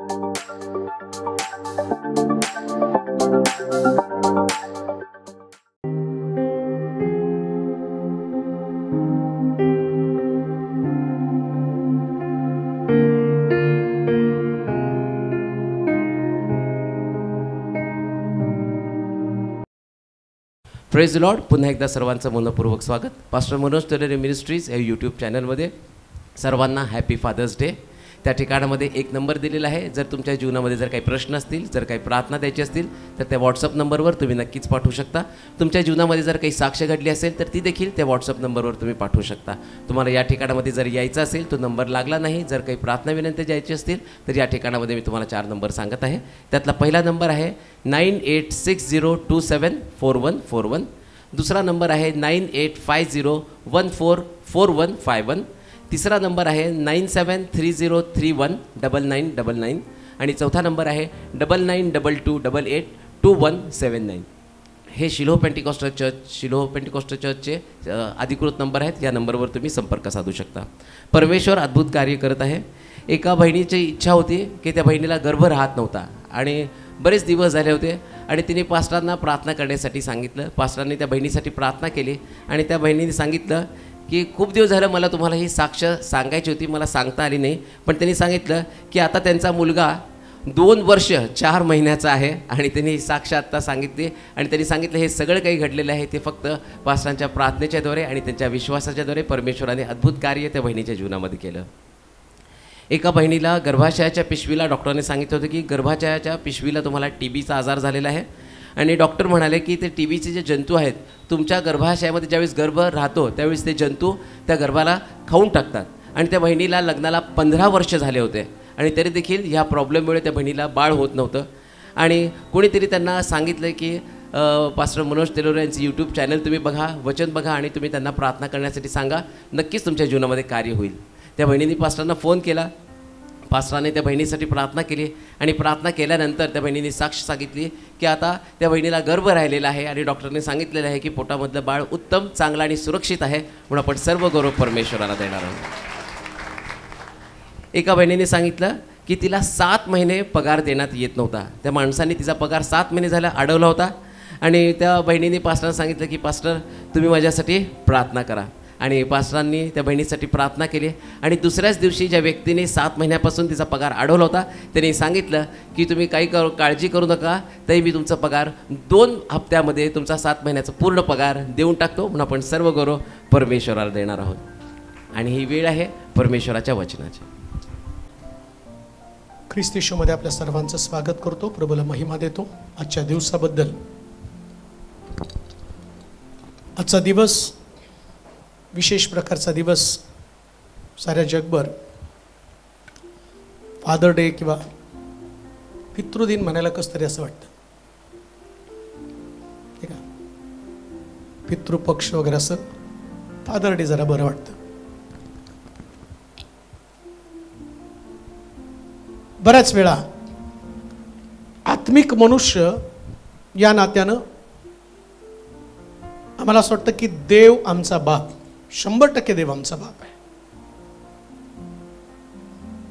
Praise Lord. पुन्हा एकदा सर्वांचं मनपूर्वक स्वागत. पास्टर मनोज तोलेरे मिनिस्ट्रीज या यूट्यूब चॅनलमध्ये सर्वांना हॅपी फादर्स डे. त्या ठिकाणामध्ये एक नंबर दिलेला आहे. जर तुमच्या जीवनामध्ये जर काही प्रश्न असतील, जर काही प्रार्थना द्यायची असतील तर त्या व्हॉट्सअप नंबरवर तुम्ही नक्कीच पाठवू शकता. तुमच्या जीवनामध्ये जर काही साक्ष घडली असेल तर ती देखील त्या व्हॉट्सअप नंबरवर तुम्ही पाठवू शकता. तुम्हाला या ठिकाणामध्ये जर यायचं असेल तो नंबर लागला नाही, जर काही प्रार्थना विनंती द्यायची असतील तर या ठिकाणामध्ये मी तुम्हाला 4 नंबर सांगत आहे. त्यातला पहिला नंबर आहे 9860274141. दुसरा नंबर आहे 9850144151. तिसरा नंबर आहे 9730319999 आणि चौथा नंबर आहे 9922882179. हे शिलोह पेंटिकॉस्टल चर्चचे अधिकृत नंबर आहेत. या नंबरवर तुम्ही संपर्क साधू शकता. परमेश्वर अद्भुत कार्य करत आहे. एका बहिणीची इच्छा होती की त्या बहिणीला गर्भ राहत नव्हता आणि बरेच दिवस झाले होते आणि तिने पास्टरांना प्रार्थना करण्यासाठी सांगितलं. पास्टरांनी त्या बहिणीसाठी प्रार्थना केली आणि त्या बहिणीने सांगितलं की खूप दिवस झालं मला तुम्हाला ही साक्ष सांगायची होती, मला सांगता आली नाही. पण त्यांनी सांगितलं की आता त्यांचा मुलगा 2 वर्ष 4 महिन्याचा आहे आणि त्यांनी ही साक्ष आत्ता सांगितली आणि त्यांनी सांगितलं हे सगळं काही घडलेलं आहे ते फक्त पास्टरांच्या प्रार्थनेच्याद्वारे आणि त्यांच्या विश्वासाच्याद्वारे परमेश्वराने अद्भुत कार्य त्या बहिणीच्या जीवनामध्ये केलं. एका बहिणीला गर्भाशयाच्या पिशवीला डॉक्टरांनी सांगितलं होतं की गर्भाशयाच्या पिशवीला तुम्हाला TBचा आजार झालेला आहे आणि डॉक्टर म्हणाले की ते TBचे जे जंतू आहेत तुमच्या गर्भाशयामध्ये ज्यावेळेस गर्भ राहतो त्यावेळेस ते जंतू त्या गर्भाला खाऊन टाकतात. आणि त्या बहिणीला लग्नाला 15 वर्ष झाले होते आणि तरी देखील ह्या प्रॉब्लेममुळे त्या बहिणीला बाळ होत नव्हतं. आणि कोणीतरी त्यांना सांगितलं की पास्टर मनोज तोलेरे यांचं यूट्यूब चॅनल तुम्ही बघा, वचन बघा आणि तुम्ही त्यांना प्रार्थना करण्यासाठी सांगा, नक्कीच तुमच्या जीवनामध्ये कार्य होईल. त्या बहिणीने पास्टरांना फोन केला. पास्टराने त्या बहिणीसाठी प्रार्थना केली आणि प्रार्थना केल्यानंतर त्या बहिणीने साक्ष सांगितली की आता त्या बहिणीला गर्भ राहिलेला आहे आणि डॉक्टरने सांगितलेलं आहे की पोटामधलं बाळ उत्तम, चांगलं आणि सुरक्षित आहे म्हणून आपण सर्व गौरव परमेश्वराला देणार आहोत. एका बहिणीने सांगितलं की तिला 7 महिने पगार देण्यात येत नव्हता. त्या माणसाने तिचा पगार 7 महिने झाला अडवला होता आणि त्या बहिणीने पास्टरांना सांगितलं की पास्टर तुम्ही माझ्यासाठी प्रार्थना करा. आणि पास्टरांनी त्या बहिणीसाठी प्रार्थना केली आणि दुसऱ्याच दिवशी ज्या व्यक्तीने 7 महिन्यापासून तिचा पगार अडवला होता त्यांनी सांगितलं की तुम्ही काही काळजी करू नका, तरी मी तुमचा पगार 2 हप्त्यामध्ये तुमचा 7 महिन्याचा पूर्ण पगार देऊन टाकतो म्हणून आपण सर्व गौरव परमेश्वराला देणार आहोत. आणि ही वेळ आहे परमेश्वराच्या वचनाची. ख्रिस्त येशूमध्ये आपल्या सर्वांचं स्वागत करतो, प्रभूला महिमा देतो आजच्या दिवसाबद्दल. आजचा दिवस विशेष प्रकारचा दिवस. साऱ्या जगभर फादर डे किंवा पितृदिन म्हणायला कसं तरी असं वाटतं, ठीक आहे. पितृपक्ष वगैरे असं फादर डे जरा बरं वाटतं. बऱ्याच वेळा आत्मिक मनुष्य या नात्यानं आम्हाला असं वाटतं की देव आमचा बाप, 100% देव आमचा बाप आहे.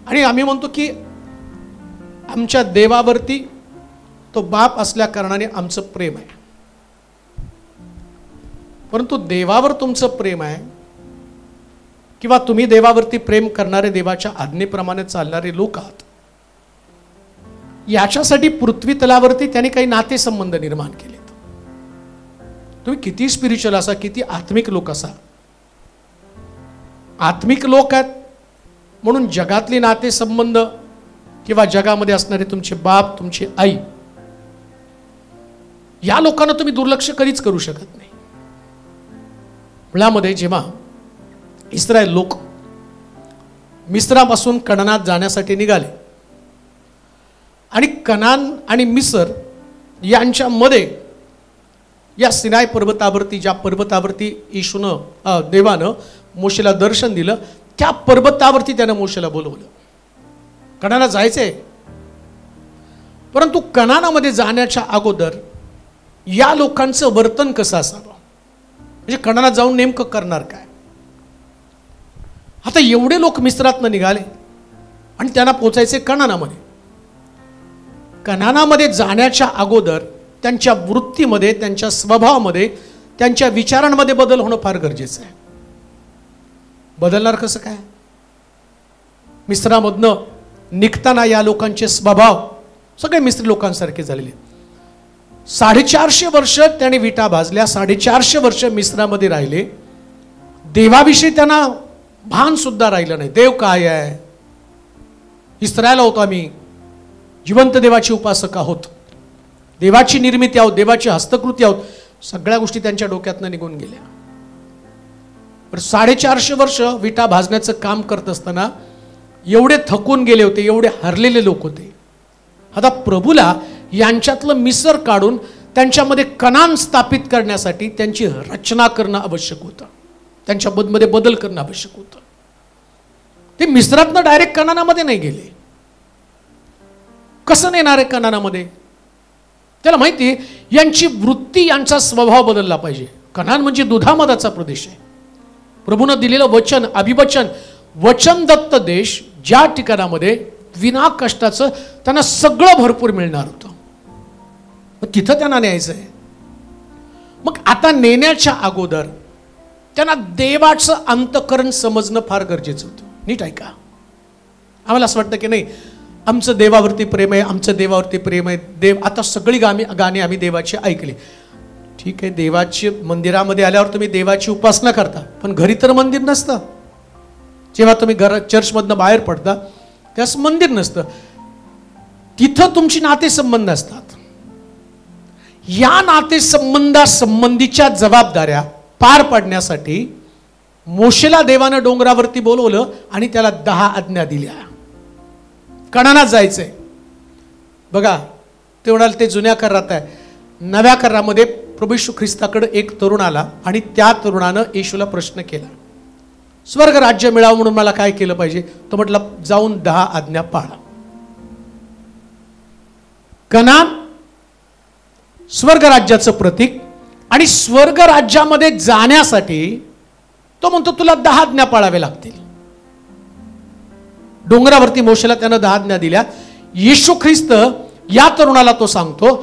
आणि आम्ही म्हणतो की आमच्या देवावरती तो बाप असल्या कारणाने आमचं प्रेम आहे. परंतु देवावर तुमचं प्रेम आहे किंवा तुम्ही देवावरती प्रेम करणारे, देवाच्या आज्ञेप्रमाणे चालणारे लोक आहात, याच्यासाठी पृथ्वी तलावरती त्यांनी काही नातेसंबंध निर्माण केलेत. तुम्ही किती स्पिरिच्युअल असा, किती आत्मिक लोक असा, आत्मिक लोक आहेत म्हणून जगातले नातेसंबंध किंवा जगामध्ये असणारे तुमचे बाप, तुमची आई, या लोकांना तुम्ही दुर्लक्ष कधीच करू शकत नाही. मुळामध्ये जेव्हा इस्रायल लोक मिस्रापासून कनानात जाण्यासाठी निघाले आणि कनान आणि मिस्र यांच्यामध्ये या सिनाय पर्वतावरती, ज्या पर्वतावरती देवानं मोशेला दर्शन दिलं, त्या पर्वतावरती त्यानं मोशेला बोलवलं. कनानात जायचंय, परंतु कनानामध्ये जाण्याच्या अगोदर या लोकांचं वर्तन कसं असावं, म्हणजे कनानात जाऊन नेमकं करणार काय. आता एवढे लोक मिस्रातनं निघाले आणि त्यांना पोचायचे कनानामध्ये. कनानामध्ये जाण्याच्या अगोदर त्यांच्या वृत्तीमध्ये, त्यांच्या स्वभावामध्ये, त्यांच्या विचारांमध्ये बदल होणं फार गरजेचं आहे. बदलणार कसं काय? मिस्रामधनं निघताना या लोकांचे स्वभाव सगळे मिस्री लोकांसारखे झालेले. 450 वर्ष त्याने विटा भाजल्या, 450 वर्ष मिस्रामध्ये राहिले. देवाविषयी त्यांना भान सुद्धा राहिलं नाही. देव काय आहे? इस्रायल होतो आम्ही, जिवंत देवाची उपासक आहोत, देवाची निर्मिती आहोत, देवाची हस्तकृती आहोत. सगळ्या गोष्टी त्यांच्या डोक्यातनं निघून गेल्या. पण 450 वर्ष विटा भाजण्याचं काम करत असताना एवढे थकून गेले होते, एवढे हरलेले लोक होते. आता प्रभूला यांच्यातलं मिसर काढून त्यांच्यामध्ये कनान स्थापित करण्यासाठी त्यांची रचना करणं आवश्यक होतं, त्यांच्या मध्ये बदल करणं आवश्यक होतं. ते मिस्रातनं डायरेक्ट कनानामध्ये नाही गेले. कसं नेणार आहे कनानामध्ये? त्याला माहिती यांची वृत्ती, यांचा स्वभाव बदलला पाहिजे. कनान म्हणजे दुधामधाचा प्रदेश आहे. प्रभूनं दिलेलं वचन, अभिवचन, वचन दत्त देश, ज्या ठिकाणामध्ये विना कष्टाचं त्यांना सगळं भरपूर मिळणार होतं, तिथं त्यांना न्यायचं आहे. मग आता नेण्याच्या अगोदर त्यांना देवाचं अंतःकरण समजणं फार गरजेचं होतं. नीट ऐका. आम्हाला असं वाटतं की नाही, आमचं देवावरती प्रेम आहे, आमचं देवावरती प्रेम आहे. देव, आता सगळी गाणी आम्ही देवाची ऐकली. ठीक आहे, देवाची मंदिरामध्ये आल्यावर तुम्ही देवाची उपासना करता, पण घरी तर मंदिर नसतं. जेव्हा तुम्ही चर्चमधनं बाहेर पडता त्यास मंदिर नसतं, तिथं तुमची नातेसंबंध असतात. या नातेसंबंधासंबंधीच्या जबाबदाऱ्या पार पाडण्यासाठी मोशेला देवानं डोंगरावरती बोलवलं आणि त्याला 10 आज्ञा दिल्या. कणानात जायचंय. बघा, ते म्हणाल ते जुन्या करारात आहे. नव्या करारामध्ये प्रभू येशू ख्रिस्ताकडे एक तरुण आला आणि त्या तरुणानं येशूला प्रश्न केला, स्वर्ग राज्य मिळावं म्हणून मला काय केलं पाहिजे? तो म्हटला, जाऊन 10 आज्ञा पाळा. कनान स्वर्ग राज्याचं प्रतीक, आणि स्वर्ग राज्यामध्ये जाण्यासाठी तो म्हणतो तुला 10 आज्ञा पाळावे लागतील. डोंगरावरती मोशेला त्यानं 10 आज्ञा दिल्या. येशू ख्रिस्त या तरुणाला तो सांगतो,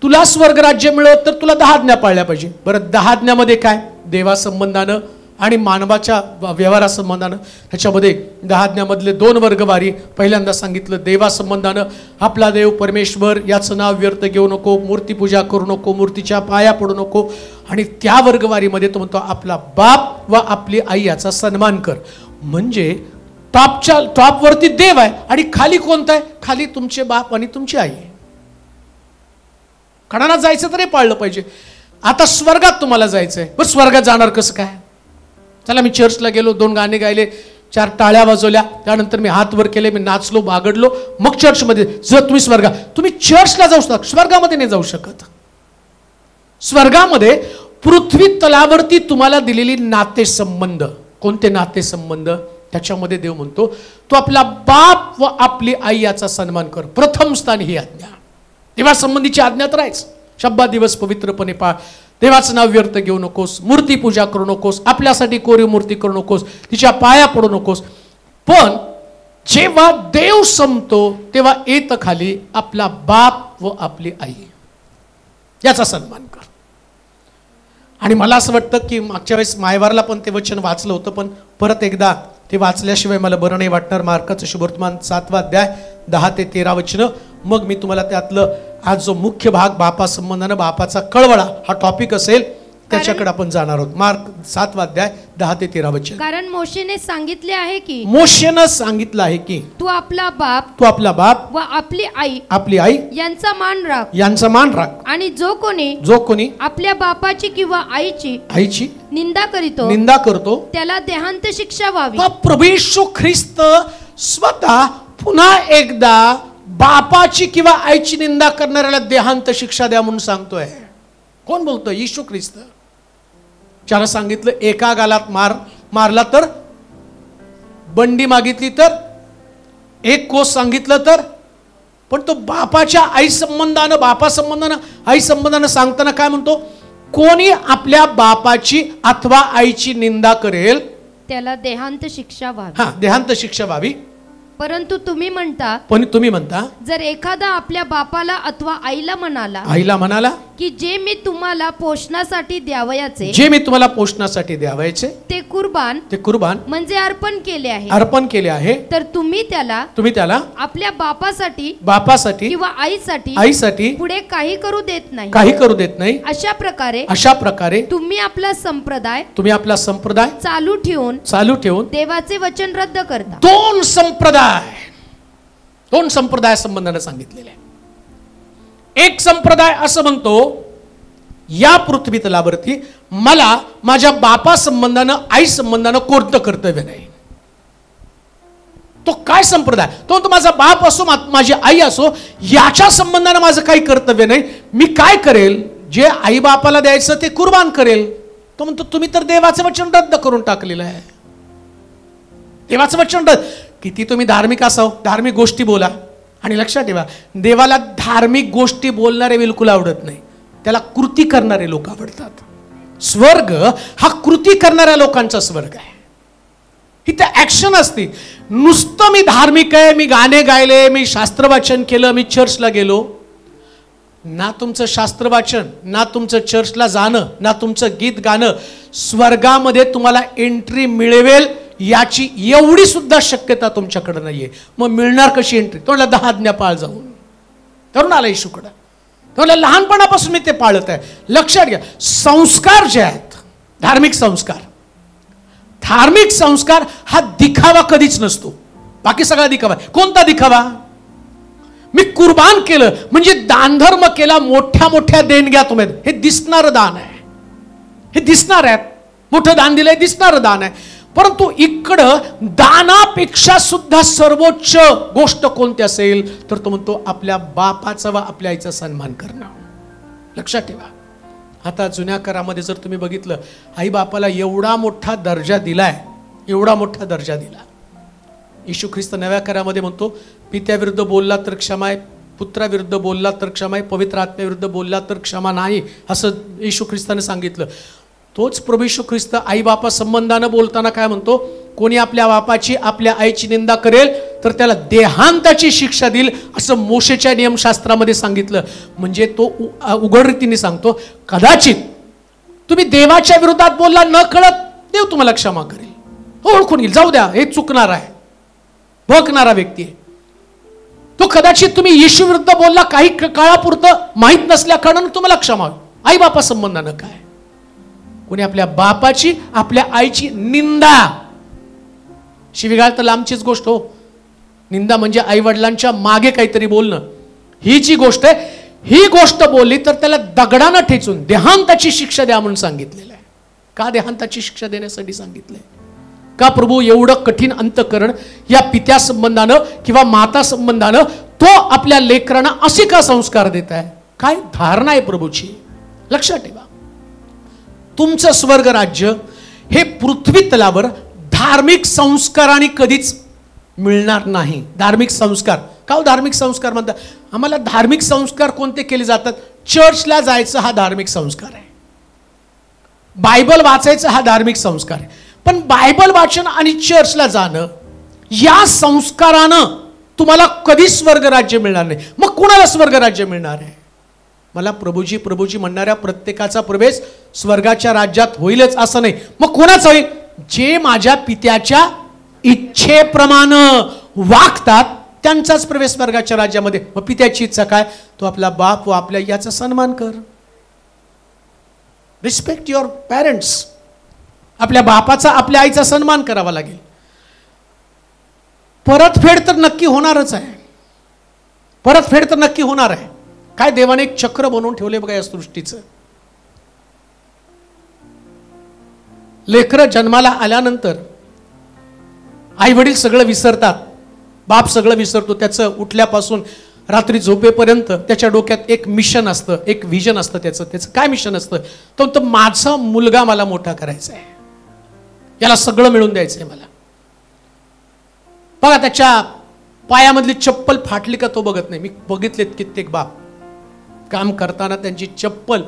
तुला स्वर्ग राज्य मिळवत तर तुला 10 आज्ञा पाळल्या पाहिजे. बरं, 10 आज्ञामध्ये काय? देवासंबंधानं आणि मानवाच्या व्यवहारासंबंधानं. ह्याच्यामध्ये 10 आज्ञामधले 2 वर्गवारी. पहिल्यांदा सांगितलं देवासंबंधानं, आपला देव परमेश्वर याचं नाव व्यर्थ घेऊ नको, मूर्तीपूजा करू नको, मूर्तीच्या पाया पडू नको. आणि त्या वर्गवारीमध्ये तो म्हणतो आपला बाप व आपली आई याचा सन्मान कर. म्हणजे टॉपवरती देव आहे आणि खाली कोणता आहे? खाली तुमचे बाप आणि तुमची आई. कणानात जायचं तरी पाळलं पाहिजे. आता स्वर्गात तुम्हाला जायचंय, बरं स्वर्गात जाणार कसं काय? चला, मी चर्चला गेलो, 2 गाणे गायले, 4 टाळ्या वाजवल्या, त्यानंतर मी हात वर केले, मी नाचलो, बागडलो, मग चर्चमध्ये. जर तुम्ही तुम्ही चर्चला जाऊ शकता, स्वर्गामध्ये नाही जाऊ शकत. स्वर्गामध्ये पृथ्वी तलावरती तुम्हाला दिलेली नातेसंबंध, कोणते नातेसंबंध? त्याच्यामध्ये देव म्हणतो तू आपला बाप व आपली आई याचा सन्मान कर. प्रथम स्थान ही आज्ञा. देवासंबंधीची आज्ञा तर आहेच. 26 दिवस पवित्रपणे पाळ, देवाचं नाव व्यर्थ घेऊ नकोस, मूर्ती पूजा करू नकोस, आपल्यासाठी कोरीव मूर्ती करू नकोस, तिच्या पाया पडू नकोस. पण जेव्हा देव संपतो तेव्हा येतं खाली आपला बाप व आपली आई याचा सन्मान कर. आणि मला असं वाटतं की मागच्या वेळेस मायवारला पण ते वचन वाचलं होतं, पण परत एकदा ते वाचल्याशिवाय मला बरं नाही वाटणार. मार्काचं शुभवर्तमान 7वा अध्याय 10 ते 13 वचनं. मग मी तुम्हाला त्यातलं आज जो मुख्य भाग बापा संबंधानं, बापाचा कळवळा हा टॉपिक असेल, त्याच्याकडे आपण जाणार आहोत. मार्क 7वा अध्याय 10 ते 13 वचन. कारण मोशेने सांगितले आहे की, मोशेनं सांगितलं आहे की तू आपला बाप व आपली आई यांचा मान राख. आणि जो कोणी आपल्या बापाची किंवा आईची निंदा करतो त्याला देहांत शिक्षा व्हावी. प्रभू येशू ख्रिस्त स्वतः पुन्हा एकदा बापाची किंवा आईची निंदा करणाऱ्याला देहांत शिक्षा द्या म्हणून सांगतोय. कोण बोलतोय? येशू ख्रिस्त. ज्याला सांगितलं एका गालात मारला तर, बंडी मागितली तर, 1 कोस सांगितलं तर, पण तो बापाच्या आई संबंधानं सांगताना काय म्हणतो? कोणी आपल्या बापाची अथवा आईची निंदा करेल त्याला देहांत शिक्षा व्हावी. देहांत शिक्षा व्हावी. परंतु तुम्ही म्हणता, पण तुम्ही म्हणता, जर एखादा आपल्या बापाला अथवा आईला म्हणाला की जे मी तुम्हाला पोषणासाठी द्यावयाचे, ते कुर्बान म्हणजे अर्पण केले आहे, तर तुम्ही त्याला आपल्या बापासाठी किंवा आईसाठी पुढे काही करू देत नाही. अशा प्रकारे तुम्ही आपला संप्रदाय चालू ठेवून देवाचे वचन रद्द करता. दोन संप्रदाय संबंधाने सांगितलेले आहे. एक संप्रदाय असं म्हणतो, या पृथ्वी तलावरती मला माझ्या बापा संबंधानं आई संबंधानं कोणतं कर्तव्य नाही. तो काय संप्रदाय? तो माझा बाप असो माझी आई असो, याच्या संबंधानं माझं काही कर्तव्य नाही. मी काय करेल, जे आई बापाला द्यायचं ते कुर्बान करेल. तो म्हणतो तुम्ही तर देवाचं वचन रद्द करून टाकलेलं आहे. देवाचं वचन रद्द. किती तुम्ही धार्मिक असाव, धार्मिक गोष्टी बोला, आणि लक्षात ठेवा, देवाला धार्मिक गोष्टी बोलणारे बिलकुल आवडत नाही, त्याला कृती करणारे लोक आवडतात. स्वर्ग हा कृती करणाऱ्या लोकांचा स्वर्ग आहे. इथे ऍक्शन असते. नुसतं मी धार्मिक आहे, मी गाणे गायले, मी शास्त्रवाचन केलं, मी चर्चला गेलो, ना तुमचं शास्त्रवाचन, ना तुमचं चर्चला जाणं, ना तुमचं गीत गाणं स्वर्गामध्ये तुम्हाला एंट्री मिळवेल याची एवढी सुद्धा शक्यता तुमच्याकडे नाहीये. मग मिळणार कशी एंट्री? तोला 10 आज्ञा पाळ जाऊन तरुण आला येशूकडे, तोला लहानपणापासून मी ते पाळत आहे. लक्षात घ्या, संस्कार जे आहेत, धार्मिक संस्कार हा दिखावा कधीच नसतो. बाकी सगळा दिखावा. कोणता दिखावा? मी कुर्बान केलं म्हणजे दानधर्म केला, मोठ्या मोठ्या देणग्या तुम्ही, हे दिसणारं दान आहे, हे दिसणार आहे. मोठं दान दिलंय, दिसणारं दान आहे. परंतु इकडं दानापेक्षा सुद्धा सर्वोच्च गोष्ट कोणती असेल तर तो म्हणतो आपल्या बापाचा व आपल्या आईचा सन्मान करणं. लक्षात ठेवा. आता जुन्या करामध्ये जर तुम्ही बघितलं, आई बापाला एवढा मोठा दर्जा दिलाय, येशू ख्रिस्त नव्या करामध्ये म्हणतो, पित्याविरुद्ध बोलला तर क्षमा आहे, पुत्राविरुद्ध बोलला तर क्षमा आहे, पवित्र आत्म्याविरुद्ध बोलला तर क्षमा नाही, असं येशू ख्रिस्ताने सांगितलं. तोच प्रभू येशू ख्रिस्त आई बापा संबंधानं बोलताना काय म्हणतो? कोणी आपल्या बापाची आपल्या आईची निंदा करेल तर त्याला देहांताची शिक्षा देईल, असं मोशेच्या नियमशास्त्रामध्ये सांगितलं. म्हणजे तो उघड रीतीने सांगतो, कदाचित तुम्ही देवाच्या विरोधात बोलला न कळत, देव तुम्हाला क्षमा करेल, ओळखून घेईल, जाऊ द्या, हे चुकणार आहे, भोगणारा व्यक्ती आहे तो. कदाचित तुम्ही येशू विरुद्ध बोलला, काही काळापुरतं माहीत नसल्या कारणानं तुम्हाला क्षमा होईल. आई बापा संबंधानं काय? कोणी आपल्या बापाची आपल्या आईची निंदा, शिवीगाळ तर लांबचीच गोष्ट हो, निंदा म्हणजे आई वडिलांच्या मागे काहीतरी बोलणं, ही जी गोष्ट आहे, ही गोष्ट बोलली तर त्याला दगडानं ठेचून देहांताची शिक्षा द्या म्हणून सांगितलेलं आहे. का देहांताची शिक्षा देण्यासाठी सांगितलंय? का प्रभू एवढं कठीण अंतःकरण या पित्या संबंधानं किंवा माता संबंधानं तो आपल्या लेकरांना असे का संस्कार देत आहे? काय धारणा आहे प्रभूची? लक्षात ठेवा, तुमचं स्वर्ग राज्य हे पृथ्वी तलावर धार्मिक संस्काराने कधीच मिळणार नाही. धार्मिक संस्कार का? धार्मिक संस्कार म्हणतात, आम्हाला धार्मिक संस्कार कोणते केले जातात? चर्चला जायचं हा धार्मिक संस्कार आहे, बायबल वाचायचं हा धार्मिक संस्कार आहे. पण बायबल वाचन आणि चर्चला जाणं या संस्कारानं तुम्हाला कधी स्वर्ग राज्य मिळणार नाही. मग कोणाला स्वर्ग राज्य मिळणार आहे? मला प्रभूजी प्रभूजी म्हणणाऱ्या प्रत्येकाचा प्रवेश स्वर्गाच्या राज्यात होईलच असं नाही. मग कोणाचा होईल? जे माझ्या पित्याच्या इच्छेप्रमाणे वागतात त्यांचाच प्रवेश स्वर्गाच्या राज्यामध्ये. मग पित्याची इच्छा काय? तो आपला बाप व आपल्या याचा सन्मान कर. Respect your parents. आपल्या बापाचा आपल्या आईचा सन्मान करावा लागेल. परतफेड तर नक्की होणारच आहे, परतफेड तर नक्की होणार आहे. काय देवाने एक चक्र बनवून ठेवले बघा या सृष्टीचं. लेकरं जन्माला आल्यानंतर आई वडील सगळं विसरतात, बाप सगळं विसरतो. त्याचं उठल्यापासून रात्री झोपेपर्यंत त्याच्या डोक्यात एक मिशन असतं, एक विजन असतं. त्याचं काय मिशन असतं? तो माझा मुलगा मला मोठा करायचा आहे, याला सगळं मिळून द्यायचं आहे मला. बघा त्याच्या पायामधली चप्पल फाटली का तो बघत नाही. मी बघितलेत कित्येक बाप काम करताना त्यांची चप्पल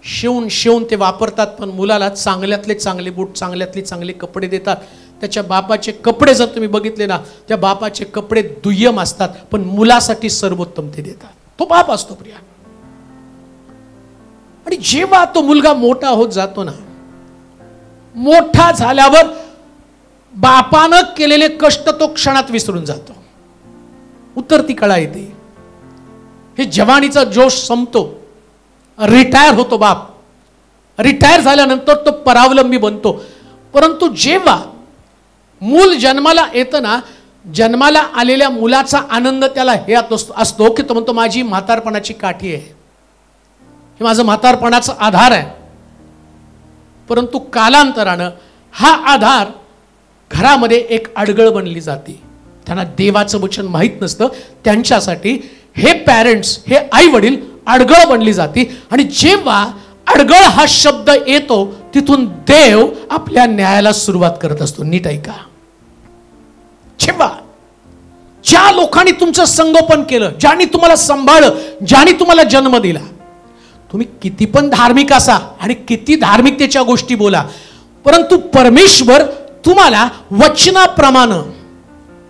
शिवून ते वापरतात, पण मुलाला चांगल्यातले चांगले बूट, चांगल्यातले चांगले कपडे देतात. त्याच्या बापाचे कपडे जर तुम्ही बघितले ना, त्या बापाचे कपडे दुय्यम असतात, पण मुलासाठी सर्वोत्तम ते देतात. तो बाप असतो प्रिया. आणि जेव्हा तो मुलगा मोठा होत जातो ना, मोठा झाल्यावर बापानं केलेले कष्ट तो क्षणात विसरून जातो. उतरती कळा येते, हे जवानीचा जोश संपतो, रिटायर होतो बाप. रिटायर झाल्यानंतर तो परावलंबी बनतो. परंतु जेव्हा मूल जन्माला येतं ना, जन्माला आलेल्या मुलाचा आनंद त्याला हे असतो की तो म्हणतो माझी म्हातारपणाची काठी आहे, हे माझं म्हातारपणाचा आधार आहे. परंतु कालांतरानं हा आधार घरामध्ये एक अडगळ बनली जाते. त्यांना देवाचं वचन माहीत नसतं, त्यांच्यासाठी हे पॅरेंट्स, हे आई वडील अडगळ बनली जाते. आणि जेव्हा अडगळ हा शब्द येतो, तिथून देव आपल्या न्यायाला सुरुवात करत असतो. नीट ऐका. जेव्हा ज्या लोकांनी तुमचं संगोपन केलं, ज्यांनी तुम्हाला सांभाळलं, ज्यांनी तुम्हाला जन्म दिला, तुम्ही किती पण धार्मिक असा आणि किती धार्मिकतेच्या गोष्टी बोला, परंतु परमेश्वर तुम्हाला वचनाप्रमाणे,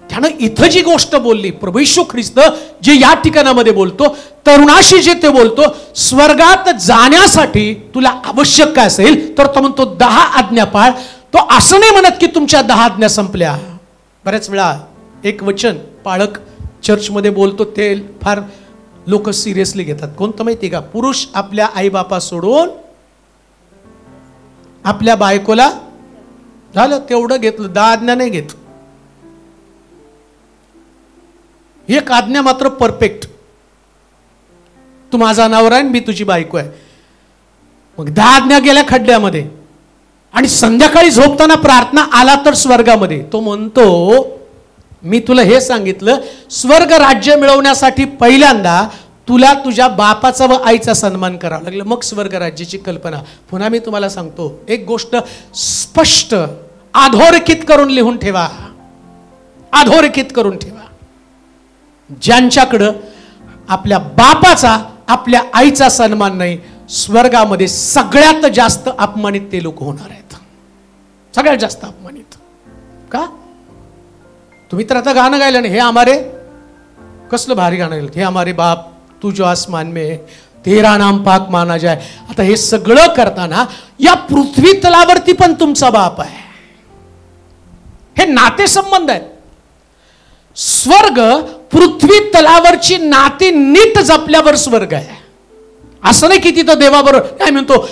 त्यानं इथं जी गोष्ट बोलली, प्रभू येशू ख्रिस्त जे या ठिकाणामध्ये बोलतो, तरुणाशी जे ते बोलतो, स्वर्गात जाण्यासाठी तुला आवश्यक काय असेल तर तो म्हणतो 10 आज्ञा पाळ. तो असं नाही म्हणत की तुमच्या 10 आज्ञा संपल्या. बऱ्याच वेळा एक वचन पाळक चर्चमध्ये बोलतो, ते फार लोक सिरियसली घेतात. कोणतं माहिती का? पुरुष आपल्या आईबापा सोडून आपल्या बायकोला, झालं तेवढं घेतलं, 10 आज्ञा नाही घेत. एक आज्ञा मात्र परफेक्ट, तू माझा नवरा आहे, मी तुझी बायको आहे. मग 10 आज्ञा गेल्या खड्ड्यामध्ये. आणि संध्याकाळी झोपताना प्रार्थना आला तर स्वर्गामध्ये. तो म्हणतो मी तुला हे सांगितलं, स्वर्ग राज्य मिळवण्यासाठी पहिल्यांदा तुला तुझ्या बापाचा व आईचा सन्मान करावा लागला, मग स्वर्ग राज्याची कल्पना. पुन्हा मी तुम्हाला सांगतो, एक गोष्ट स्पष्ट अधोरेखित करून लिहून ठेवा, अधोरेखित करून ठेवा. ज्यांच्याकडं आपल्या बापाचा, आपल्या आईचा सन्मान नाही, स्वर्गामध्ये सगळ्यात जास्त अपमानित ते लोक होणार आहेत. सगळ्यात जास्त अपमानित. का? तुम्ही तर आता गाणं गायलं नाही, हे हमारे, कसलं भारी गाणं गायलं, हे हमारे बाप तू जो आसमान में है, तेरा नाम पाक माना जाए. आता हे सगळं करताना या पृथ्वी तलावरती पण तुमचा बाप आहे. हे नाते संबंध आहेत. स्वर्ग पृथ्वी तलावरची नाती नीट जपल्यावर स्वर्ग आहे. असं नाही की तिथं देवाबरोबर काय म्हणतो,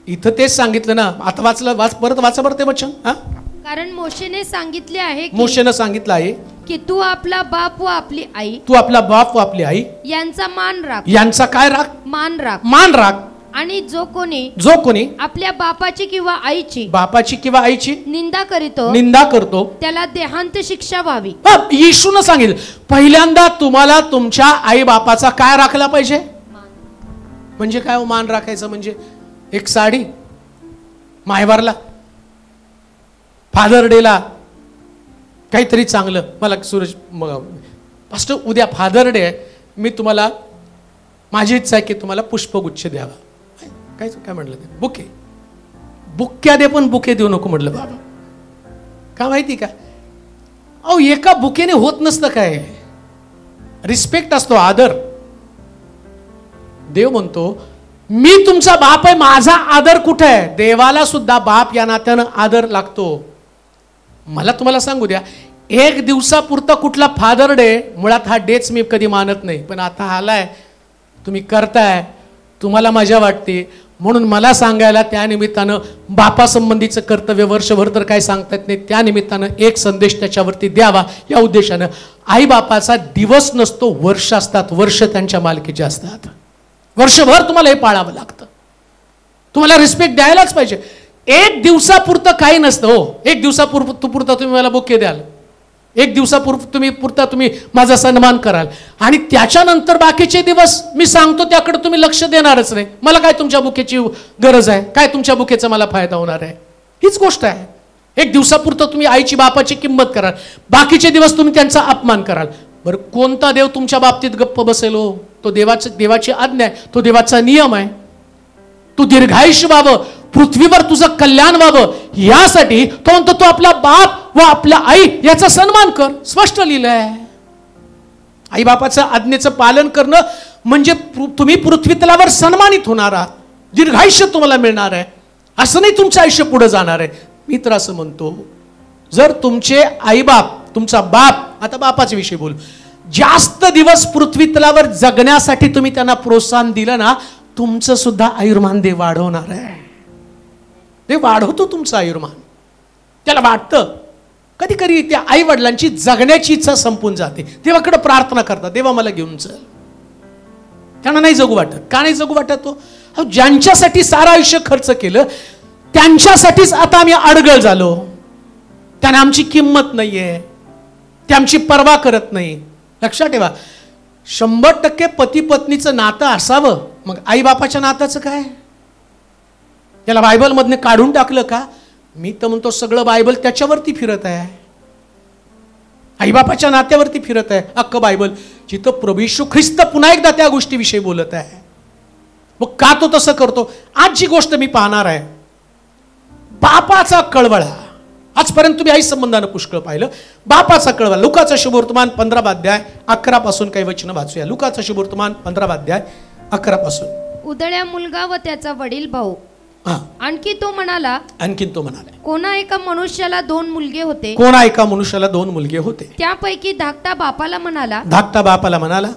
इथं तेच सांगितलं ना. आता वाचलं, परत वाचा बरं ते वचन. कारण मोशेने सांगितले आहे, मोशेने सांगितलं आहे की तू आपला बाप व आपली आई, तू आपला बाप व आपली आई यांचा मान राख. यांचा काय राख? मान राख. मान राख. आणि जो कोणी आपल्या बापाची किंवा आईची निंदा करतो त्याला देहांत शिक्षा व्हावी. येशूनं सांगितलं पहिल्यांदा तुम्हाला तुमच्या आई बापाचा काय राखला पाहिजे. म्हणजे काय मान राखायचं? म्हणजे एक साडी मायवारला, फादर डेला काहीतरी चांगलं. मला सूरज पास्टर उद्या फादर डे आहे, मी तुम्हाला, माझी इच्छा आहे की तुम्हाला पुष्पगुच्छ द्यावा. काय म्हटलं ते? बुके, बुक्या दे पण बुके देऊ नको म्हटलं बाबा. का माहिती का? अहो एका बुकेने होत नसतं काय. रिस्पेक्ट असतो, आदर. देव म्हणतो मी तुमचा बाप आहे, माझा आदर कुठे आहे? देवाला सुद्धा बाप या नात्यानं आदर लागतो. मला तुम्हाला सांगू द्या, एक दिवसापुरता कुठला फादर डे, मुळात हा डेच मी कधी मानत नाही, पण आता आलाय, तुम्ही करताय, तुम्हाला मजा वाटते, म्हणून मला सांगायला त्या निमित्तानं बापासंबंधीचं कर्तव्य वर्षभर तर काय सांगता येत नाही, त्या निमित्तानं एक संदेश त्याच्यावरती द्यावा या उद्देशानं. आई बापाचा दिवस नसतो, वर्ष असतात. वर्ष त्यांच्या मालकीचे असतात. वर्षभर तुम्हाला हे पाळावं लागतं. तुम्हाला रिस्पेक्ट द्यायलाच पाहिजे. एक दिवसापुरतं काही नसतं हो. एक दिवसापुरता तुम्ही मला बुके द्याल, एक दिवसापुरता तुम्ही माझा सन्मान कराल, आणि त्याच्यानंतर बाकीचे दिवस मी सांगतो त्याकडे तुम्ही लक्ष देणारच नाही. मला काय तुमच्या बुकेची गरज आहे? काय तुमच्या बुकेचा मला फायदा होणार आहे? हीच गोष्ट आहे. एक दिवसापुरतं तुम्ही आईची बापाची किंमत कराल, बाकीचे दिवस तुम्ही त्यांचा अपमान कराल. बरं कोणता देव तुमच्या बाबतीत गप्प बसेल हो? तो देवाची आज्ञा आहे, तो देवाचा नियम आहे. तू दीर्घायुष्य व्हावं, पृथ्वीवर तुझं कल्याण व्हावं, यासाठी तो म्हणतो तो आपला बाप व आपल्या आई याचा सन्मान कर. स्पष्ट लिहिलंय. आई बापाचं आज्ञेचं पालन करणं म्हणजे तुम्ही पृथ्वी तलावर सन्मानित होणार आहात, दीर्घायुष्य तुम्हाला मिळणार आहे. असं नाही तुमचं आयुष्य पुढे जाणार आहे. मी तर असं म्हणतो, जर तुमचे आई बाप, तुमचा बाप, आता बापाच्या विषयी बोलू, जास्त दिवस पृथ्वी तलावर जगण्यासाठी तुम्ही त्यांना प्रोत्साहन दिलं ना, तुमचं सुद्धा आयुर्मान देव वाढवणार आहे. ते वाढवतो तुमचं आयुर्मान. त्याला वाटतं कधी कधी त्या आई वडिलांची जगण्याची इच्छा संपून जाते, देवाकडे प्रार्थना करतात, देवा मला घेऊन चल. त्यांना नाही जगू वाटत. का नाही जगू वाटत? तो ज्यांच्यासाठी सारा आयुष्य खर्च केलं त्यांच्यासाठीच आता आम्ही अडगळ झालो. त्यांना आमची किंमत नाहीये, ते आमची पर्वा करत नाही. लक्षात ठेवा, 100% पती पत्नीचं नातं असावं, मग आई बापाच्या नाताचं काय? त्याला बायबलमधनं काढून टाकलं का? मी तर म्हणतो सगळं बायबल त्याच्यावरती फिरत आहे, आईबापाच्या नात्यावरती फिरत आहे अख्खं बायबल. जिथं प्रभू येशू ख्रिस्त पुन्हा एकदा त्या गोष्टीविषयी बोलत आहे. मग का तो तसं करतो? आज जी गोष्ट मी पाहणार आहे, बापाचा कळवळा. आजपर्यंत तुम्ही आई संबंधानं पुष्कळ पाहिलं. बापाचा कळवळा. लुकाचा शुभवर्तमान 15 अध्याय 11 पासून काही वचन वाचूया. लुकाचा शुभवर्तमान 15 अध्याय 11 पासून. उदळ्या मुलगा व त्याचा वडील भाऊ. आणखी तो म्हणाला, कोणा एका मनुष्याला 2 मुलगे होते. कोणा एका मनुष्याला 2 मुलगे होते. त्यापैकी धाकटा बापाला म्हणाला,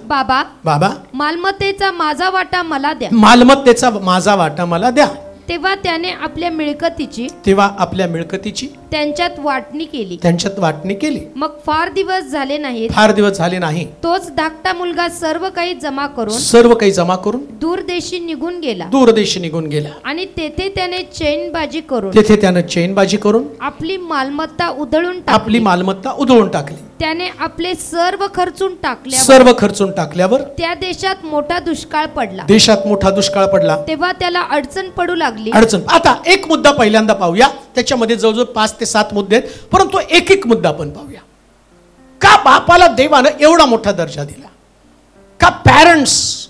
बाबा बाबा मालमत्तेचा माझा वाटा मला द्या. मालमत्तेचा माझा वाटा मला द्या. तेव्हा त्याने आपल्या मिळकतीची त्यांच्यात वाटणी केली. मग फार दिवस झाले नाही, तोच धाकटा मुलगा सर्व काही जमा करून दूरदेशी निघून गेला. आणि तेथे त्याने चैनबाजी करून आपली मालमत्ता उधळून टाकली. त्याने आपले सर्व खर्चून टाकल्यावर त्या देशात मोठा दुष्काळ पडला. तेव्हा त्याला अडचण पडू लागली. आता एक मुद्दा पहिल्यांदा पाहूया. त्याच्यामध्ये जवळजवळ 5 ते 7 मुद्दे आहेत, परंतु एक मुद्दा पण पाहूया. का बापाला देवानं एवढा मोठा दर्जा दिला? का पॅरेंट्स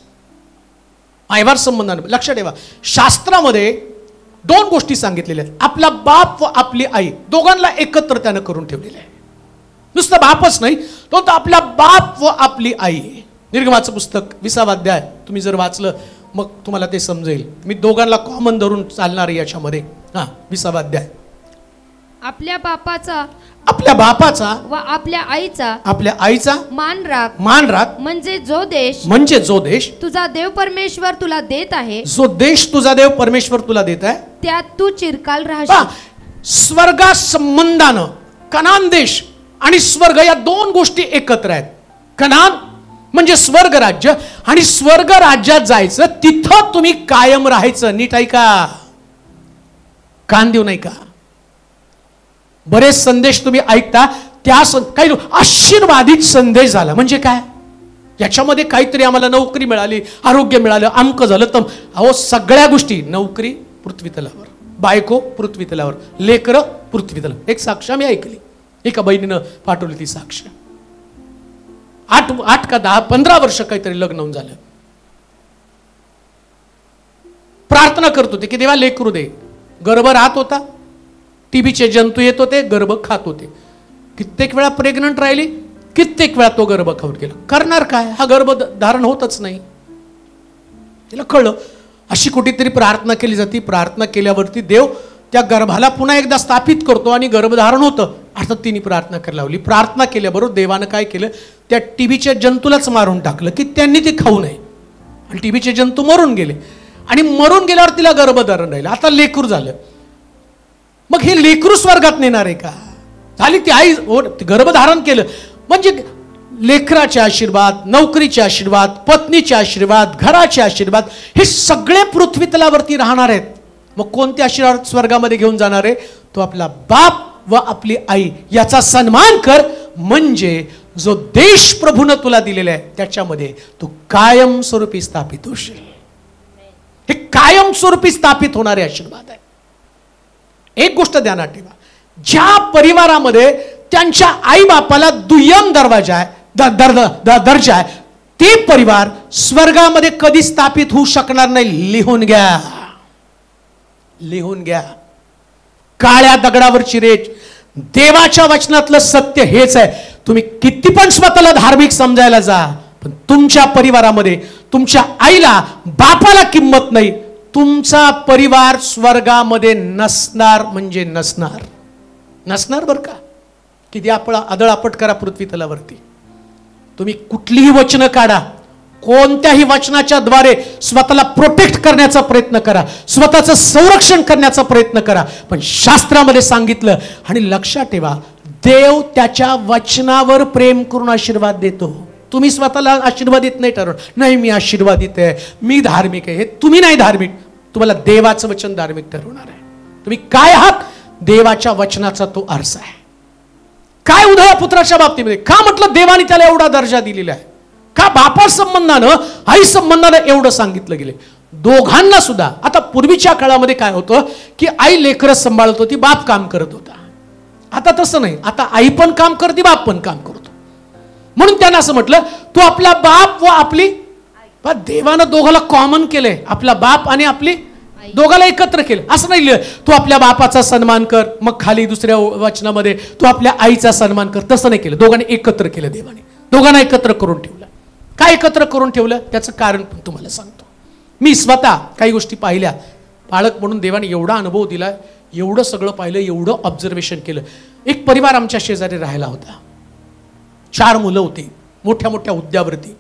आईवार संबंधाने? लक्षात ठेवा, शास्त्रामध्ये 2 गोष्टी सांगितलेल्या आहेत. आपला बाप व आपली आई दोघांना एकत्र त्यानं करून ठेवलेलं आहे. नुसतं बापच नाही, तो आपला बाप व आपली आई. निर्गमाचं पुस्तक 20 अध्याय तुम्ही जर वाचलं मग तुम्हाला ते समजेल. मी दोघांना कॉमन धरून चालणार आहे याच्यामध्ये. 20 अध्याय. आपल्या बापाचा व आपल्या आईचा मान राख. म्हणजे जो देश तुझा देव परमेश्वर तुला देत आहे, त्यात तू चिरकाल राहशील. स्वर्गा संबंधानं कनान देश आणि स्वर्ग या 2 गोष्टी एकत्र आहेत. कनान म्हणजे स्वर्ग राज्य, आणि स्वर्ग राज्यात जायचं, तिथं तुम्ही कायम राहायचं. नीट ऐका, कान देऊ नाही का? बरेच संदेश तुम्ही ऐकता, त्या काही आशीर्वादित संदेश झाला म्हणजे काय? याच्यामध्ये काहीतरी आम्हाला नोकरी मिळाली, आरोग्य मिळालं, अमक झालं. तर अहो सगळ्या गोष्टी, नोकरी पृथ्वी तलावर, बायको पृथ्वी तलावर, लेकरं पृथ्वी तलावर. एक साक्ष मी ऐकली, एका बहिणीनं पाठवली ती साक्ष. 8 का 10 15 वर्ष काहीतरी लग्न होऊन झालं. प्रार्थना करत होते की देवा लेकरू दे. गर्भ राहत होता, टीबीचे जंतू येत होते, गर्भ खात होते. कित्येक वेळा प्रेग्नंट राहिली, कित्येक वेळा तो गर्भ खाऊन गेला. करणार काय? हा गर्भ धारण होतच नाही. तिला कळलं अशी कुठेतरी प्रार्थना केली जाते. प्रार्थना केल्यावरती देव त्या गर्भाला पुन्हा एकदा स्थापित करतो आणि गर्भधारण होतं. अर्थात तिने प्रार्थना करायला लावली. प्रार्थना केल्याबरोबर देवानं काय केलं? त्या टीबीच्या जंतूलाच मारून टाकलं की त्यांनी ते खाऊ नये. आणि टीबीचे जंतू मरून गेले, आणि मरून गेल्यावर तिला गर्भधारण राहिलं. आता लेकरू झालं. मग हे लेकरू स्वर्गात नेणार आहे का? झाली ती आई, गर्भधारण केलं म्हणजे लेकराचे आशीर्वाद, नोकरीचे आशीर्वाद, पत्नीचे आशीर्वाद, घराचे आशीर्वाद, हे सगळे पृथ्वी तलावरती राहणार आहेत. मग कोणते आशीर्वाद स्वर्गामध्ये घेऊन जाणार आहे? तो आपला बाप व आपली आई याचा सन्मान कर, म्हणजे जो देश प्रभूनं तुला दिलेला आहे त्याच्यामध्ये तू कायमस्वरूपी स्थापित होशील. हे कायमस्वरूपी स्थापित होणारे आशीर्वाद आहे. एक गोष्ट ध्यानात ठेवा, ज्या परिवारामध्ये त्यांच्या आई बापाला दुय्यम दर्जा आहे, ते परिवार स्वर्गामध्ये कधी स्थापित होऊ शकणार नाही. लिहून घ्या. काळ्या दगडावरची रेष देवाच्या वचनातलं सत्य हेच आहे. तुम्ही किती पण स्वतःला धार्मिक समजायला जा, पण तुमच्या परिवारामध्ये तुमच्या आईला बापाला किंमत नाही, तुमचा परिवार स्वर्गामध्ये नसणार म्हणजे नसणार. नसणार बरं का. किती आदळआपट करा पृथ्वी तलावरती, तुम्ही कुठलीही वचनं काढा, कोणत्याही वचनाच्या द्वारे स्वतःला प्रोटेक्ट करण्याचा प्रयत्न करा, स्वतःचं संरक्षण करण्याचा प्रयत्न करा, पण शास्त्रामध्ये सांगितलं आणि लक्षात ठेवा, देव त्याच्या वचनावर प्रेम करून आशीर्वाद देतो. तुम्ही स्वतःला आशीर्वादित नाही ठरवणार, नाही मी आशीर्वादित आहे, मी धार्मिक आहे. हे तुम्ही नाही धार्मिक, तुम्हाला देवाचं वचन धार्मिक ठरवणार आहे. तुम्ही काय आहात, देवाच्या वचनाचा तो आरसा आहे. काय उद्धव पुत्राच्या बाबतीमध्ये का म्हटलं देवाने त्याला एवढा दर्जा दिलेला आहे, का बापा संबंधानं आई संबंधानं एवढं सांगितलं गेले. दोघांना सुद्धा. आता पूर्वीच्या काळामध्ये काय होतं की आई लेकरं सांभाळत होती, बाप काम करत होता. आता तसं नाही, आता आई पण काम करते, बाप पण काम करतो. म्हणून त्यांना असं म्हटलं, तू आपला बाप व आपली, देवानं दोघाला कॉमन केलंय, आपला बाप आणि आपली दोघाला एकत्र केलं. असं नाही लिहिलं तू आपल्या बापाचा सन्मान कर, मग खाली दुसऱ्या वचनामध्ये तू आपल्या आईचा सन्मान कर. तसं नाही केलं, दोघांनी एकत्र केलं. देवाने दोघांना एकत्र करून ठेवलं. काय एकत्र करून ठेवलं त्याचं कारण पण तुम्हाला सांगतो. मी स्वतः काही गोष्टी पाहिल्या, पालक म्हणून देवाने एवढा अनुभव दिला, एवढं सगळं पाहिलं, एवढं ऑब्झर्वेशन केलं. एक परिवार आमच्या शेजारी राहायला होता, 4 मुलं होती, मोठ्या मोठ्या हुद्द्यावरती,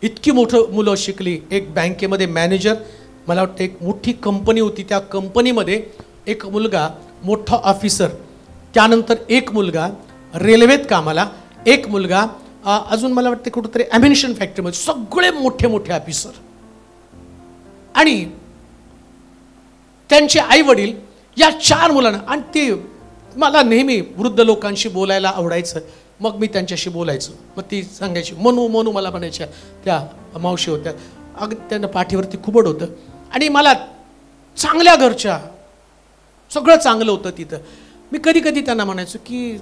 इतकी मोठं मुलं शिकली. एक बँकेमध्ये मॅनेजर, मला वाटतं एक मोठी कंपनी होती, त्या कंपनीमध्ये एक मुलगा मोठा ऑफिसर, त्यानंतर एक मुलगा रेल्वेत कामाला, एक मुलगा अजून मला वाटतं कुठंतरी ॲम्युनिशन फॅक्टरीमध्ये, सगळे मोठे मोठे ऑफिसर. आणि त्यांचे आई वडील या 4 मुलांना, आणि ते मला नेहमी वृद्ध लोकांशी बोलायला आवडायचं, मग मी त्यांच्याशी बोलायचो. मग ती सांगायची मनू मनू, मला म्हणायच्या त्या मावशी होत्या, अगदी त्यांना पाठीवरती खुबड होतं आणि मला चांगल्या घरच्या, सगळं चांगलं होतं तिथं. मी कधी कधी त्यांना म्हणायचो की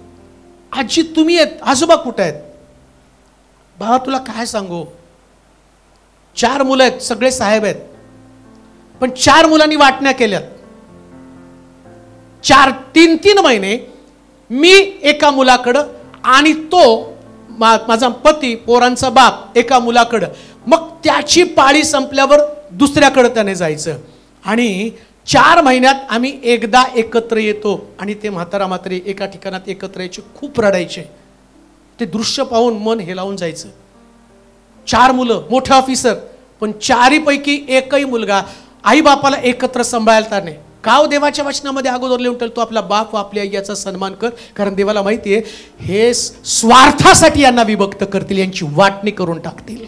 आजी तुम्ही आहेत, आजोबा कुठं आहेत? बाबा तुला काय सांगू, 4 मुलं आहेत, सगळे साहेब आहेत, पण 4 मुलांनी वाटण्या केल्यात. 3 महिने मी एका मुलाकडं आणि तो माझा पती पोरांचा बाप एका मुलाकडं, मग त्याची पाळी संपल्यावर दुसऱ्याकडे त्याने जायचं. आणि 4 महिन्यात आम्ही एकदा एकत्र येतो आणि ते म्हातारा म्हातारी एका ठिकाणात एकत्र यायचे, खूप रडायचे. ते दृश्य पाहून मन हेलावून जायचं. 4 मुलं, मोठे ऑफिसर, पण 4 पैकी एकही मुलगा आई बापाला एकत्र सांभाळता नाही. का देवाच्या वचनामध्ये अगोदर लिहून ठेवलं, तू आपला बाप व आपल्या आई याचा सन्मान कर, कारण देवाला माहिती आहे हे स्वार्थासाठी यांना विभक्त करतील, यांची वाटणी करून टाकतील,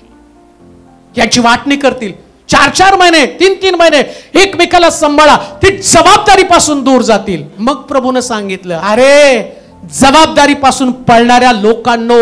यांची वाटणी करतील. 4 महिने 3 महिने एकमेकाला सांभाळा, ती जबाबदारीपासून दूर जातील. मग प्रभूनं सांगितलं, अरे जबाबदारीपासून पळणाऱ्या लोकांनो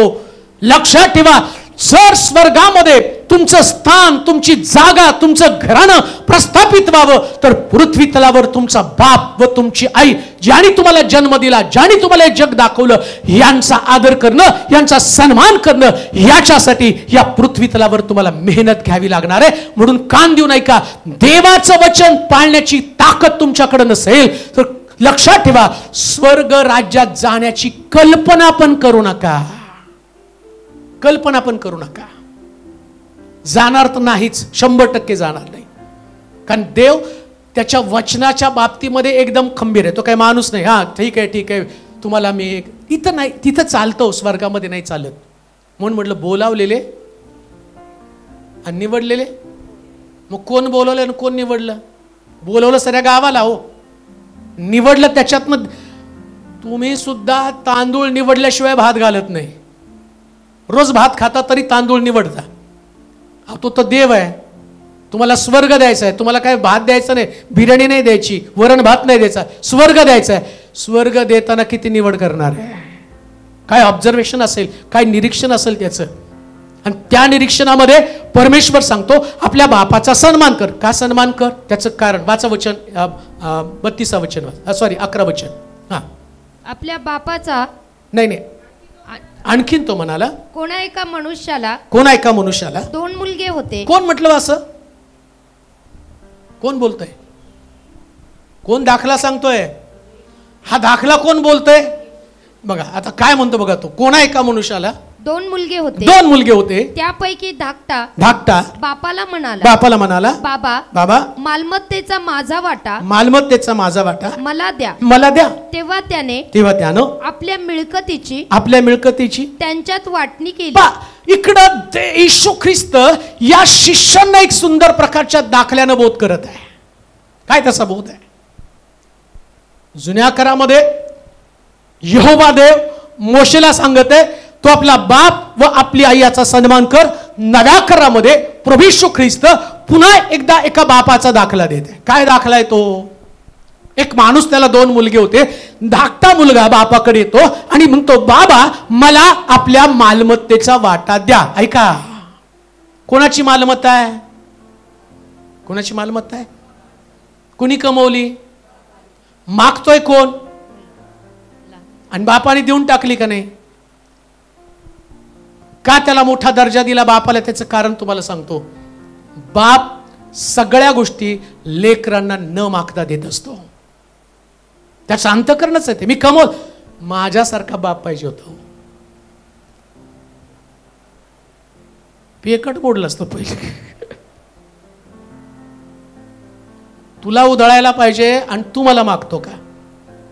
लक्षात ठेवा, जर स्वर्गामध्ये तुमचं स्थान, तुमची जागा, तुमचं घराणं प्रस्थापित व्हावं, तर पृथ्वी तलावर तुमचा बाप व तुमची आई, ज्याने तुम्हाला जन्म दिला, ज्याने तुम्हाला हे जग दाखवलं, यांचा आदर करणं, यांचा सन्मान करणं, याच्यासाठी या पृथ्वी तलावर तुम्हाला मेहनत घ्यावी लागणार आहे. म्हणून कान देऊ नये का, देवाचं वचन पाळण्याची ताकद तुमच्याकडे नसेल तर लक्षात ठेवा, स्वर्ग राज्यात जाण्याची कल्पना पण करू नका. कल्पना पण करू नका. जाणार तर नाहीच, 100% जाणार नाही. कारण देव त्याच्या वचनाच्या बाबतीमध्ये एकदम खंबीर आहे. तो काही माणूस नाही, हा ठीक आहे तुम्हाला मी एक, इथं नाही, तिथं चालतो, स्वर्गामध्ये नाही चालत. म्हणून म्हटलं बोलावलेले आणि निवडलेले. मग कोण बोलवलं आणि कोण निवडलं? बोलवलं सगळ्या गावाला, हो, निवडलं त्याच्यातनं. तुम्ही सुद्धा तांदूळ निवडल्याशिवाय भात घालत नाही. रोज भात खाता तरी तांदूळ निवडता. तो तर देव आहे, तुम्हाला स्वर्ग द्यायचा आहे. तुम्हाला काय भात द्यायचा नाही, बिर्याणी नाही द्यायची, वरण भात नाही द्यायचा, स्वर्ग द्यायचा आहे. स्वर्ग देताना किती निवड करणार आहे? काय ऑब्झर्वेशन असेल, काय निरीक्षण असेल त्याचं. आणि त्या निरीक्षणामध्ये परमेश्वर सांगतो आपल्या बापाचा सन्मान कर. का सन्मान कर? त्याचं कारण वाचा वचन, 32 वचन, सॉरी 11 वचन. हा, आपल्या बापाचा नाही, आणखीन तो म्हणाला, कोणा एका मनुष्याला 2 मुलगे होते. कोण म्हटलं असं? कोण बोलतोय? कोण दाखला सांगतोय? हा दाखला कोण बोलतोय बघा. आता काय म्हणतो बघा तो. कोणा एका मनुष्याला 2 मुलगे होते. 2 मुलगे होते. त्यापैकी धाकटा बापाला म्हणाला, बाबा मालमत्तेचा माझा वाटा मला द्या. तेव्हा त्यानं आपल्या मिळकतीची त्यांच्यात वाटणी केली. इकडं येशू ख्रिस्त या शिष्यांना एक सुंदर प्रकारच्या दाखल्यानं बोध करत आहे. काय त्याचा बोध आहे? जुन्या करामध्ये यहोवा देव मोशेला सांगत आहे, तो आपला बाप व आपली आई याचा सन्मान कर. नव्या करामध्ये प्रभू येशू ख्रिस्त पुन्हा एकदा एका बापाचा दाखला देते. काय दाखला आहे तो? एक माणूस, त्याला 2 मुलगे होते. धाकटा मुलगा बापाकडे येतो आणि म्हणतो, बाबा मला आपल्या मालमत्तेचा वाटा द्या. ऐका, कोणाची मालमत्ता आहे? कोणाची मालमत्ता आहे? कोणी कमवली? मागतोय कोण? आणि बापाने देऊन टाकली का नाही? का त्याला मोठा दर्जा दिला बापाला? त्याचं कारण तुम्हाला सांगतो. बाप सगळ्या गोष्टी लेकरांना न मागता देत असतो. त्याचं अंतःकरणच आहे ते. मी कमवल, माझ्यासारखा बाप पाहिजे होता. पेकट बोललं असतं पहिले. तुला उधळायला पाहिजे आणि तू मला मागतो का?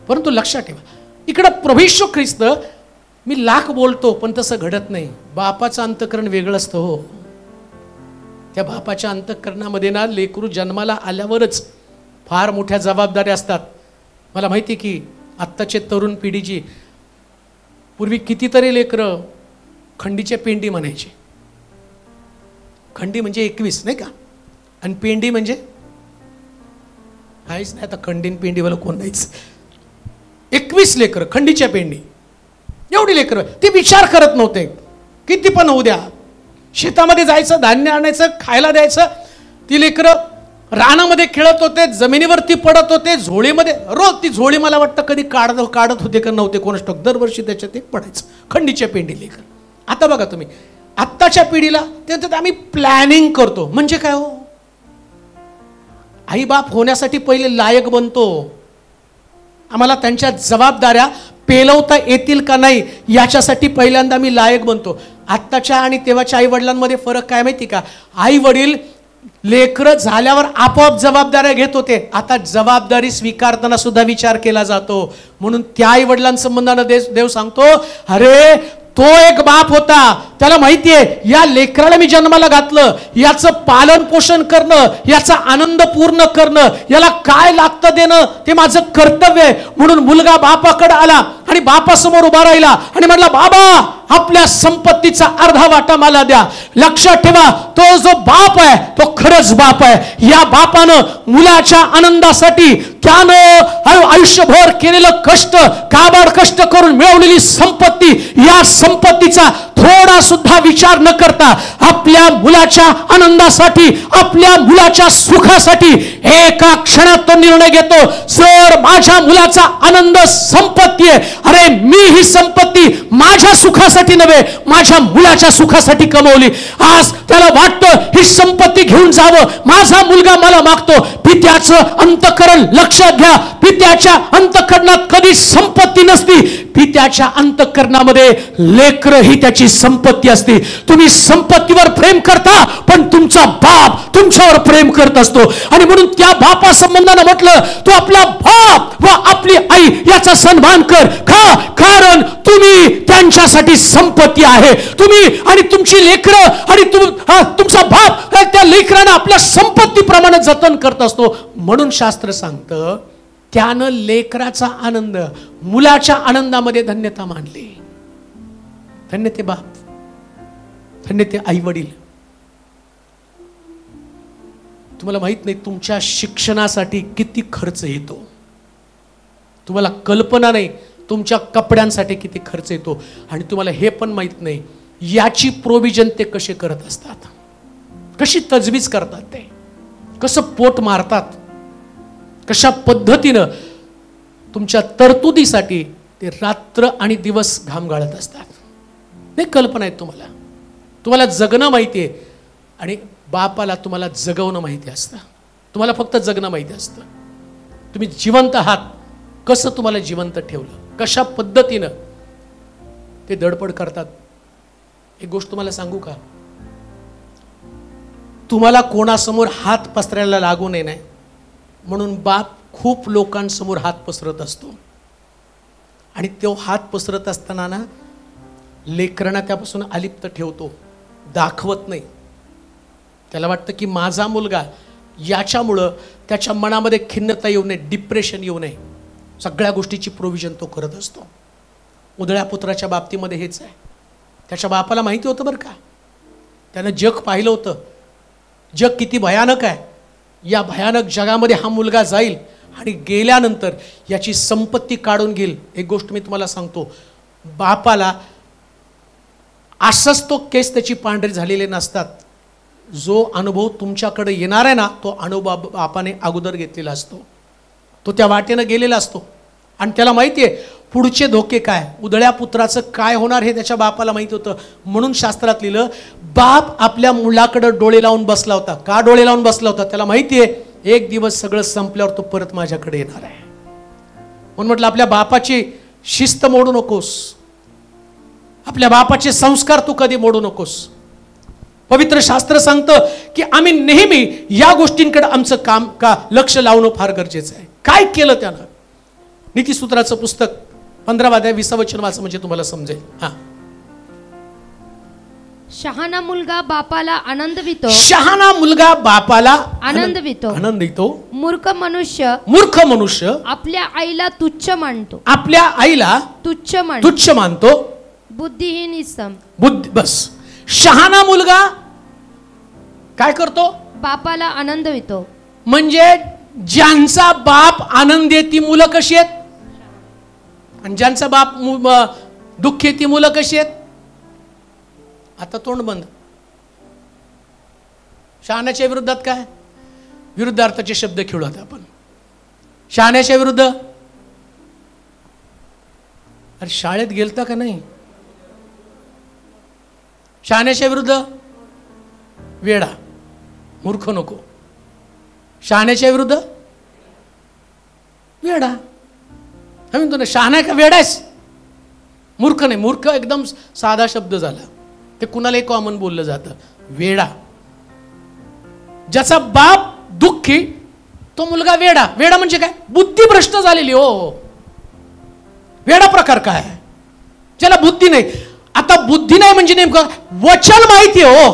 परंतु लक्षात ठेवा, इकडं प्रभू येशू ख्रिस्त, मी लाख बोलतो पण तसं घडत नाही. बापाचं अंतःकरण वेगळं असतं हो. त्या बापाच्या अंतःकरणामध्ये ना लेकरू जन्माला आल्यावरच फार मोठ्या जबाबदाऱ्या असतात. मला माहिती की आत्ताचे तरुण पिढीची, पूर्वी कितीतरी लेकरं खंडीच्या पेंडी म्हणायची. खंडी म्हणजे 21 नाही का, आणि पेंडी म्हणजे काहीच नाही. आता खंडीन पेंडीवाला कोण नाहीच. 21 लेकरं खंडीच्या पेंडी, एवढी लेकरं. ते विचार करत नव्हते किती पण होऊ द्या. शेतामध्ये जायचं, धान्य आणायचं, खायला द्यायचं. ती लेकरं रानामध्ये खेळत होते, जमिनीवरती पडत होते, झोळीमध्ये. रोज ती झोळी मला वाटतं कधी काढत होते का नव्हते कोणास ठाऊक. दरवर्षी त्याच्यात ते पडायचं. खंडीच्या पेंडी लेकर. आता बघा तुम्ही, आत्ताच्या पिढीला ते आम्ही प्लॅनिंग करतो. म्हणजे काय हो? आई बाप होण्यासाठी पहिले लायक बनतो. आम्हाला त्यांच्या जबाबदाऱ्या पेलवता येतील का नाही याच्यासाठी पहिल्यांदा मी लायक बनतो. आत्ताच्या आणि तेव्हाच्या आई वडिलांमध्ये फरक काय माहिती का? आई वडील लेकरं झाल्यावर आपोआप जबाबदाऱ्या घेत होते. आता जबाबदारी स्वीकारताना सुद्धा विचार केला जातो. म्हणून त्या आई वडिलांसंबंधानं देव सांगतो, अरे तो एक बाप होता, त्याला माहितीये या लेकराला मी जन्माला घातलं, याचं पालन पोषण करणं, याचा आनंद पूर्ण करणं, याला काय लागतं देणं ते माझं कर्तव्य आहे. म्हणून मुलगा बापाकडे आला आणि बापासमोर उभा राहिला आणि म्हणला, बाबा आपल्या संपत्तीचा अर्धा वाटा मला द्या. लक्षात ठेवा, तो जो बाप आहे तो खरंच बाप आहे. या बापानं मुलाच्या आनंदासाठी त्यानं आयुष्यभर केलेलं कष्ट, काबाड कष्ट करून मिळवलेली संपत्ती, या संपत्तीचा थोडा सुद्धा विचार न करता आपल्या मुलाच्या आनंदासाठी, आपल्या मुलाच्या सुखासाठी एका क्षणात तो निर्णय घेतो, सर माझ्या मुलाचा आनंद संपत्ती आहे. अरे मी ही संपत्ती माझ्या सुखासाठी नव्हे, माझ्या मुलाच्या सुखासाठी कमवली. आज त्याला वाटतं ही संपत्ती घेऊन जावं, माझा मुलगा मला मागतो. पित्याचं अंतःकरण लक्षात घ्या. पित्याच्या अंतःकरणात कधी संपत्ती नसती. पित्याच्या अंतःकरणामध्ये लेकरं ही त्याची संपत्ती असते. तुम्ही संपत्तीवर प्रेम करता, पण तुमचा बाप तुमच्यावर प्रेम करत असतो. आणि म्हणून त्या बापा संबंधानं म्हटलं, तू आपला बाप व आपली आई याचा सन्मान कर. कारण तुम्ही त्यांच्यासाठी संपत्ती आहे. तुम्ही आणि तुमची लेकरं आणि तुमचा बाप त्या लेकरांना आपल्या संपत्तीप्रमाणे जतन करत असतो. म्हणून शास्त्र सांगतं, त्यानं लेकराचा आनंद मुलाच्या आनंदामध्ये धन्यता मानली. धन्य ते बाप, धन्य ते आई वडील. तुम्हाला माहित नाही तुमच्या शिक्षणासाठी किती खर्च येतो. तुम्हाला कल्पना नाही तुमच्या कपड्यांसाठी किती खर्च येतो. आणि तुम्हाला हे पण माहित नाही याची प्रोव्हिजन ते कसे करत असतात, कशी तजवीज करतात, ते कसं पोट मारतात, कशा पद्धतीनं तुमच्या तरतुदीसाठी ते रात्र आणि दिवस घाम गाळत असतात. नाही कल्पना आहे तुम्हाला. तुम्हाला जगणं माहिती आहे आणि बापाला तुम्हाला जगवणं माहिती असतं. तुम्हाला फक्त जगणं माहिती असतं. तुम्ही जिवंत आहात कसं तुम्हाला जिवंत ठेवलं, कशा पद्धतीनं ते धडपड करतात. एक गोष्ट तुम्हाला सांगू का, तुम्हाला कोणासमोर हात पसरायला लागू नये नाही म्हणून बाप खूप लोकांसमोर हात पसरत असतो. आणि तो हात पसरत असताना ना लेकरांना त्यापासून अलिप्त ठेवतो, दाखवत नाही. त्याला वाटतं की माझा मुलगा, याच्यामुळं त्याच्या मनामध्ये खिन्नता येऊ नये, डिप्रेशन येऊ नये, सगळ्या गोष्टीची प्रोव्हिजन तो करत असतो. उधळ्या पुत्राच्या बाबतीमध्ये हेच आहे. त्याच्या बापाला माहिती होतं बरं का, त्यानं जग पाहिलं होतं, जग किती भयानक आहे. या भयानक जगामध्ये हा मुलगा जाईल आणि गेल्यानंतर याची संपत्ती काढून घेईल. एक गोष्ट मी तुम्हाला सांगतो, बापाला असंच तो केस त्याची पांढरी झालेले नसतात. जो अनुभव तुमच्याकडे येणार आहे ना, तो अनुभव बापाने अगोदर घेतलेला असतो, तो त्या वाटेनं गेलेला असतो. आणि त्याला माहिती आहे पुढचे धोके काय, उधळ्या पुत्राचं काय होणार हे त्याच्या बापाला माहिती होतं. म्हणून शास्त्रात लिहिलं, बाप आपल्या मुलाकडे डोळे लावून बसला होता. का डोळे लावून बसला होता? त्याला माहिती आहे एक दिवस सगळं संपल्यावर तो परत माझ्याकडे येणार आहे. म्हणून म्हटलं आपल्या बापाची शिस्त मोडू नकोस, आपल्या बापाचे संस्कार तू कधी मोडू नकोस. पवित्र शास्त्र सांगतं की आम्ही नेहमी या गोष्टींकडे आमचं काम का लक्ष लावणं फार गरजेचं आहे. काय केलं त्यानं? नीतिसूत्राचं पुस्तक 15 अध्याय 20 वचन वाचा म्हणजे तुम्हाला समजेल. हा, शहाणा मुलगा बापाला आनंदवितो, शहाणा मुलगा बापाला आनंदवितो. मूर्ख मनुष्य आपल्या आईला तुच्छ मानतो, आपल्या आईला तुच्छ मानतो. बुद्धिहीन इसम, बस. शहाणा मुलगा काय करतो? बापाला आनंदवितो. म्हणजे ज्यांचा बाप आनंदी ती मुलं कशी आहेत, आणि ज्यांचा बाप दुःखी ती मुलं कशी आहेत? आता तोंड बंद. शहाण्याच्या विरुद्धात काय? विरुद्धार्थाचे शब्द खेळू आता आपण. शहाण्याच्या विरुद्ध, अरे शाळेत गेलता का नाही? शहाण्याच्या विरुद्ध वेडा, मूर्ख नको. शहाण्याच्या विरुद्ध वेडा. आम्ही म्हणतो ना शहाणा का वेडायस? मूर्ख नाही. मूर्ख एकदम साधा शब्द झाला, ते कुणालाही कॉमन बोललं जातं. वेडा. ज्याचा बाप दुःखी तो मुलगा वेडा. वेडा म्हणजे काय? बुद्धिभ्रष्ट झालेली. हो, वेडा प्रकार काय? ज्याला बुद्धी नाही. आता बुद्धी नाही म्हणजे नेमकं वचन माहिती आहे हो,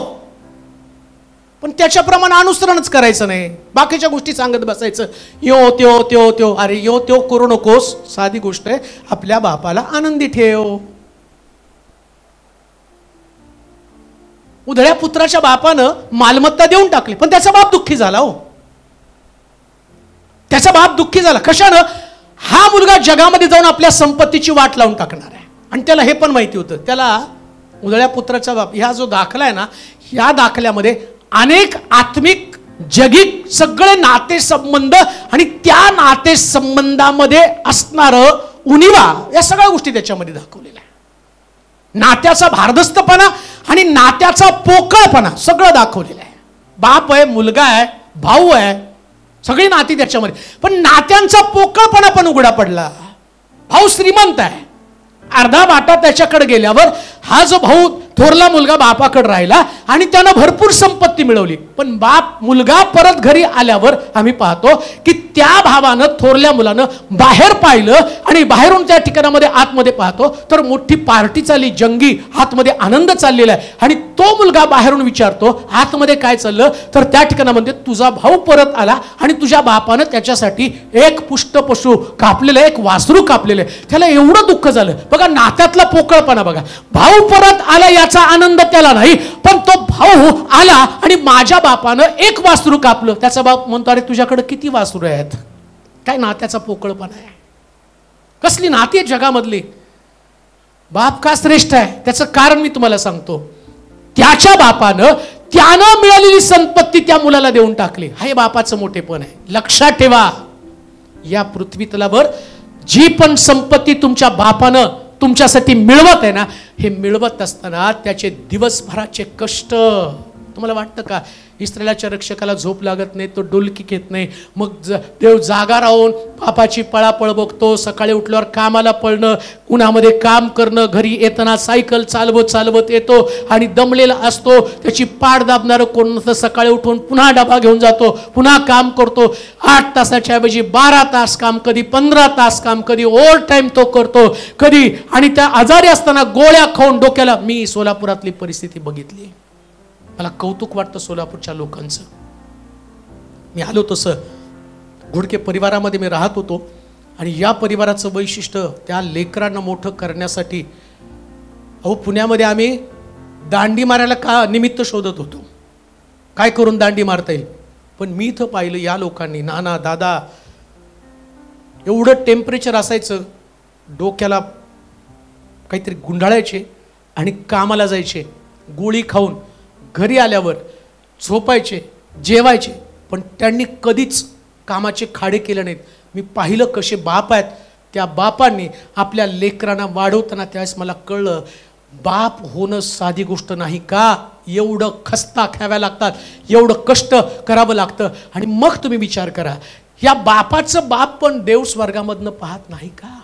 पण त्याच्याप्रमाणे अनुसरणच करायचं नाही, बाकीच्या गोष्टी सांगत बसायचं. यो त्यो त्यो त्यो. अरे यो त्यो करू नकोस. साधी गोष्ट आहे, आपल्या बापाला आनंदी ठेव. उधळ्या पुत्राच्या बापानं मालमत्ता देऊन टाकली, पण त्याचा बाप दुःखी झाला. हो, त्याचा बाप दुःखी झाला. कशानं? हा मुलगा जगामध्ये जाऊन आपल्या संपत्तीची वाट लावून टाकणार आहे. आणि त्याला हे पण माहिती होतं. त्याला उधळ्या पुत्राचा बाप ह्या जो दाखला आहे ना, या दाखल्यामध्ये अनेक आत्मिक जगिक सगळे नातेसंबंध आणि त्या नातेसंबंधामध्ये असणारं उणिवा, या सगळ्या गोष्टी त्याच्यामध्ये दाखवलेल्या आहे. नात्याचा भारदस्तपणा आणि नात्याचा पोकळपणा सगळं दाखवलेलं आहे. बाप आहे, मुलगा आहे, भाऊ आहे, सगळी नाती त्याच्यामध्ये. पण नात्यांचा पोकळपणा पण उघडा पडला. भाऊ श्रीमंत आहे, अर्धा वाटा त्याच्याकडे गेल्यावर हा जो भाऊ थोरला मुलगा बापाकडे राहिला आणि त्यानं भरपूर संपत्ती मिळवली. पण बाप मुलगा परत घरी आल्यावर आम्ही पाहतो की त्या भावानं थोरल्या मुलानं बाहेर पाहिलं आणि बाहेरून त्या ठिकाणामध्ये आतमध्ये पाहतो तर मोठी पार्टी चालली, जंगी, आतमध्ये आनंद चाललेला आहे. आणि तो मुलगा बाहेरून विचारतो आतमध्ये काय चाललं, तर त्या ठिकाणामध्ये तुझा भाऊ परत आला आणि तुझ्या बापानं त्याच्यासाठी एक पुष्ट पशु कापलेलं, एक वासरू कापलेलं आहे. त्याला एवढं दुःख झालं. बघा नात्यातला पोकळपणा बघा. भाऊ परत आला याचा आनंद त्याला नाही, पण तो भाऊ आला आणि माझ्या बापानं एक वासरू कापलं. त्याचा बाप म्हणतो अरे तुझ्याकडे किती वासरू आहेत? काय नात्याचा पोकळपणा आहे. कसली नाती आहे जगामधली. बाप का श्रेष्ठ आहे त्याचं कारण मी तुम्हाला सांगतो. त्याच्या बापानं त्यानं मिळालेली संपत्ती त्या मुलाला देऊन टाकली. हे बापाचं मोठेपण आहे. लक्षात ठेवा, या पृथ्वी तलावर जी पण संपत्ती तुमच्या बापानं तुमच्यासाठी मिळवत आहे ना, हे मिळवत असताना त्याचे दिवसभराचे कष्ट, तुम्हाला वाटतं का इस्रायलाच्या रक्षकाला झोप लागत नाही, तो डुलकी घेत नाही, मग देव जागा राहून बापाची पळापळ बघतो, सकाळी उठल्यावर कामाला पळणं, उन्हामध्ये काम करणं, घरी येताना सायकल चालवत चालवत येतो आणि दमलेला असतो, त्याची पाठ दाबणारं कोण नसतं, सकाळी उठून पुन्हा डबा घेऊन जातो, पुन्हा काम करतो, 8 तासाच्या ऐवजी 12 तास काम, कधी 15 तास काम, कधी ओव्हर टाईम तो करतो, कधी, आणि त्या आजारी असताना गोळ्या खाऊन डोक्याला, मी सोलापुरातली परिस्थिती बघितली, मला कौतुक वाटतं सोलापूरच्या लोकांचं. मी आलो तसं घोडके परिवारामध्ये मी राहत होतो आणि या परिवाराचं वैशिष्ट्य त्या लेकरांना मोठं करण्यासाठी, अहो पुण्यामध्ये आम्ही दांडी मारायला का निमित्त शोधत होतो, काय करून दांडी मारता येईल, पण मी इथं पाहिलं या लोकांनी, नाना दादा, एवढं टेम्परेचर असायचं, डोक्याला काहीतरी गुंडाळायचे आणि कामाला जायचे, गोळी खाऊन घरी आल्यावर झोपायचे, जेवायचे, पण त्यांनी कधीच कामाचे खाडे केले नाहीत. मी पाहिलं कसे बाप आहेत, त्या बापांनी आपल्या लेकरांना वाढवताना त्यावेळेस मला कळलं, बाप होणं साधी गोष्ट नाही का, एवढं खस्ता खाव्या लागतात, एवढं कष्ट करावं लागतं. आणि मग तुम्ही विचार करा, या बापाचं बाप पण देव स्वर्गामधनं पाहत नाही का?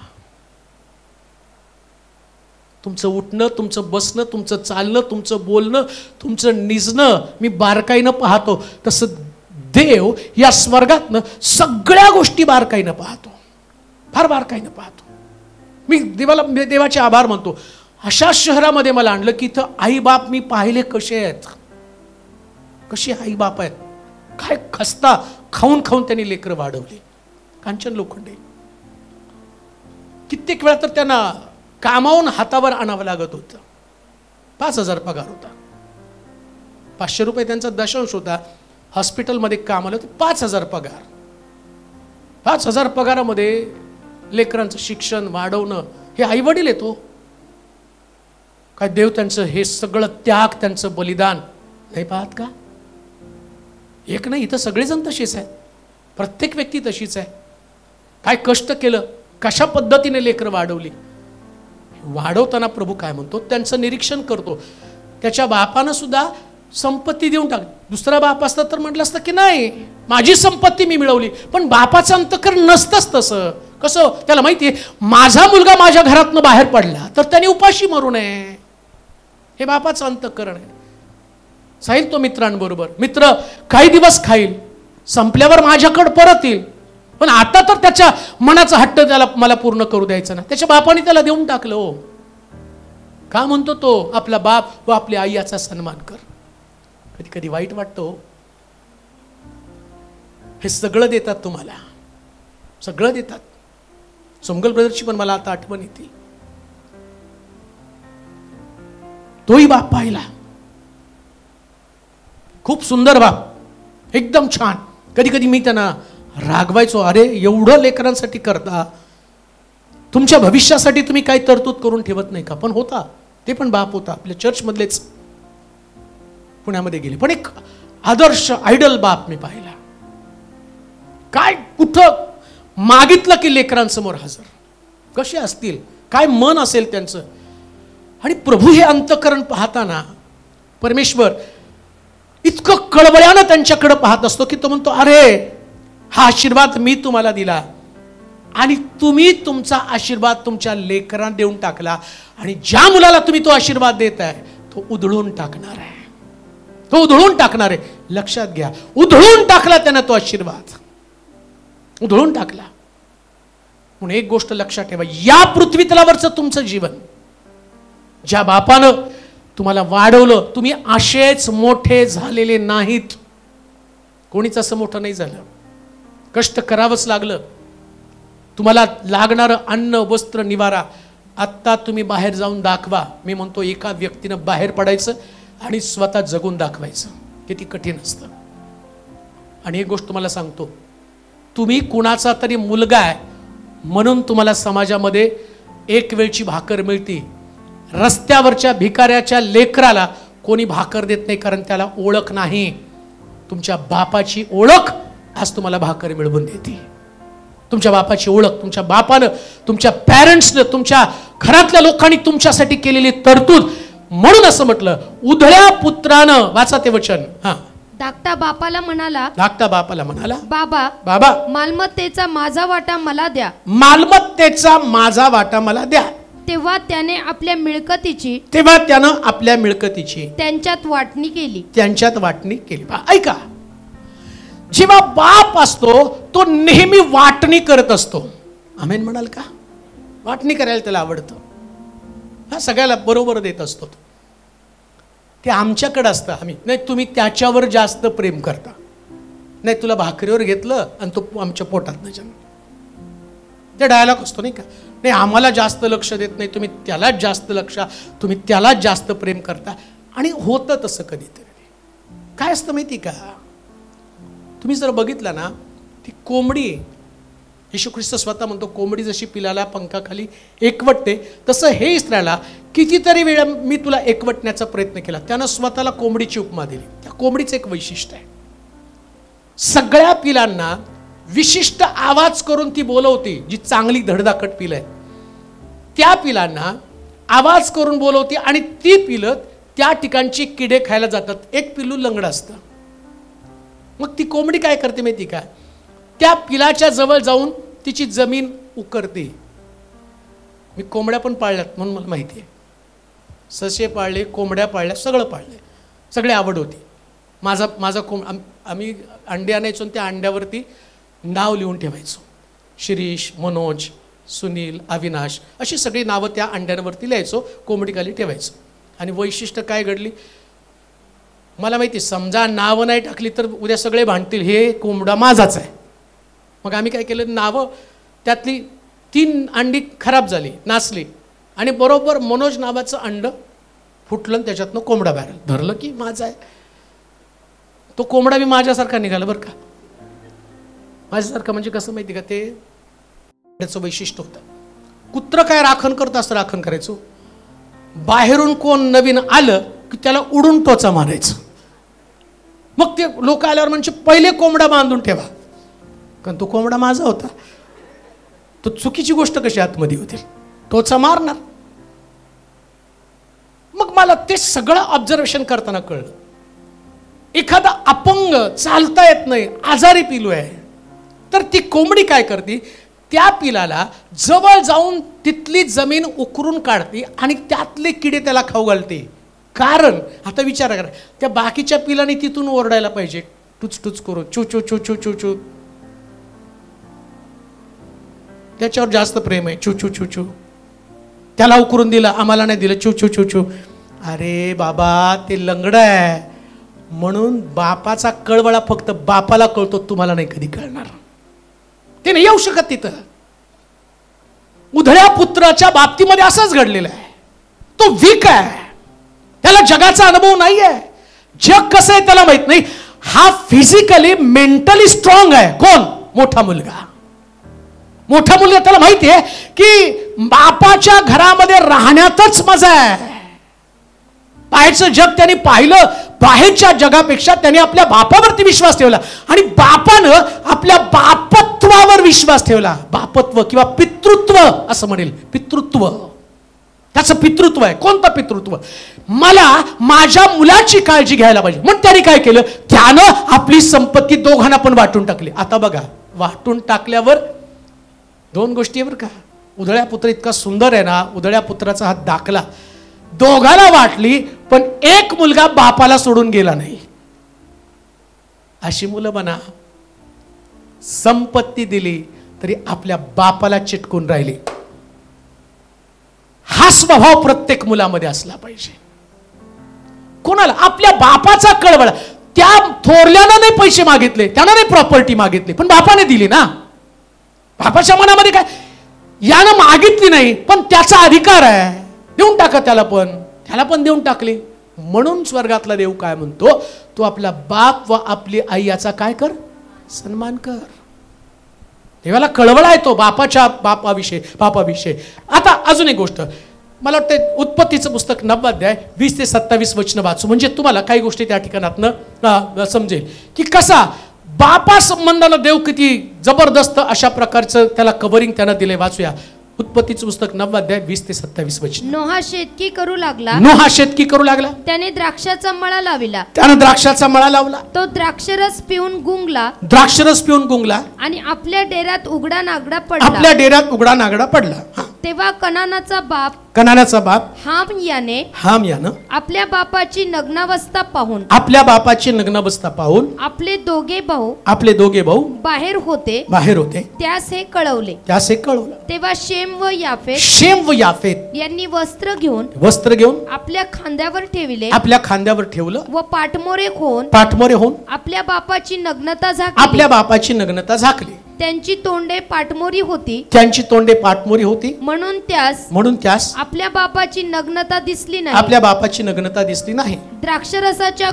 तुमचं उठणं, तुमचं बसणं, तुमचं चालणं, तुमचं बोलणं, तुमचं निजणं मी बारकाईनं पाहतो. तसं देव या स्वर्गातनं सगळ्या गोष्टी बारकाईनं पाहतो, फार बारकाईनं पाहतो. मी देवाचे आभार मानतो. अशा शहरामध्ये मला आणलं की इथं आई बाप मी पाहिले कसे आहेत, कशी आई बाप आहेत, काय खस्ता खाऊन खाऊन त्यांनी लेकरं वाढवली. कांचन लोखंडे कित्येक वेळा तर त्यांना कामावून हातावर आणावं लागत होतं. 5,000 पगार होता, 500 रुपये त्यांचा दशांश होता. हॉस्पिटलमध्ये कामाला होतं, 5,000 पगार. 5,000 पगारामध्ये लेकरांचं शिक्षण वाढवणं, हे आई वडील येतो काय? देव त्यांचं हे सगळं त्याग, त्यांचं बलिदान नाही पाहत का? एक नाही, इथं सगळेजण तशीच आहे, प्रत्येक व्यक्ती तशीच आहे. काय कष्ट केलं, कशा पद्धतीने लेकरं वाढवली. वाढवताना प्रभू काय म्हणतो, त्यांचं निरीक्षण करतो. त्याच्या बापानं सुद्धा संपत्ती देऊन टाक. दुसरा बाप असता तर म्हटलं असतं की नाही, माझी संपत्ती मी मिळवली, पण बापाचं अंतःकरण नसतंच तसं. कसं? त्याला माहितीये माझा मुलगा माझ्या घरातनं बाहेर पडला तर त्याने उपाशी मरू नये, हे बापाचं अंतःकरण आहे. जाईल तो मित्रांबरोबर, मित्र काही दिवस खाईल, संपल्यावर माझ्याकडे परत येईल, पण आता तर त्याच्या मनाचा हट्ट त्याला मला पूर्ण करू द्यायचा ना. त्याच्या बापाने त्याला देऊन टाकलं. हो का म्हणतो तो, आपला बाप व आपली आई याचा सन्मान कर. कधी कधी वाईट वाटतं हो, हे सगळं देतात तुम्हाला, सगळं देतात. सोमगल ब्रदरची पण मला आता आठवण येते, तोही बाप पाहिला, खूप सुंदर बाप, एकदम छान. कधी कधी मी त्यांना रागवायचो, अरे एवढं लेकरांसाठी करता, तुमच्या भविष्यासाठी तुम्ही काही तरतूद करून ठेवत नाही का? पण होता, ते पण बाप होता, आपल्या चर्चमधलेच, पुण्यामध्ये गेले, पण एक आदर्श आयडल बाप मी पाहिला. काय कुठं मागितलं की लेकरांसमोर हजर, कसे असतील, काय मन असेल त्यांचं. आणि प्रभू हे अंतःकरण पाहताना परमेश्वर इतकं कळवळ्यानं त्यांच्याकडे पाहत असतो की तो म्हणतो, अरे हा आशीर्वाद मी तुम्हाला दिला आणि तुम्ही तुमचा आशीर्वाद तुमच्या लेकरांना देऊन टाकला, आणि ज्या मुलाला तुम्ही तो आशीर्वाद देताय तो उधळून टाकणार आहे, तो उधळून टाकणार आहे. लक्षात घ्या, उधळून टाकला त्यानं तो आशीर्वाद, उधळून टाकला. म्हणून एक गोष्ट लक्षात ठेवा, या पृथ्वी तलावरचं तुमचं जीवन, ज्या बापानं तुम्हाला वाढवलं, तुम्ही असेच मोठे झालेले नाहीत. कोणीच असं मोठं नाही झालं, कष्ट करावंच लागलं. तुम्हाला लागणारं अन्न, वस्त्र, निवारा आत्ता तुम्ही बाहेर जाऊन दाखवा. मी म्हणतो एका व्यक्तीनं बाहेर पडायचं आणि स्वतः जगून दाखवायचं, किती कठीण असतं. आणि एक गोष्ट तुम्हाला सांगतो, तुम्ही कुणाचा तरी मुलगा आहे म्हणून तुम्हाला समाजामध्ये एक वेळची भाकर मिळते. रस्त्यावरच्या भिकाऱ्याच्या लेकराला कोणी भाकर देत नाही, कारण त्याला ओळख नाही. तुमच्या बापाची ओळख आज तुम्हाला भाकर मिळवून देते. तुमच्या बापाची ओळख, तुमच्या बापानं, तुमच्या पॅरेंट्सनं, तुमच्या घरातल्या लोकांनी तुमच्यासाठी केलेली तरतूद म्हणून असं म्हटलं, उधळ्या पुत्रानं, वाचा ते वचन. हा. धाकटा बापाला म्हणाला, धाकटा बापाला म्हणाला, बाबा बाबा मालमत्तेचा माझा वाटा मला द्या. मालमत्तेचा माझा वाटा मला द्या. तेव्हा त्याने आपल्या मिळकतीची त्यांच्यात वाटणी केली. ऐका, जेव्हा बाप असतो तो नेहमी वाटणी करत असतो. आमेन म्हणाल का? वाटणी करायला त्याला आवडतं. हा, सगळ्याला बरोबर देत असतो. ते आमच्याकडे असतं. आम्ही नाही, तुम्ही त्याच्यावर जास्त प्रेम करता. नाही, तुला भाकरीवर घेतलं आणि तो आमच्या पोटात नाही जन्म. ते डायलॉग असतो नाही का? नाही, आम्हाला जास्त लक्ष देत नाही, तुम्ही त्यालाच जास्त तुम्ही त्यालाच जास्त प्रेम करता. आणि होतं तसं कधीतरी. काय असतं माहिती का? तुम्ही जर बघितलं ना, ती कोंबडी, येशू ख्रिस्त स्वतः म्हणतो, कोंबडी जशी पिलाला पंखाखाली एकवटते, तसं हे इस्रायला कितीतरी वेळा मी तुला एकवटण्याचा प्रयत्न केला. त्यानं स्वतःला कोंबडीची उपमा दिली. त्या कोंबडीचं एक वैशिष्ट्य आहे, सगळ्या पिलांना विशिष्ट आवाज करून ती बोलवते. जी चांगली धडधाकट पिलं आहे त्या पिलांना आवाज करून बोलवते आणि ती पिलं त्या ठिकाणची किडे खायला जातात. एक पिल्लू लंगडं असतं. मग ती कोंबडी काय करते माहिती का? त्या पिलाच्या जवळ जाऊन तिची जमीन उकरते. मी कोंबड्या पण पाळल्यात म्हणून मला माहिती आहे. ससे पाळले, कोंबड्या पाळल्या, सगळं पाळले, सगळे आवड होती. माझा आम्ही अंडे आणायचो आणि त्या अंड्यावरती नाव लिहून ठेवायचो. शिरीष, मनोज, सुनील, अविनाश अशी सगळी नावं त्या अंड्यांवरती लिहायचो, कोंबडीखाली ठेवायचो. आणि वैशिष्ट्य काय घडली मला माहिती, समजा नावं नाही टाकली तर उद्या सगळे भांडतील, हे कोंबडा माझाच आहे. मग आम्ही काय केलं, नावं, त्यातली 3 अंडी खराब झाली, नाचली, आणि बरोबर मनोज नावाचं अंड फुटलं आणि त्याच्यातनं कोंबडा बाहेर धरलं की माझा आहे. तो कोंबडा बी माझ्यासारखा निघाला बरं का. माझ्यासारखं म्हणजे कसं माहिती का, ते त्याचं वैशिष्ट्य होतं. कुत्र काय राखण करतं असं राखण करायचो. बाहेरून कोण नवीन आलं की त्याला उडून टोचा मारायचं. मग ते लोक आल्यावर म्हणजे पहिले कोंबडा बांधून ठेवा, कारण तो कोंबडा माझा होता. तो चुकीची गोष्ट कशी आतमध्ये होतील, टोचा मारणार. मग मला ते सगळं ऑब्झर्वेशन करताना कळलं, एखादा अपंग, चालता येत नाही, आजारी पिलू आहे, तर ती कोंबडी काय करते, त्या पिलाला जवळ जाऊन तिथली जमीन उकरून काढते आणि त्यातले किडे त्याला खाऊ घालते. कारण आता विचार करा, त्या बाकीच्या पिलाने तिथून ओरडायला पाहिजे, टुच टुच करून, चू चू चू चू चू चू, त्याच्यावर जास्त प्रेम आहे, चू चू चू चू, त्याला उकरून दिलं, आम्हाला नाही दिलं, चू चू चू चू. अरे बाबा, ते लंगडं आहे म्हणून बापाचा कळवळा फक्त बापाला कळतो, तुम्हाला नाही कधी कळणार. ते नाही येऊ शकत तिथं. उधळ्या पुत्राच्या बाबतीमध्ये असंच घडलेलं आहे. तो वीक आहे, त्याला जगाचा अनुभव नाही आहे, जग कसं आहे त्याला माहित नाही. हा फिजिकली मेंटली स्ट्रॉंग आहे. कोण? मोठा मुलगा. मोठा मुलगा त्याला माहिती आहे की बापाच्या घरामध्ये राहण्यातच मजा आहे. बाहेरचं जग त्यांनी पाहिलं, बाहेरच्या जगापेक्षा त्यांनी आपल्या बापावरती विश्वास ठेवला आणि बापानं आपल्या बापत्वावर विश्वास ठेवला. बापत्व किंवा पितृत्व असं म्हणेल, पितृत्व, त्याचं पितृत्व आहे. कोणतं पितृत्व? मला माझ्या मुलाची काळजी घ्यायला पाहिजे. म्हणून त्यांनी काय केलं, त्यानं आपली संपत्ती दोघांना पण वाटून टाकली. आता बघा, वाटून टाकल्यावर 2 गोष्टी बरं का. उधळ्या पुत्र इतका सुंदर आहे ना, उधळ्या पुत्राचा हात दाखला, दोघाला वाटली, पण एक मुलगा बापाला सोडून गेला नाही. अशी मुलं बना. संपत्ती दिली तरी आपल्या बापाला चिटकून राहिली. हा स्वभाव प्रत्येक मुलामध्ये असला पाहिजे. कोणाला? आपल्या बापाचा कळवळा. त्या थोरल्यानं नाही पैसे मागितले, त्यानं नाही प्रॉपर्टी मागितली, पण बापाने दिली ना. बापाच्या मनामध्ये काय, यानं मागितली नाही पण त्याचा अधिकार आहे, देऊन टाका त्याला पण देऊन टाकले. म्हणून स्वर्गातला देव काय म्हणतो, तू आपला बाप व आपली आई याचा काय कर, सन्मान कर. देवाला कळवळा येतो बापाविषयी. आता अजून एक गोष्ट, मला वाटतं उत्पत्तीचं पुस्तक 9 अध्याय 20 ते 27 वचन वाचू, म्हणजे तुम्हाला काही गोष्टी त्या ठिकाणातनं समजेल की कसा बापा संबंधाला देव किती जबरदस्त अशा प्रकारचं त्याला कव्हरिंग त्यानं दिले. वाचूया उत्पत्तीचं पुस्तक 9 अध्याय 20 ते 27 वचन. नोहा शेतकी करू लागला. नोहा शेतकी करू लागला. त्याने द्राक्षाचा मळा लाविला. त्याने द्राक्षाचा मळा लावला. तो द्राक्षरस पिऊन गुंगला. द्राक्षरस पिऊन गुंगला. आणि आपल्या डेऱ्यात उघडा नागडा पडला. आपल्या डेऱ्यात उघडा नागडा पडला. तेव्हा कनानाचा बाप हाम यानं आपल्या बापाची नग्नावस्था पाहून आपले दोघे भाऊ बाहेर होते त्यास हे कळवले. तेव्हा शेम व याफेत यांनी वस्त्र घेऊन आपल्या खांद्यावर ठेवलं व पाठमोरे होऊन आपल्या बापाची नग्नता झाकली. त्यांची तोंडे पाठमोरी होती म्हणून त्यास आपल्या बापाची नग्नता दिसली नाही. द्राक्षरसाच्या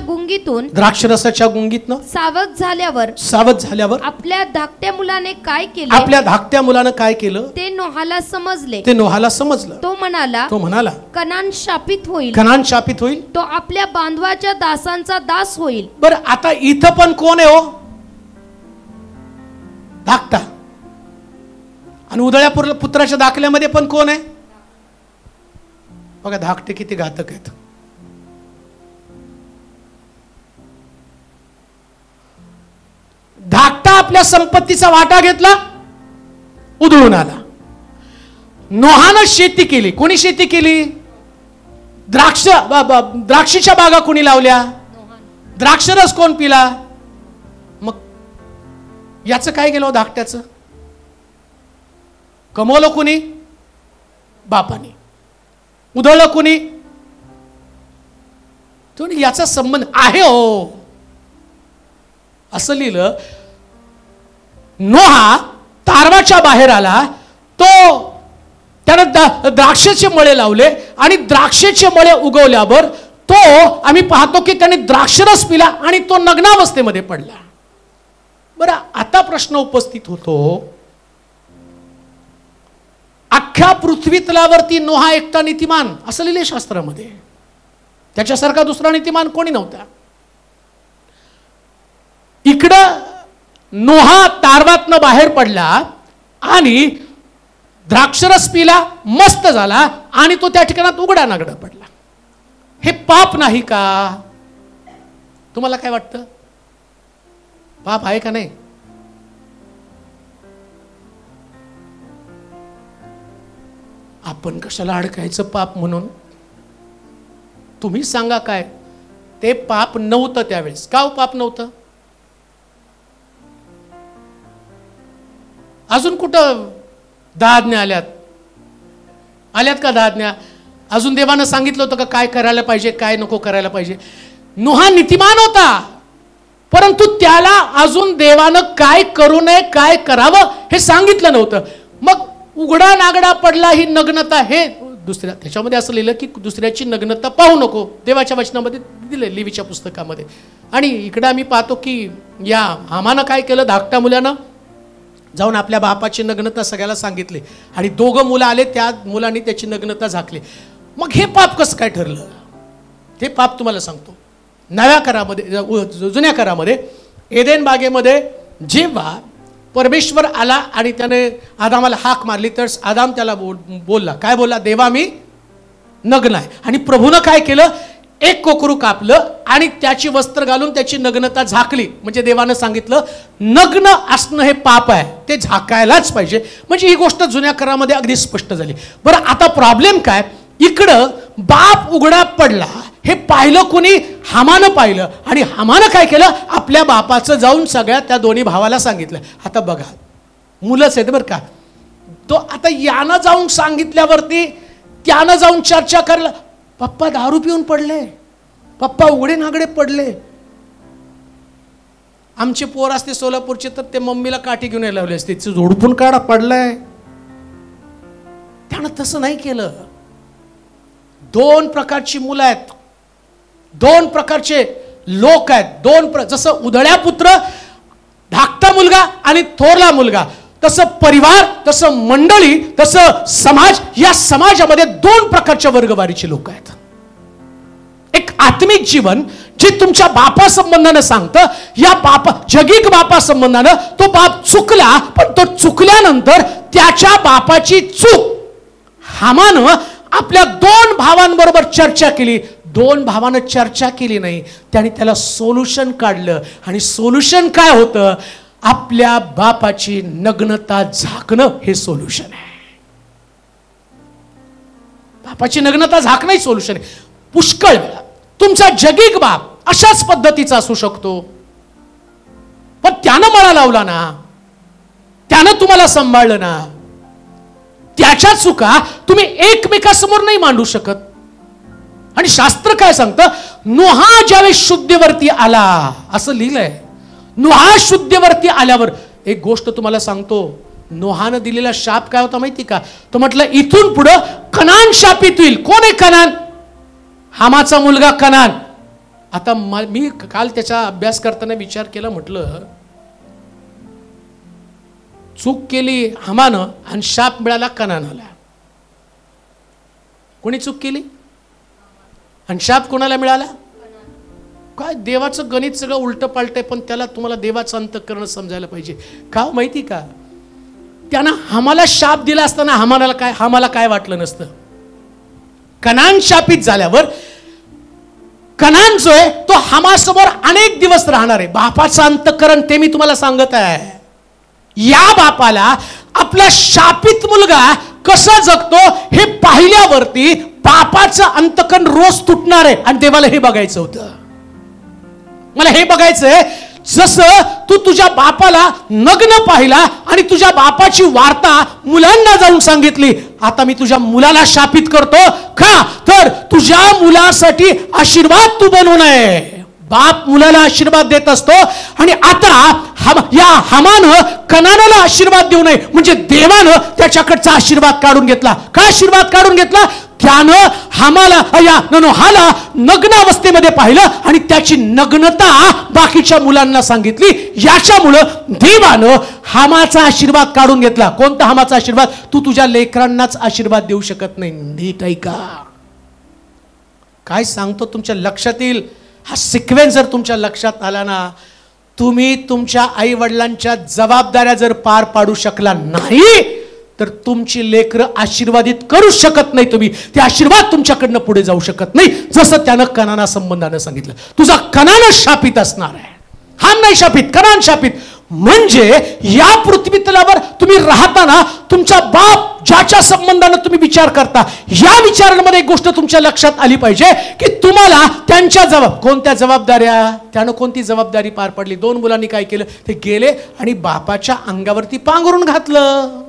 गुंगीतून सावध झाल्यावर आपल्या धाकट्या मुलाने काय केलं ते नोहाला समजलं. तो म्हणाला कनान शापित होईल. तो आपल्या बांधवाच्या दासांचा दास होईल. बरं, आता इथं पण कोण आहे हो? धाकटा. आणि उधळ्या पुत्राच्या दाखल्यामध्ये पण कोण आहे? बघा धाकटे किती घातक आहेत. धाकटा आपल्या संपत्तीचा वाटा घेतला, उधळून आला. नोहानं शेती केली. कोणी शेती केली? द्राक्षीच्या बागा कोणी लावल्या? द्राक्षरस कोण पिला? मग याचं काय गेलं धाकट्याचं? कमवलं कोणी? बापाने. उधळलं कोणी? तो याचा संबंध आहे हो असं लिहिलं. नोहा तारवाच्या बाहेर आला. त्यानं द्राक्षाचे मळे लावले आणि द्राक्षाचे मळे उगवल्यावर आम्ही पाहतो की त्याने द्राक्षरस पिला आणि तो नग्नावस्थेमध्ये पडला. बरं, आता प्रश्न उपस्थित होतो, अख्ख्या पृथ्वी तलावरती नोहा एकटा नीतिमान असं लिहिले शास्त्रामध्ये. त्याच्यासारखा दुसरा नीतिमान कोणी नव्हता. इकडं नोहा तारवातनं बाहेर पडला आणि द्राक्षरस पिला, मस्त झाला आणि तो त्या ठिकाणात उघडा नागडा पडला. हे पाप नाही का? तुम्हाला काय वाटतं? पाप आहे का नाही? आपण कशाला अडकायचं पाप म्हणून? तुम्ही सांगा काय? ते पाप नव्हतं त्यावेळेस. का पाप नव्हतं? अजून कुठं दादण्या आल्यात का दादण्या? अजून देवानं सांगितलं होतं का काय करायला पाहिजे, काय नको करायला पाहिजे? नोहा नीतिमान होता, परंतु त्याला अजून देवानं काय करू नये, काय करावं हे सांगितलं नव्हतं. मग उघडा नागडा पडला ही नग्नता. हे दुसऱ्या त्याच्यामध्ये असं लिहिलं की दुसऱ्याची नग्नता पाहू नको. देवाच्या वचनामध्ये दिले, लेवीच्या पुस्तकामध्ये. आणि इकडे आम्ही पाहतो की या हामानं काय केलं? धाकट्या मुलानं जाऊन आपल्या बापाची नग्नता सगळ्याला सांगितली आणि दोघं मुलं आले, त्या मुलांनी त्याची नग्नता झाकली. मग हे पाप कसं काय ठरलं? ते पाप तुम्हाला सांगतो. नव्या करामध्ये, जुन्या करामध्ये एदेन बागेमध्ये जेव्हा परमेश्वर आला आणि त्याने आदामाला हाक मारली, तर आदाम त्याला बोलला. काय बोलला? देवा मी नग्न आहे. आणि प्रभूनं काय केलं? एक कोकरू कापलं आणि त्याची वस्त्र घालून त्याची नग्नता झाकली. म्हणजे देवानं सांगितलं नग्न असणं हे पाप आहे, ते झाकायलाच पाहिजे. म्हणजे ही गोष्ट जुन्या करामध्ये अगदी स्पष्ट झाली. बरं, आता प्रॉब्लेम काय? इकडं बाप उघडा पडला, हे पाहिलं कोणी? हामानं पाहिलं. आणि हामानं काय केलं? आपल्या बापाचं जाऊन सगळ्या त्या दोन्ही भावाला सांगितलं. आता बघा, मुलंच आहेत बरं का. तो आता यानं जाऊन सांगितल्यावरती त्यानं जाऊन चर्चा करायला, पप्पा दारू पिऊन पडले, पप्पा उघडे नागडे पडले. आमचे पोर असते सोलापूरचे तर ते मम्मीला काठी घेऊन लावले असते, झोडपून काढा पडलाय. त्यानं तसं नाही केलं. दोन प्रकारची मुलं आहेत, दोन प्रकारचे लोक आहेत. जसं उधळ्या पुत्र, धाकटा मुलगा आणि थोरला मुलगा, तसं परिवार, तसं मंडळी, तसं समाज. या समाजामध्ये दोन प्रकारच्या वर्गवारीचे लोक आहेत. एक आत्मिक जीवन जे तुमच्या बापा संबंधानं सांगतं, या जगिक बापा संबंधानं तो बाप चुकला, पण तो चुकल्यानंतर त्याच्या बापाची चूक हामानं आपल्या 2 भावांबरोबर चर्चा केली. 2 भावानं चर्चा केली नाही, त्याने त्याला सोल्युशन काढलं. आणि सोल्युशन काय होतं? आपल्या बापाची नग्नता झाकणं हे सोल्युशन आहे. बापाची नग्नता झाकणं हे सोल्युशन आहे. पुष्कळ वेळा तुमचा जगीक बाप अशाच पद्धतीचा असू शकतो, पण त्यानं मला लावला ना, त्यानं तुम्हाला सांभाळलं ना, त्याच्या चुका तुम्ही एकमेकासमोर नाही मांडू शकत. आणि शास्त्र काय सांगतं? नोहा ज्यावेळेस शुद्धीवरती आला, असं लिहिलंय. नोहा शुद्धीवरती आल्यावर एक गोष्ट तुम्हाला सांगतो, नोहानं दिलेला शाप काय होता माहिती का? तो म्हटलं इथून पुढं कनान शापित होईल. कोण आहे कनान? हामाचा मुलगा कनान. आता मी काल त्याचा अभ्यास करताना विचार केला, म्हटलं चूक केली हामानं आणि शाप मिळाला कनानाला. कोणी चूक केली आणि शाप कोणाला मिळाला? काय देवाचं गणित सगळं उलटं पालटं, पण त्याला तुम्हाला देवाचं अंतःकरण समजायला पाहिजे. का माहिती का? त्यानं हामाला शाप दिला असताना हामाला काय वाटलं नसतं? कनान शापित झाल्यावर कनान जो आहे तो हामासमोर अनेक दिवस राहणार आहे. बापाचं अंतःकरण ते मी तुम्हाला सांगत आहे. या बापाला आपला शापित मुलगा कसा जगतो हे पाहिल्यावरती बापाचं अंतःकरण रोज तुटणार आहे. आणि देवाला हे बघायचं होतं, मला हे बघायचंय. जसं तू तुझ्या बापाला नग्न पाहिला आणि तुझ्या बापाची वार्ता मुलांना जाऊन सांगितली, आता मी तुझ्या मुलाला शापित करतो. का तर तुझ्या मुलासाठी आशीर्वाद तू बनवू नये. बाप मुलाला आशीर्वाद देत असतो आणि आता या हामानं कनानाला आशीर्वाद देऊ नये म्हणजे देवानं त्याच्याकडचा आशीर्वाद काढून घेतला. काय आशीर्वाद काढून घेतला? त्यानं नोहाला नग्न अवस्थेमध्ये पाहिलं आणि त्याची नग्नता बाकीच्या मुलांना सांगितली. याच्यामुळं देवानं हामाचा आशीर्वाद काढून घेतला. कोणता हामाचा आशीर्वाद? तू तुझ्या लेकरांनाच आशीर्वाद देऊ शकत नाही. नीट ऐका, काय सांगतो तुमच्या लक्षात येईल. हा सिक्वेन्स जर तुमच्या लक्षात आला ना, तुम्ही तुमच्या आई वडिलांच्या जबाबदाऱ्या जर पार पाडू शकला नाही तर तुमची लेकरं आशीर्वादित करू शकत नाही. तुम्ही ते आशीर्वाद तुमच्याकडनं पुढे जाऊ शकत नाही. जसं त्यानं कनाना संबंधानं सांगितलं, तुझा कनान शापित असणार आहे. हाम नाही शापित, कनान शापित. म्हणजे या पृथ्वी तलावर तुम्ही राहताना तुमचा बाप ज्याच्या संबंधानं तुम्ही विचार करता, या विचारांमध्ये एक गोष्ट तुमच्या लक्षात आली पाहिजे की तुम्हाला त्यांच्या कोणत्या जबाबदाऱ्या, त्यानं कोणती जबाबदारी पार पडली. 2 मुलांनी काय केलं? ते गेले आणि बापाच्या अंगावरती पांघरून घातलं.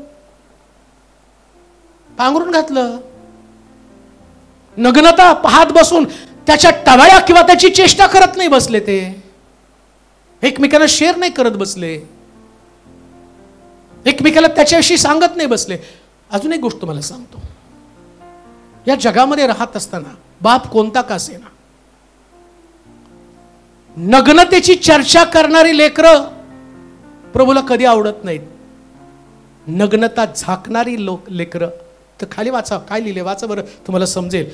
नग्नता पाहत बसून त्याच्या टवाळ्या किंवा त्याची चेष्टा करत नाही बसले. ते एकमेकांना शेअर नाही करत बसले, एकमेकाला त्याच्याविषयी सांगत नाही बसले. अजून एक गोष्ट तुम्हाला सांगतो, या जगामध्ये राहत असताना बाप कोणता का असेना, नग्नतेची चर्चा करणारी लेकरं प्रभूला कधी आवडत नाहीत. नग्नता झाकणारी लेकरं तर खाली वाचा, काय लिहिले वाचा बरं, तुम्हाला समजेल.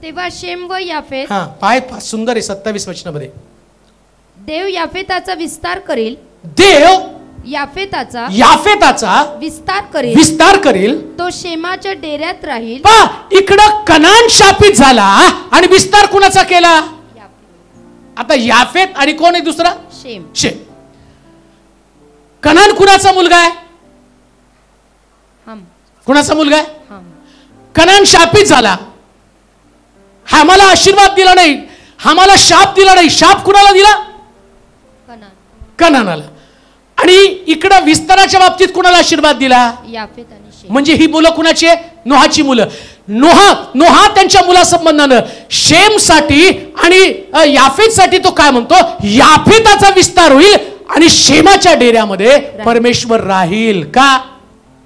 तेव्हा शेम व याफेत, पाय सुंदर आहे 27 वचनामध्ये, देव याफेताचा विस्तार करेल. देव याफेताचा विस्तार करेल. तो शेमाच्या डेऱ्यात राहील. इकडं कनान शापित झाला आणि विस्तार कुणाचा केला? आता याफेत आणि कोण आहे दुसरा? शेम. कनान कुणाचा मुलगा आहे? कुणाचा मुलगा आहे? कनान शापित झाला, हामाला आशीर्वाद दिला नाही, हामाला शाप दिला नाही. शाप कुणाला दिला? कनानाला. आणि इकडं विस्ताराच्या बाबतीत कुणाला आशीर्वाद दिला? याफेत आणि शेम. म्हणजे ही मुलं कुणाची आहे? नोहाची मुलं. नोहा त्यांच्या मुलासंबंधानं शेम साठी आणि याफेत साठी तो काय म्हणतो? याफेताचा विस्तार होईल आणि शेमाच्या डेऱ्यामध्ये परमेश्वर राहील. का?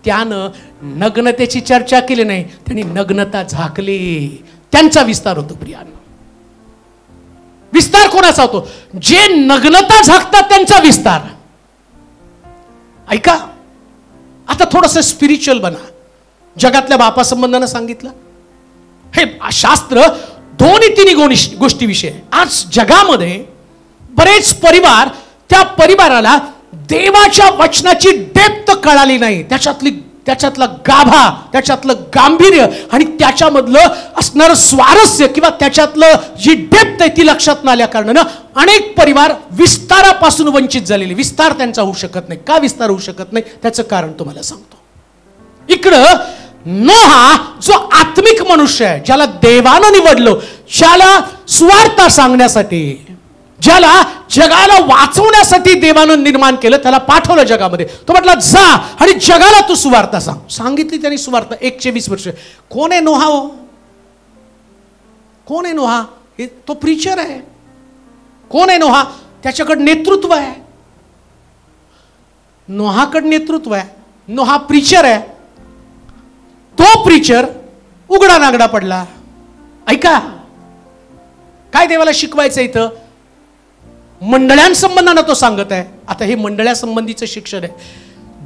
त्यानं नग्नतेची चर्चा केली नाही, त्यांनी नग्नता झाकली. त्यांचा विस्तार होतो. प्रियानो, विस्तार कोणाचा होतो? जे नग्नता झाकतात त्यांचा विस्तार. ऐका, आता थोडस स्पिरिच्युअल बना. जगातल्या बापासंबंधानं सांगितलं, हे शास्त्र 2-3 गोष्टीविषयी. आज जगामध्ये बरेच परिवार, त्या परिवाराला देवाच्या वचनाची डेप्थ कळाली नाही, त्याच्यातला गाभा, त्याच्यातलं गांभीर्य आणि त्याच्यामधलं असणारं स्वारस्य किंवा त्याच्यातलं जी डेप्थ आहे ती लक्षात न आल्या कारणानं अनेक परिवार विस्तारापासून वंचित झालेले. विस्तार त्यांचा होऊ शकत नाही. का विस्तार होऊ शकत नाही त्याचं कारण तुम्हाला सांगतो. इकडं नोहा जो आत्मिक मनुष्य आहे, ज्याला देवानं निवडलं, ज्याला सुवार्ता सांगण्यासाठी, ज्याला जगाला वाचवण्यासाठी देवानं निर्माण केलं, त्याला पाठवलं जगामध्ये. तो म्हटला जा आणि जगाला तू सुवार्ता सांग. सांगितली त्यांनी सुवार्ता 120 वर्ष. कोण आहे नोहा? हो, कोण आहे नोहा? तो प्रीचर आहे. कोण आहे नोहा? त्याच्याकडे नेतृत्व आहे. नोहाकडे नेतृत्व आहे. नोहा प्रीचर आहे. तो प्रीचर उघडा नागडा पडला. ऐका काय देवाला शिकवायचं इथं. मंडळांसंबंधानं तो सांगत आहे. आता हे मंडळासंबंधीचं शिक्षण आहे.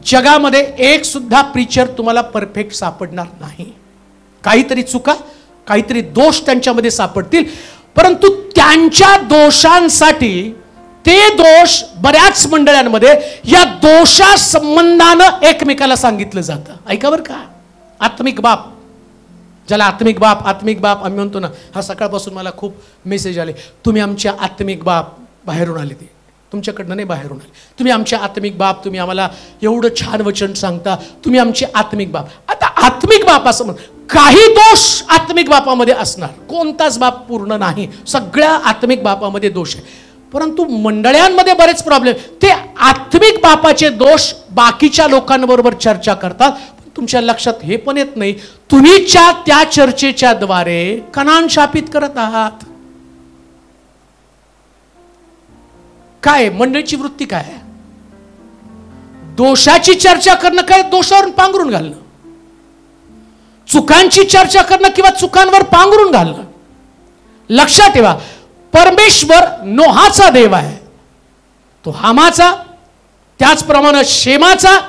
जगामध्ये एक सुद्धा प्रीचर तुम्हाला परफेक्ट सापडणार नाही. काहीतरी चुका, काहीतरी दोष त्यांच्यामध्ये सापडतील, परंतु त्यांच्या दोषांसाठी ते दोष बऱ्याच मंडळांमध्ये या दोषा संबंधानं एकमेकाला सांगितलं जातं. ऐका बरं का. आत्मिक बाप, ज्याला आत्मिक बाप आम्ही म्हणतो ना, हा सकाळपासून मला खूप मेसेज आले, तुम्ही आमच्या आत्मिक बाप, बाहेरून आले ते, तुमच्याकडनं नाही बाहेरून आले, तुम्ही आमच्या आत्मिक बाप, तुम्ही आम्हाला एवढं छान वचन सांगता, तुम्ही आमचे आत्मिक बाप. आता आत्मिक बाप असं म्हण, काही दोष आत्मिक बापामध्ये असणार, कोणताच बाप पूर्ण नाही, सगळ्या आत्मिक बापामध्ये दोष आहे. परंतु मंडळांमध्ये बरेच प्रॉब्लेम, ते आत्मिक बापाचे दोष बाकीच्या लोकांबरोबर चर्चा करतात. तुमच्या लक्षात हे पण येत नाही, तुम्हीच्या त्या चर्चेच्या द्वारे कनान शापित करत आहात. काय मंडळीची वृत्ती काय आहे? दोषाची चर्चा करणं काय? दोषावरून पांघरून घालणं. चुकांची चर्चा करणं किंवा चुकांवर पांघरून घालणं. लक्षात ठेवा, परमेश्वर नोहाचा देव आहे, तो हामाचा, त्याचप्रमाणे शेमाचा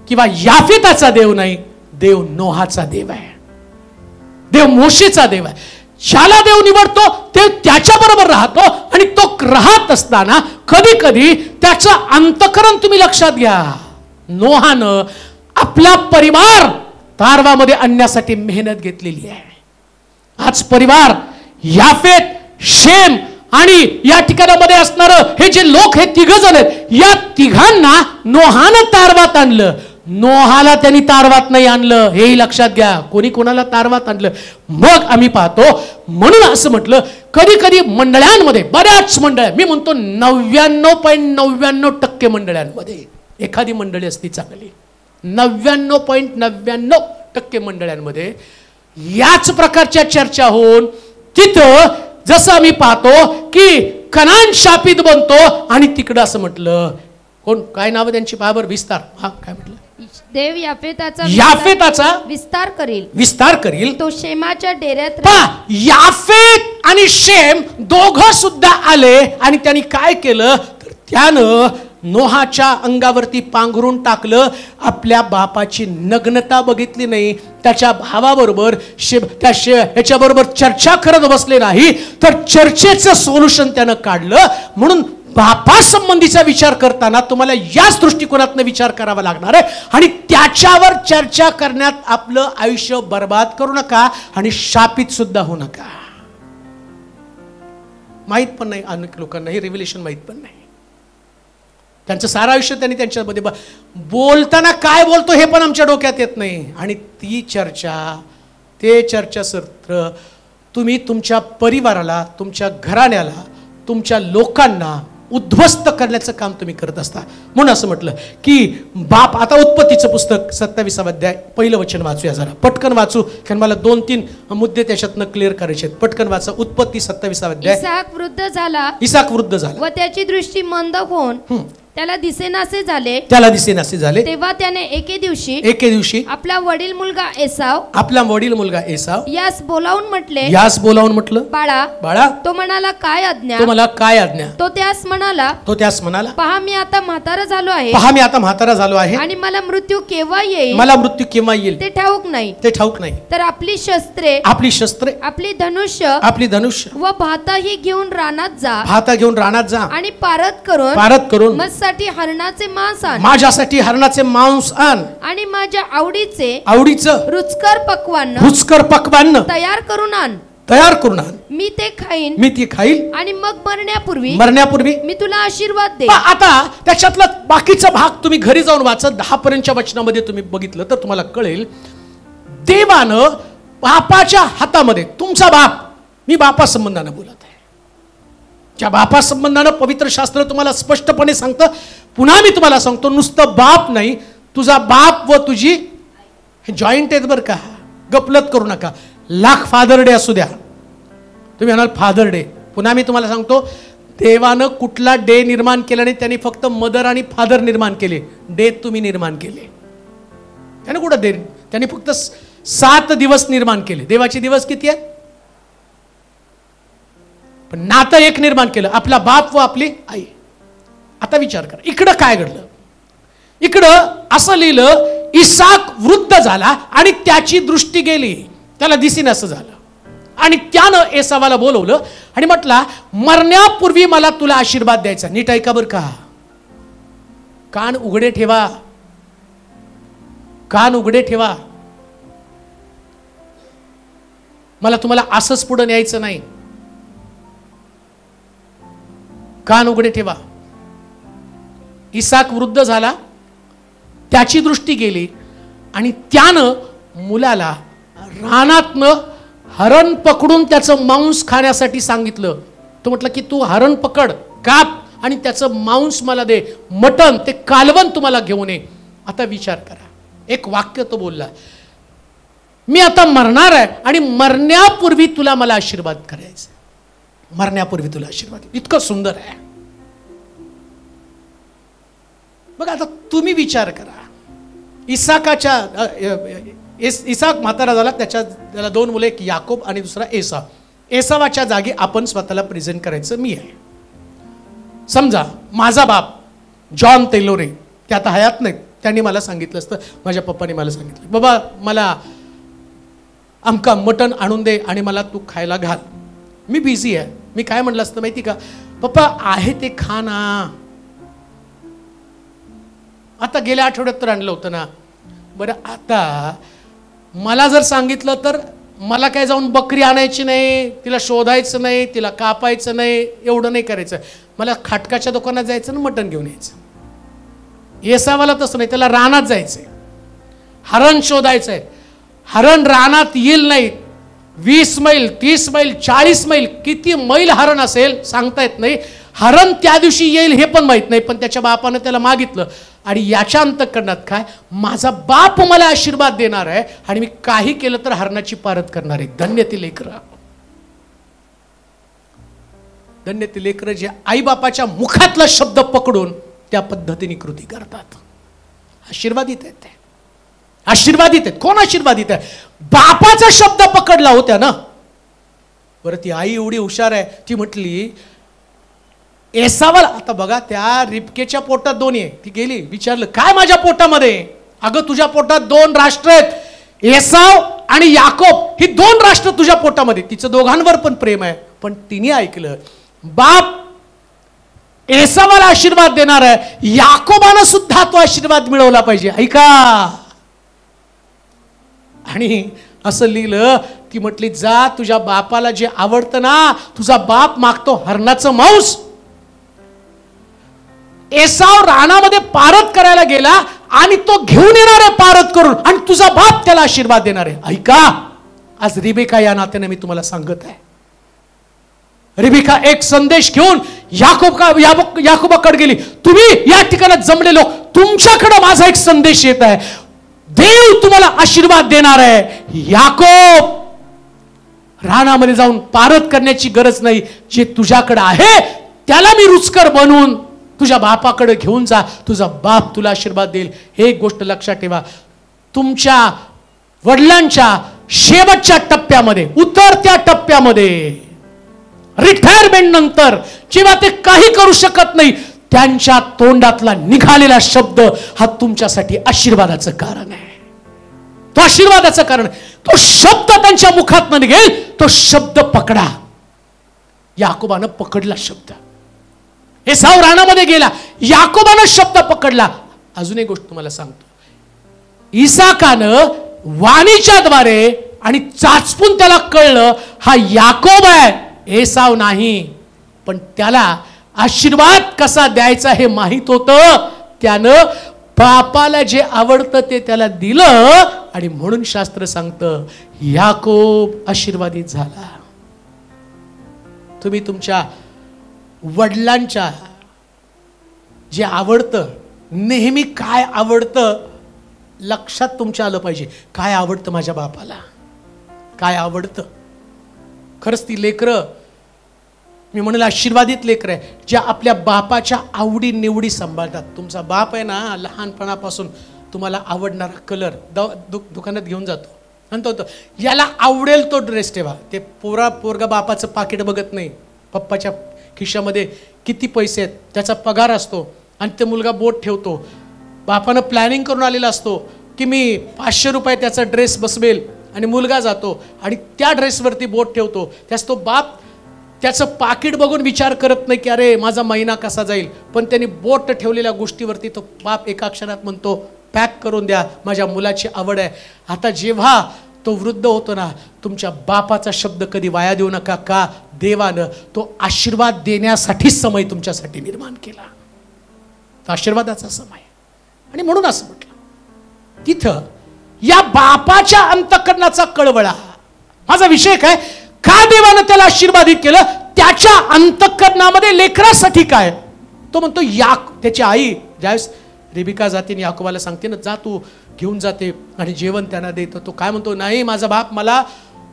किंवा याफेताचा देव नाही. देव नोहाचा देव आहे. देव मोशेचा देव आहे. ज्याला देव निवडतो ते त्याच्या बरोबर राहतो आणि तो राहत असताना कधी कधी त्याचं अंतःकरण तुम्ही लक्षात घ्या. नोहानं आपला परिवार तारवामध्ये आणण्यासाठी मेहनत घेतलेली आहे. आज परिवार याफेत, शेम आणि या ठिकाणामध्ये असणारं हे जे लोक, हे तिघ जण आहेत, या तिघांना नोहानं तारवात आणलं. नोहाला त्यांनी तारवात नाही आणलं, हेही लक्षात घ्या. कोणी कोणाला तारवात आणलं? मग आम्ही पाहतो. म्हणून असं म्हटलं, कधी कधी मंडळांमध्ये, बऱ्याच मंडळ, मी म्हणतो 99.99% मंडळांमध्ये, एखादी मंडळी असती चांगली, 99.99% मंडळांमध्ये याच प्रकारच्या चर्चा होऊन तिथं जसं आम्ही पाहतो की कनान शापित बनतो. आणि तिकडं असं म्हटलं, कोण काय नाव त्यांची पाहावर, विस्तार, हा काय म्हटलं, देव याफेताचा विस्तार करील, तो शेमाच्या डेऱ्यात. याफेत आणि शेम दोघं सुद्धा आले आणि त्यांनी काय केलं तर त्यानं नोहाच्या अंगावरती पांघरून टाकलं. आपल्या बापाची नग्नता बघितली नाही, त्याच्या भावाबरोबर ह्याच्याबरोबर चर्चा करत बसले नाही, तर चर्चेचं सोल्युशन त्यानं काढलं. म्हणून बापासंबंधीचा विचार करताना तुम्हाला याच दृष्टिकोनातून विचार करावा लागणार आहे. आणि त्याच्यावर चर्चा करण्यात आपलं आयुष्य बर्बाद करू नका आणि शापित सुद्धा होऊ नका. माहित पण नाही अनेक लोकांना, हे रिव्हिलेशन माहित पण नाही. त्यांचं सारं आयुष्य त्यांनी त्यांच्यामध्ये बोलताना काय बोलतो हे पण आमच्या डोक्यात येत नाही. आणि ती चर्चा, ते चर्चासत्र तुम्ही तुमच्या परिवाराला, तुमच्या घराण्याला, तुमच्या लोकांना उद्ध्वस्त करण्याचं काम तुम्ही करत असता. म्हणून असं म्हटलं की बाप, आता उत्पत्तीचं पुस्तक 27 अध्याय पहिलं वचन वाचूया जरा, पटकन वाचू, कारण मला 2-3 मुद्दे त्याच्यातनं क्लिअर करायचे आहेत. पटकन वाचा उत्पत्ती 27 अध्याय. इसाक वृद्ध झाला व त्याची दृष्टी मंद होऊन त्याला दिसेनासे झाले. तेव्हा त्याने एके दिवशी आपला वडील मुलगा एसाव यास बोलावून म्हटलं, बाळा. तो म्हणाला, काय आज्ञा? तो त्यास म्हणाला, पहा मी आता म्हातारा झालो आहे आणि मला मृत्यू केव्हा येईल ते ठाऊक नाही. तर आपली शस्त्रे आपली धनुष्य व भाता ही घेऊन रानात जा आणि पारत करून मग माझ्यासाठी हरणाचे मांस आण, माझ्यासाठी हरणाचे मांस आण, आणि माझ्या आवडीचं रुचकर पक्वान्न तयार करून आण, मी ते खाईन आणि मग मरण्यापूर्वी मी तुला आशीर्वाद दे. आता त्याच्यातला बाकीचा भाग तुम्ही घरी जाऊन वाचा. 10 पर्यंतच्या वचनामध्ये तुम्ही बघितलं तर तुम्हाला कळेल, देवानं बापाच्या हातामध्ये, तुमचा बाप, मी बापा संबंधानं बोलत आहे, ज्या बापा संबंधानं पवित्र शास्त्र तुम्हाला स्पष्टपणे सांगतं. पुन्हा मी तुम्हाला सांगतो, नुसतं बाप नाही, तुझा बाप व तुझी जॉईंट आहेत बरं का, गपलत करू नका. लाख फादर डे असू द्या, तुम्ही म्हणाल फादर डे, पुन्हा मी तुम्हाला सांगतो, देवानं कुठला डे निर्माण केला नाही, त्यांनी फक्त मदर आणि फादर निर्माण केले. डे तुम्ही निर्माण केले, त्याने कुठं दे, त्यांनी फक्त 7 दिवस निर्माण केले. देवाचे दिवस किती आहेत? पण नातं एक निर्माण केलं, आपला बाप व आपली आई. आता विचार करा, इकडं काय घडलं? इकडं असं लिहिलं, इसाक वृद्ध झाला आणि त्याची दृष्टी गेली, त्याला दिसेनासं झालं, आणि त्यानं एसावाला बोलवलं आणि म्हटलं, मरण्यापूर्वी मला तुला आशीर्वाद द्यायचा. नीट ऐका बरं का, कान उघडे ठेवा, कान उघडे ठेवा. मला तुम्हाला असंच पुढे न्यायचं नाही, कान उघडे ठेवा. इसाक वृद्ध झाला, त्याची दृष्टी गेली, आणि त्यानं मुलाला रानातनं हरण पकडून त्याचं मांस खाण्यासाठी सांगितलं. तो म्हटलं की तू हरण पकड, काप, आणि त्याचं मांस मला दे, मटण, ते कालवण तुम्हाला घेऊन ये. आता विचार करा, एक वाक्य तो बोलला, मी आता मरणार आहे आणि मरण्यापूर्वी तुला मला आशीर्वाद करायचा, मरण्यापूर्वी तुला आशीर्वाद. इतकं सुंदर आहे. बघा, आता तुम्ही विचार करा, इसाक म्हातारा झाला, त्याला 2 मुले, एक याकोब आणि दुसरा एसाव. एसावाच्या जागी आपण स्वतःला प्रेझेंट करायचं मी आहे. समजा माझा बाप जॉन टेलोरे, ते आता हयात नाहीत, त्यांनी मला सांगितलं असतं, माझ्या पप्पाने मला सांगितलं, बाबा मला आमका मटण आणून दे आणि मला तू खायला घाल. मी बिझी आहे, मी काय म्हटलं असतं माहिती का, पप्पा आहे ते खा ना, आता गेल्या आठवड्यात तर आणलं होतं ना. बरं, आता मला जर सांगितलं तर मला काय जाऊन बकरी आणायची नाही, तिला शोधायचं नाही, तिला कापायचं नाही, एवढं नाही करायचं. मला खाटकाच्या दुकानात जायचं ना, मटण घेऊन यायचं. येसावाला तसं नाही, त्याला रानात जायचंय, हरण शोधायचंय. हरण रानात येईल नाही, 20 मैल 30 मैल 40 मैल, किती मैल हरण असेल सांगता येत नाही. हरण त्या दिवशी येईल हे पण माहित नाही, पण त्याच्या बापानं त्याला मागितलं, आणि याच्या अंतःकरणात काय, माझा बाप मला आशीर्वाद देणार आहे आणि मी काही केलं तर हरणाची पारत करणार आहे. धन्य ती लेकरं, धन्य ती लेकरं जे आई बापाच्या मुखातला शब्द पकडून त्या पद्धतीने कृती करतात. आशीर्वादित आहेत ते, आशीर्वादित आहेत. कोण आशीर्वादित आहे? बापाचा शब्द पकडला होत्या ना. बरं, ती आई एवढी हुशार आहे, ती म्हटली एसावाला, आता बघा, त्या रिबकेच्या पोटात 2 आहे, ती गेली, विचारलं काय माझ्या पोटामध्ये? अगं तुझ्या पोटात 2 राष्ट्र आहेत, एसाव आणि याकोब, ही 2 राष्ट्र तुझ्या पोटामध्ये. तिचं दोघांवर पण प्रेम आहे, पण तिने ऐकलं, बाप एसावाला आशीर्वाद देणार आहे, याकोबानं सुद्धा तो आशीर्वाद मिळवला पाहिजे, ऐका. आणि असं लिहिलं, ती म्हटली जा, तुझ्या बापाला जे आवडतं ना, तुझा बाप मागतो हरणाचं मांस. एसाव रानामध्ये पारत करायला गेला आणि तो घेऊन येणार आहे पारत करून, आणि तुझा बाप त्याला आशीर्वाद देणार आहे. ऐका, आज रिबेका या नात्याने मी तुम्हाला सांगत आहे, रिबेका एक संदेश घेऊन याकोबाकडे गेली. तुम्ही या ठिकाणी जमले लोक, तुमच्याकडे माझा एक संदेश येत आहे, देव तुम्हाला आशीर्वाद देणार आहे. याकोब, रानामध्ये जाऊन पारत करण्याची गरज नाही, जे तुझ्याकडे आहे त्याला मी रुचकर बनवून तुझ्या बापाकडे घेऊन जा, तुझा बाप तुला आशीर्वाद देईल. एक गोष्ट लक्षात ठेवा, तुमच्या वडिलांच्या शेवटच्या टप्प्यामध्ये, उतरत्या टप्प्यामध्ये, रिटायरमेंट नंतर जेव्हा ते काही करू शकत नाही, त्यांच्या तोंडातला निघालेला शब्द हा तुमच्यासाठी आशीर्वादाचं कारण आहे. तो आशीर्वादाचं कारण, तो शब्द त्यांच्या मुखात निघेल, तो शब्द पकडा. याकोबानं पकडला शब्द. एसाव रानामध्ये गेला, याकोबानं शब्द पकडला. अजून एक गोष्ट तुम्हाला सांगतो, इसाकानं वाणीच्या द्वारे आणि चाचपून त्याला कळलं हा याकोब आहे, एसाव नाही. पण त्याला आशीर्वाद कसा द्यायचा हे माहित होतं. त्यानं बापाला जे आवडतं ते त्याला दिलं आणि म्हणून शास्त्र सांगतं याकोब आशीर्वादित झाला. तुम्ही तुमच्या वडिलांच्या जे आवडतं, नेहमी काय आवडतं लक्षात तुमच्या आलं पाहिजे. काय आवडतं माझ्या बापाला, काय आवडतं. खरंच ती लेकरं, मी म्हणाल आशीर्वादित लेकरं आहे, ज्या आपल्या बापाच्या आवडी निवडी सांभाळतात. तुमचा बाप आहे ना, लहानपणापासून तुम्हाला आवडणारा कलर दुकानात घेऊन जातो, म्हणतो याला आवडेल तो ड्रेस ठेवा. ते पोरगा बापाचं पाकिट बघत नाही, पप्पाच्या खिशामध्ये किती पैसे आहेत त्याचा पगार असतो, आणि ते मुलगा बोट ठेवतो. बापानं प्लॅनिंग करून आलेला असतो की मी 500 रुपये त्याचा ड्रेस बसवेल, आणि मुलगा जातो आणि त्या ड्रेसवरती बोट ठेवतो. त्यास तो बाप त्याचं पाकिट बघून विचार करत नाही की अरे माझा महिना कसा जाईल, पण त्यांनी बोट ठेवलेल्या गोष्टीवरती तो बाप एका क्षणात म्हणतो पॅक करून द्या, माझ्या मुलाची आवड आहे. आता जेव्हा तो वृद्ध होतो ना, तुमच्या बापाचा शब्द कधी वाया देऊ नका. का देवानं तो आशीर्वाद देण्यासाठीच समय तुमच्यासाठी निर्माण केला, तो आशीर्वादाचा समय. आणि म्हणून असं म्हटलं तिथं या बापाच्या अंतःकरणाचा कळवळा. माझा विषय काय, का देवानं त्याला आशीर्वादित केलं, त्याच्या अंतःकरणामध्ये लेकरासाठी काय. तो म्हणतो त्याची आई ज्यावेळेस रेबिका जाते आणि याकोबाला सांगते ना, जा तू घेऊन जाते आणि जेवण त्यांना देतो. तो काय म्हणतो, नाही माझा बाप मला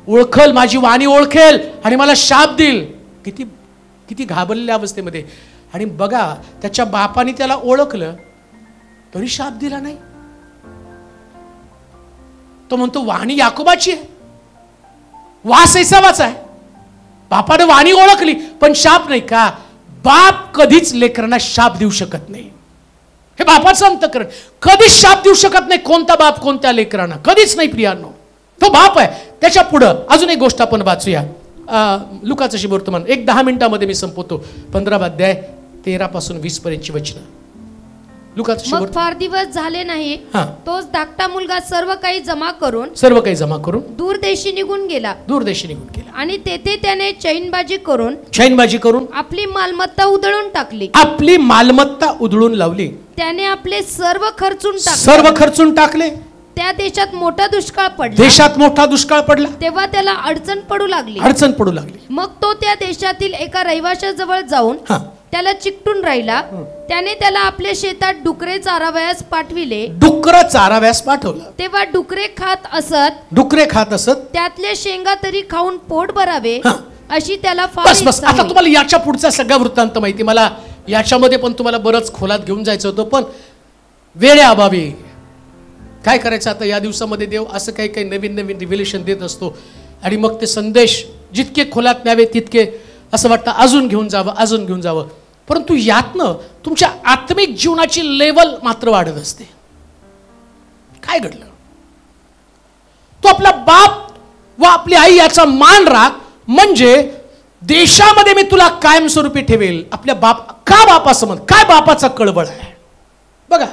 ओळखल, माझी वाणी ओळखेल आणि मला शाप देईल. किती किती घाबरलेल्या अवस्थेमध्ये. आणि बघा त्याच्या बापाने त्याला ओळखलं तरी शाप दिला नाही. तो म्हणतो वाणी याकोबाची आहे, वास एसावाचा आहे. बापाने वाणी ओळखली पण शाप नाही. का बाप कधीच लेकरांना शाप देऊ शकत नाही. हे बापाचं अंतःकरण. कधीच शाप देऊ शकत नाही कोणता बाप कोणत्या लेकरांना, कधीच नाही प्रियांनो. तो बाप आहे. त्याच्या पुढं अजून एक गोष्ट आपण वाचूया. लुकाचं शुभवर्तमान 10 मिनिटामध्ये मी संपवतो. 15 अध्याय 13 पासून 20 पर्यंतची वचनं. मग फार दिवस झाले नाही, तोच धाकटा मुलगा सर्व काही जमा करून दूरदेशी निघून गेला. आणि तेथे त्याने चैनबाजी करून आपली मालमत्ता उधळून लावली. त्याने आपले सर्व खर्चून टाकले. त्या देशात मोठा दुष्काळ पडला. तेव्हा त्याला अडचण पडू लागली. मग तो त्या देशातील एका रहिवाशाजवळ जाऊन त्याला चिकटून राहिला. त्याने त्याला आपल्या शेतात डुकरे चारावयास पाठवलं. तेव्हा डुकरे खात असत. त्यातल्या शेंगा तरी खाऊन पोट भरावे अशी त्याला फार इच्छा होई. आता तुम्हाला याच्या पुढचा सगळा वृत्तांत माहिती. मला याच्यामध्ये पण तुम्हाला बरंच खोलात घेऊन जायचं होतं, पण वेळेअभावी काय करायचं. आता या दिवसामध्ये देव असं काही नवीन रिव्हिलेशन देत असतो, आणि मग ते संदेश जितके खोलात न्यावे तितके असं वाटतं अजून घेऊन जावं. परंतु यातनं तुमच्या आत्मिक जीवनाची लेवल मात्र वाढत असते. काय घडलं, तो आपला बाप व आपली आई याचा मान राख, म्हणजे देशामध्ये मी तुला कायमस्वरूपी ठेवेल. आपल्या का बापाचं मन, काय बापाचा कळवळ आहे. बघा,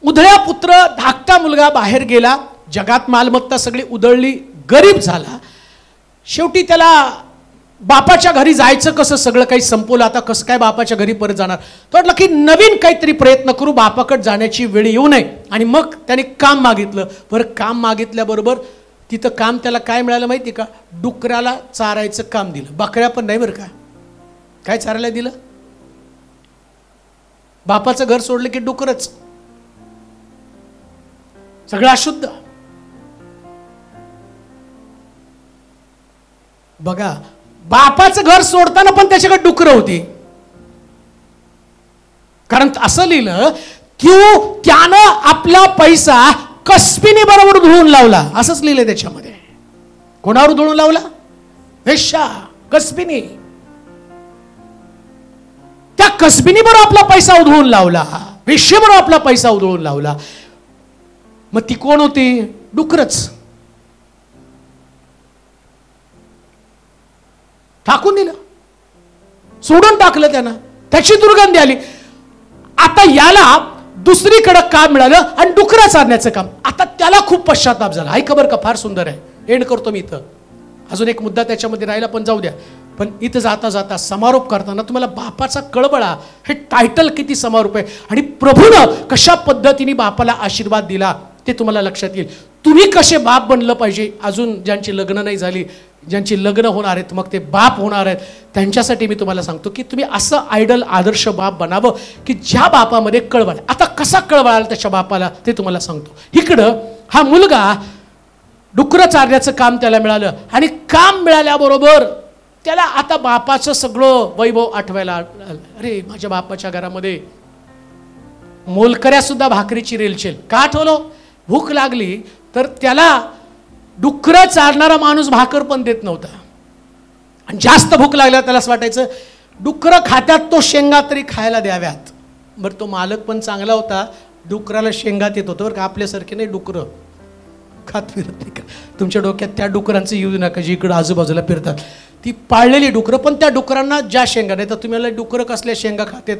उधळ्या पुत्र धाकटा मुलगा बाहेर गेला, जगात मालमत्ता सगळी उधळली, गरीब झाला. शेवटी त्याला बापाच्या घरी जायचं कसं, सगळं काही संपवलं. आता कसं काय बापाच्या घरी परत जाणार. तो म्हटलं की नवीन काहीतरी प्रयत्न करू, बापाकडे जाण्याची वेळ येऊ नये. आणि मग त्याने काम मागितलं. बरं, काम मागितल्याबरोबर तिथं काम त्याला काय मिळालं माहिती का, डुकराला चारायचं काम दिलं. बकऱ्या पण नाही बरं का, काय चारायला दिलं. बापाचं घर सोडलं की डुकरच, सगळं अशुद्ध. बघा, बापाचं घर सोडताना पण त्याच्याकडे डुकरं होती. कारण असं लिहिलं की त्यानं आपला पैसा कसबीनी बरोबर उधळून लावला, असंच लिहिलंय त्याच्यामध्ये. कोणावर उधळून लावला? वेश्या, कसबीनी. त्या कसबीनी बरोबर आपला पैसा उधळून लावला, वेश्येबरोबर आपला पैसा उधळून लावला. मग ती कोण होती? डुकरच. टाकून दिलं, सोडून टाकलं त्यानं. त्याची दुर्गंधी आली. आता याला दुसरीकडे काम मिळालं आणि डुकरं चारण्याचं काम. आता त्याला खूप पश्चाताप झाला. ऐका बरं का, फार सुंदर आहे. एंड करतो मी इथं. अजून एक मुद्दा त्याच्यामध्ये राहिला, पण जाऊ द्या. पण इथं जाता जाता समारोप करताना तुम्हाला बापाचा कळबळा हे टायटल किती समारोप आहे आणि प्रभूनं कशा पद्धतीने बापाला आशीर्वाद दिला ते तुम्हाला लक्षात येईल. तुम्ही कसे बाप बनलं पाहिजे, अजून ज्यांची लग्न नाही झाली, ज्यांची लग्न होणार आहेत, मग ते बाप होणार आहेत, त्यांच्यासाठी मी तुम्हाला सांगतो की तुम्ही असं आयडल आदर्श बाप बनावं की ज्या बापामध्ये कळवळ. आता कसा कळवळ आला त्याच्या बापाला ते तुम्हाला सांगतो. इकडं हा मुलगा डुकरं चारण्याचं काम त्याला मिळालं आणि काम मिळाल्याबरोबर त्याला आता बापाचं सगळं वैभव आठवायला. अरे माझ्या बापाच्या घरामध्ये मोलकऱ्या सुद्धा भाकरीची रेलचेल. का आठवलं? भूक लागली तर त्याला डुकरं चारणारा माणूस भाकर पण देत नव्हता. आणि जास्त भूक लागल्यावर त्याला असं वाटायचं डुकरं खात्यात तो शेंगा तरी खायला द्याव्यात. बरं तो मालक पण चांगला होता, डुकराला शेंगात येत होतं बरं का. आपल्यासारखे नाही डुकरं खात फिरत नाही का. तुमच्या डोक्यात त्या डुकरांचं येऊ नका जी इकडं आजूबाजूला फिरतात. ती पाळलेली डुकरं, पण त्या डुकरांना ज्या शेंगा नाही तर तुम्हाला डुकरं कसल्या शेंगा खातेत.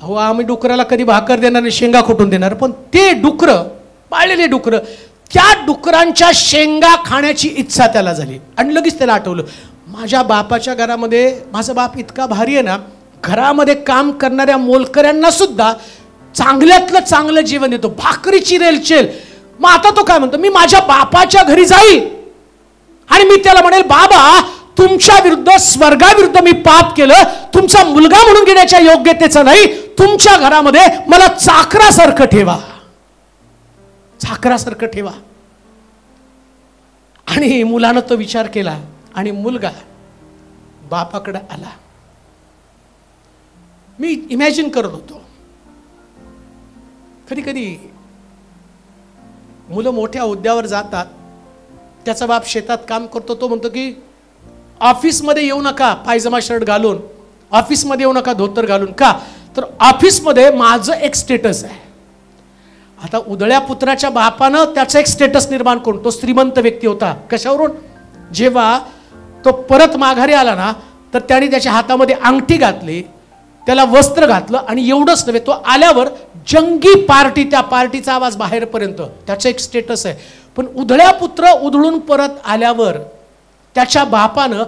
अहो आम्ही डुकराला कधी भाकर देणार नाही, शेंगा कुठून देणार. पण ते डुकरं, पाळलेले डुकरं, त्या डुकरांच्या शेंगा खाण्याची इच्छा त्याला झाली. आणि लगेच त्याला आठवलं माझ्या बापाच्या घरामध्ये माझा बाप इतका भारी आहे ना, घरामध्ये काम करणाऱ्या मोलकऱ्यांना सुद्धा चांगल्यातलं चांगलं जेवण देतो, भाकरीची रेलचेल. मग आता तो काय म्हणतो, मी माझ्या बापाच्या घरी जाईल आणि मी त्याला म्हणेल बाबा तुमच्या विरुद्ध स्वर्गाविरुद्ध मी पाप केलं, तुमचा मुलगा म्हणून घेण्याच्या योग्यतेचं नाही, तुमच्या घरामध्ये मला चाकरासारखं ठेवा, चाकरासारखं ठेवा. आणि मुलानं तो विचार केला आणि मुलगा बापाकडे आला. मी इमॅजिन करत होतो कधी कधी मुलं मोठ्या हुद्द्यावर जातात, त्याचा बाप शेतात काम करतो, तो म्हणतो की ऑफिसमध्ये येऊ नका पायजमा शर्ट घालून, ऑफिसमध्ये येऊ नका धोतर घालून. का तर ऑफिसमध्ये माझं एक स्टेटस आहे. आता उदळ्या पुत्राच्या बापानं त्याचा एक स्टेटस निर्माण करून, तो श्रीमंत व्यक्ती होता. कशावरून? जेव्हा तो परत माघारी आला ना तर त्याने त्याच्या हातामध्ये अंगठी घातली, त्याला वस्त्र घातलं आणि एवढंच नव्हे, तो आल्यावर जंगी पार्टी, त्या पार्टीचा आवाज बाहेरपर्यंत, त्याचं एक स्टेटस आहे. पण उधळ्या पुत्र उधळून परत आल्यावर त्याच्या बापानं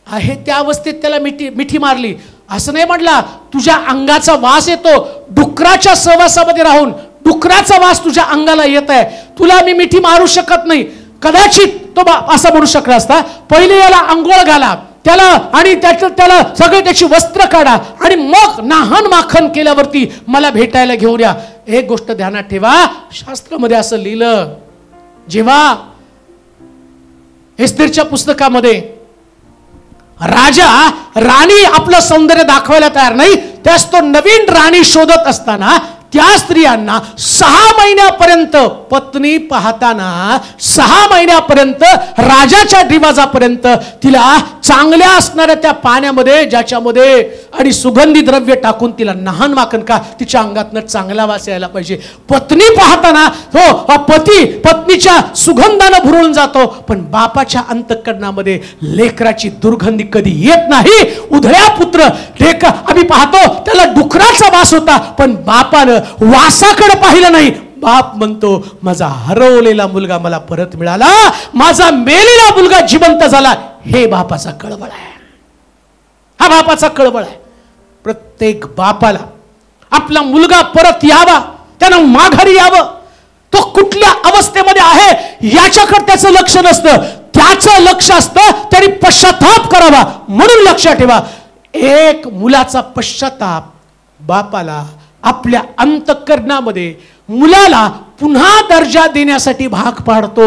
आहे त्या अवस्थेत त्याला मिठी मारली. असं नाही म्हटला तुझ्या अंगाचा वास येतो, डुकराच्या सहवासामध्ये राहून डुकराचा वास तुझ्या अंगाला येत आहे, तुला मी मिठी मारू शकत नाही. कदाचित तो असं म्हणू शकला असता पहिले याला अंघोळ घाला त्याला आणि त्याला सगळे त्याची वस्त्र काढा आणि मग नाहन माखन केल्यावरती मला भेटायला घेऊन या. एक गोष्ट ध्यानात ठेवा, शास्त्रामध्ये असं लिहिलं, जेव्हा एस्तेरच्या पुस्तकामध्ये राजा राणी आपलं सौंदर्य दाखवायला तयार नाही, त्यास तो नवीन राणी शोधत असताना त्या स्त्रियांना 6 महिन्यापर्यंत पत्नी पाहताना 6 महिन्यापर्यंत राजाच्या दिवाजापर्यंत तिला चांगल्या असणाऱ्या त्या पाण्यामध्ये ज्याच्यामध्ये आणि सुगंधी द्रव्य टाकून तिला नाहन माखन, का तिच्या अंगातनं चांगला वास यायला पाहिजे. पत्नी पाहताना हो पती पत्नीच्या सुगंधानं भरून जातो, पण बापाच्या अंतःकरणामध्ये लेकराची दुर्गंधी कधी येत नाही. उधळ्या पुत्र लेक आम्ही पाहतो त्याला डुकराचा वास होता, पण बापानं वासाकडे पाहिलं नाही. बाप म्हणतो माझा हरवलेला मुलगा मला परत मिळाला, माझा मेलेला मुलगा जिवंत झाला. हे बापाचा कळवळ आहे, हा बापाचा कळवळ आहे. प्रत्येक बापाला आपला मुलगा परत यावा, त्यानं माघारी यावं. तो कुठल्या अवस्थेमध्ये आहे याच्याकडे त्याचं लक्ष नसतं, त्याचं लक्ष असतं त्याने पश्चाताप करावा. म्हणून लक्षात ठेवा, एक मुलाचा पश्चाताप बापाला आपल्या अंतःकरणामध्ये मुलाला पुन्हा दर्जा देण्यासाठी भाग पाडतो.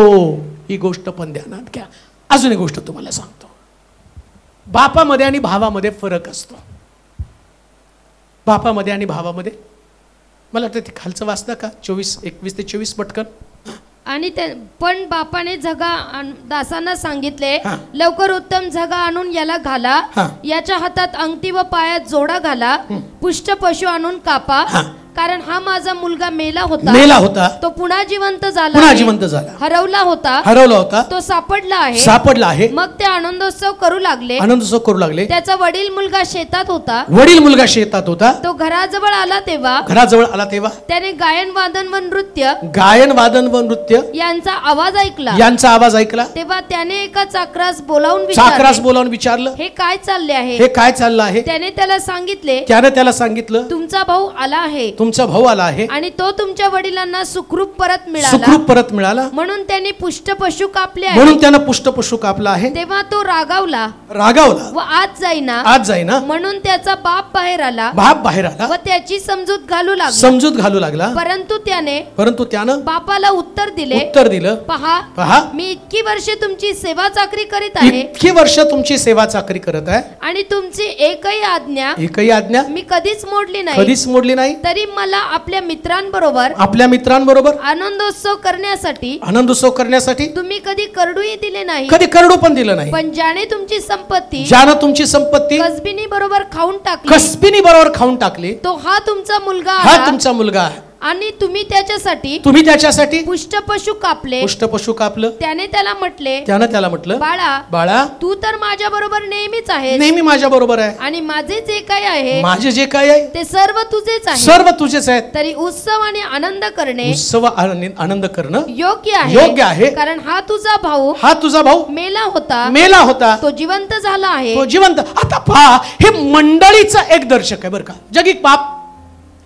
ही गोष्ट पण ध्यानात घ्या. अजून एक गोष्ट तुम्हाला सांगतो, बापामध्ये आणि भावामध्ये फरक असतो. बापामध्ये आणि भावामध्ये मला वाटतं ते खालचं वाचता का 21 ते 24 पटकन. आणि पण बापाने झगा दासांना सांगितले, लवकर उत्तम झगा आणून याला घाला, याच्या हातात अंगठी व पायात जोडा घाला, पुष्ट पशु आणून कापा, कारण हा माझा मुलगा मेला होता तो पुन्हा जिवंत झाला हरवला होता तो सापडला आहे मग ते आनंदोत्सव करू लागले त्याचा वडील मुलगा शेतात होता तो घराजवळ आला तेव्हा त्याने गायन वादन व नृत्य यांचा आवाज ऐकला तेव्हा त्याने एका चाकरास बोलावून विचारलं हे काय चालले आहे त्याने त्याला सांगितलं तुमचा भाऊ आला आहे आणि तो तुमच्या वडिलांना सुखरूप परत मिळाला म्हणून त्यांनी पुष्टपशु कापला आहे तेव्हा तो रागावला व आत जाईना म्हणून त्याचा बाप बाहेर आला व त्याची समजूत घालू लागला परंतु त्याने बापाला उत्तर दिलं पहा मी इतकी वर्षे तुमची सेवा चाकरी करत आहे आणि तुमची एकही आज्ञा मी कधीच मोडली नाही तरी मला आपल्या मित्रांबरोबर आनंदोत्सव करण्यासाठी तुम्ही कधी करडूही दिले नाही पण ज्याने तुमची संपत्ती कसबिनी बरोबर खाऊन टाकली तो हा तुमचा मुलगा आणि तुम्ही त्याच्यासाठी पुष्टपशु कापलं त्याने त्याला म्हटलं बाळा तू तर माझ्या बरोबर नेहमीच आहे आणि माझे जे काही आहे ते सर्व तुझेच आहे तरी उत्सव आणि आनंद करणे योग्य आहे कारण हा तुझा भाऊ मेला होता तो जिवंत झाला आहे आता पहा हे मंडळीचं एक दर्शक आहे बरं का जगिक बाप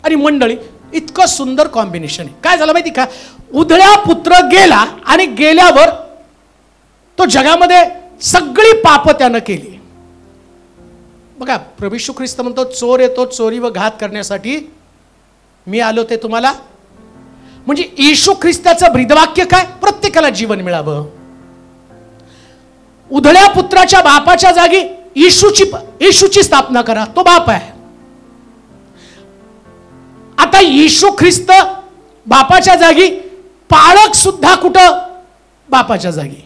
आणि मंडळी इतकं सुंदर कॉम्बिनेशन आहे काय झालं माहिती का उधळ्या पुत्र गेला आणि गेल्यावर तो जगामध्ये सगळी पाप त्यानं केली बघा प्रभू येशू ख्रिस्त म्हणतो चोर येतो चोरी व घात करण्यासाठी मी आलो ते तुम्हाला म्हणजे येशू ख्रिस्ताचं ब्रीदवाक्य काय प्रत्येकाला जीवन मिळावं उधळ्या पुत्राच्या बापाच्या जागी येशूची स्थापना करा तो बाप आहे आता येशू ख्रिस्त बापाच्या जागी पाळक सुद्धा कुठं बापाच्या जागी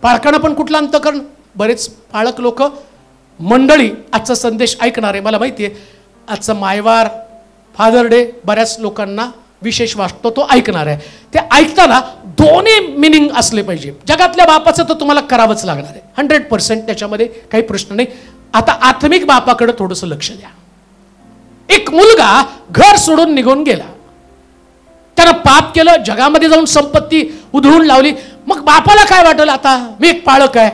पाळकानं पण कुठला अंतःकरण बरेच पाळक लोक मंडळी आजचा संदेश ऐकणार आहे मला माहिती आहे आजचा मायवार फादर डे बऱ्याच लोकांना विशेष वाटतो तो ऐकणार आहे ते ऐकताना दोन्ही मिनिंग असले पाहिजे जगातल्या बापाचं तर तुम्हाला करावंच लागणार आहे 100% त्याच्यामध्ये काही प्रश्न नाही आता आत्मिक बापाकडे थोडंसं लक्ष द्या एक मुलगा घर सोडून निघून गेला त्यानं पाप केलं जगामध्ये जाऊन संपत्ती उधळून लावली मग बापाला काय वाटलं आता मी एक पाळक आहे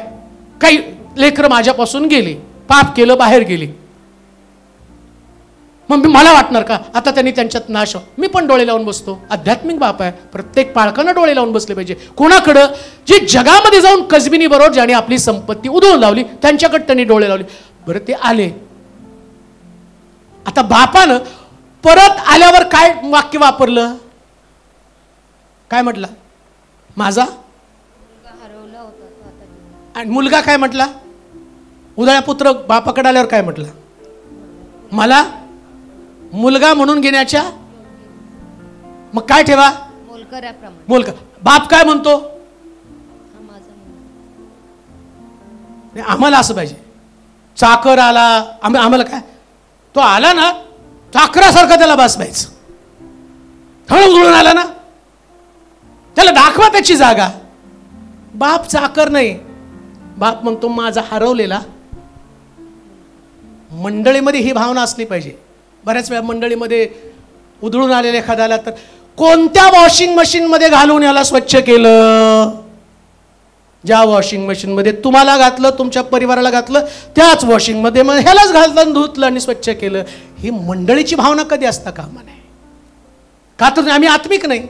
काही लेकरं माझ्यापासून गेली पाप केलं बाहेर गेली मग मला वाटणार का आता त्यांनी त्यांच्यात नाश मी पण डोळे लावून बसतो आध्यात्मिक बाप आहे प्रत्येक पाळकानं डोळे लावून बसले पाहिजे कोणाकडं जे जगामध्ये जाऊन कसबिनी बरोबर ज्याने आपली संपत्ती उधळून लावली त्यांच्याकडे त्यांनी डोळे लावले बरं ते आले आता बापानं परत आल्यावर काय वाक्य वापरलं काय म्हटलं माझा आणि मुलगा काय म्हटला उधळ्या पुत्र बापाकडे आल्यावर काय म्हटलं मला मुलगा म्हणून घेण्याच्या मग काय ठेवा मुलगा बाप काय म्हणतो आम्हाला असं पाहिजे चाकर आला आम्हाला काय तो आला ना चाकरासारखं त्याला बसवायचं थळ उधळून आला ना त्याला दाखवा त्याची जागा बाप चाकर नाही बाप म्हणतो माझा हरवलेला मंडळीमध्ये ही भावना असली पाहिजे बऱ्याच वेळा मंडळीमध्ये उधळून आलेल्या एखाद्याला तर कोणत्या वॉशिंग मशीन मध्ये घालून याला स्वच्छ केलं ज्या वॉशिंग मशीन मध्ये तुम्हाला घातलं तुमच्या परिवाराला घातलं त्याच वॉशिंग मध्ये मग ह्यालाच घातलं धुतलं आणि स्वच्छ केलं ही मंडळीची भावना कधी असता कामा नये का तर आम्ही आत्मिक नाही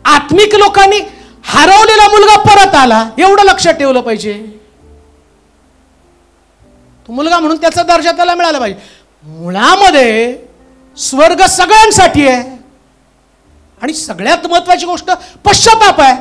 आत्मिक लोकांनी हरवलेला मुलगा परत आला एवढं लक्षात ठेवलं पाहिजे तो मुलगा म्हणून त्याचा दर्जा त्याला मिळाला पाहिजे मुळामध्ये स्वर्ग सगळ्यांसाठी आहे आणि सगळ्यात महत्वाची गोष्ट पश्चाताप आहे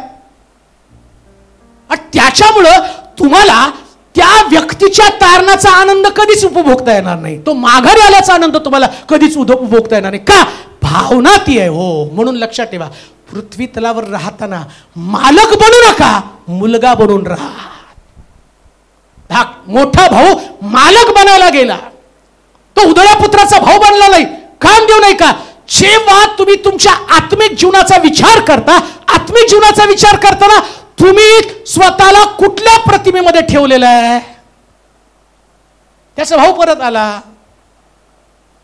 आणि त्याच्यामुळं तुम्हाला त्या व्यक्तीच्या तारणाचा आनंद कधीच उपभोगता येणार नाही तो माघारी आल्याचा आनंद तुम्हाला कधीच उपभोगता येणार नाही का भावना ती आहे हो म्हणून लक्षात ठेवा पृथ्वी तलावर राहताना मालक बनू नका मुलगा बनून राहा मोठा भाऊ मालक बनायला गेला तो उधळ्या पुत्राचा भाऊ बनला नाही काम नाही का, जेव्हा तुम्ही तुमच्या आत्मिक जीवनाचा विचार करता, आत्मिक जीवनाचा विचार करताना तुम्ही स्वतःला कुठल्या प्रतिमेमध्ये ठेवलेला आहे? त्याचा भाऊ परत आला,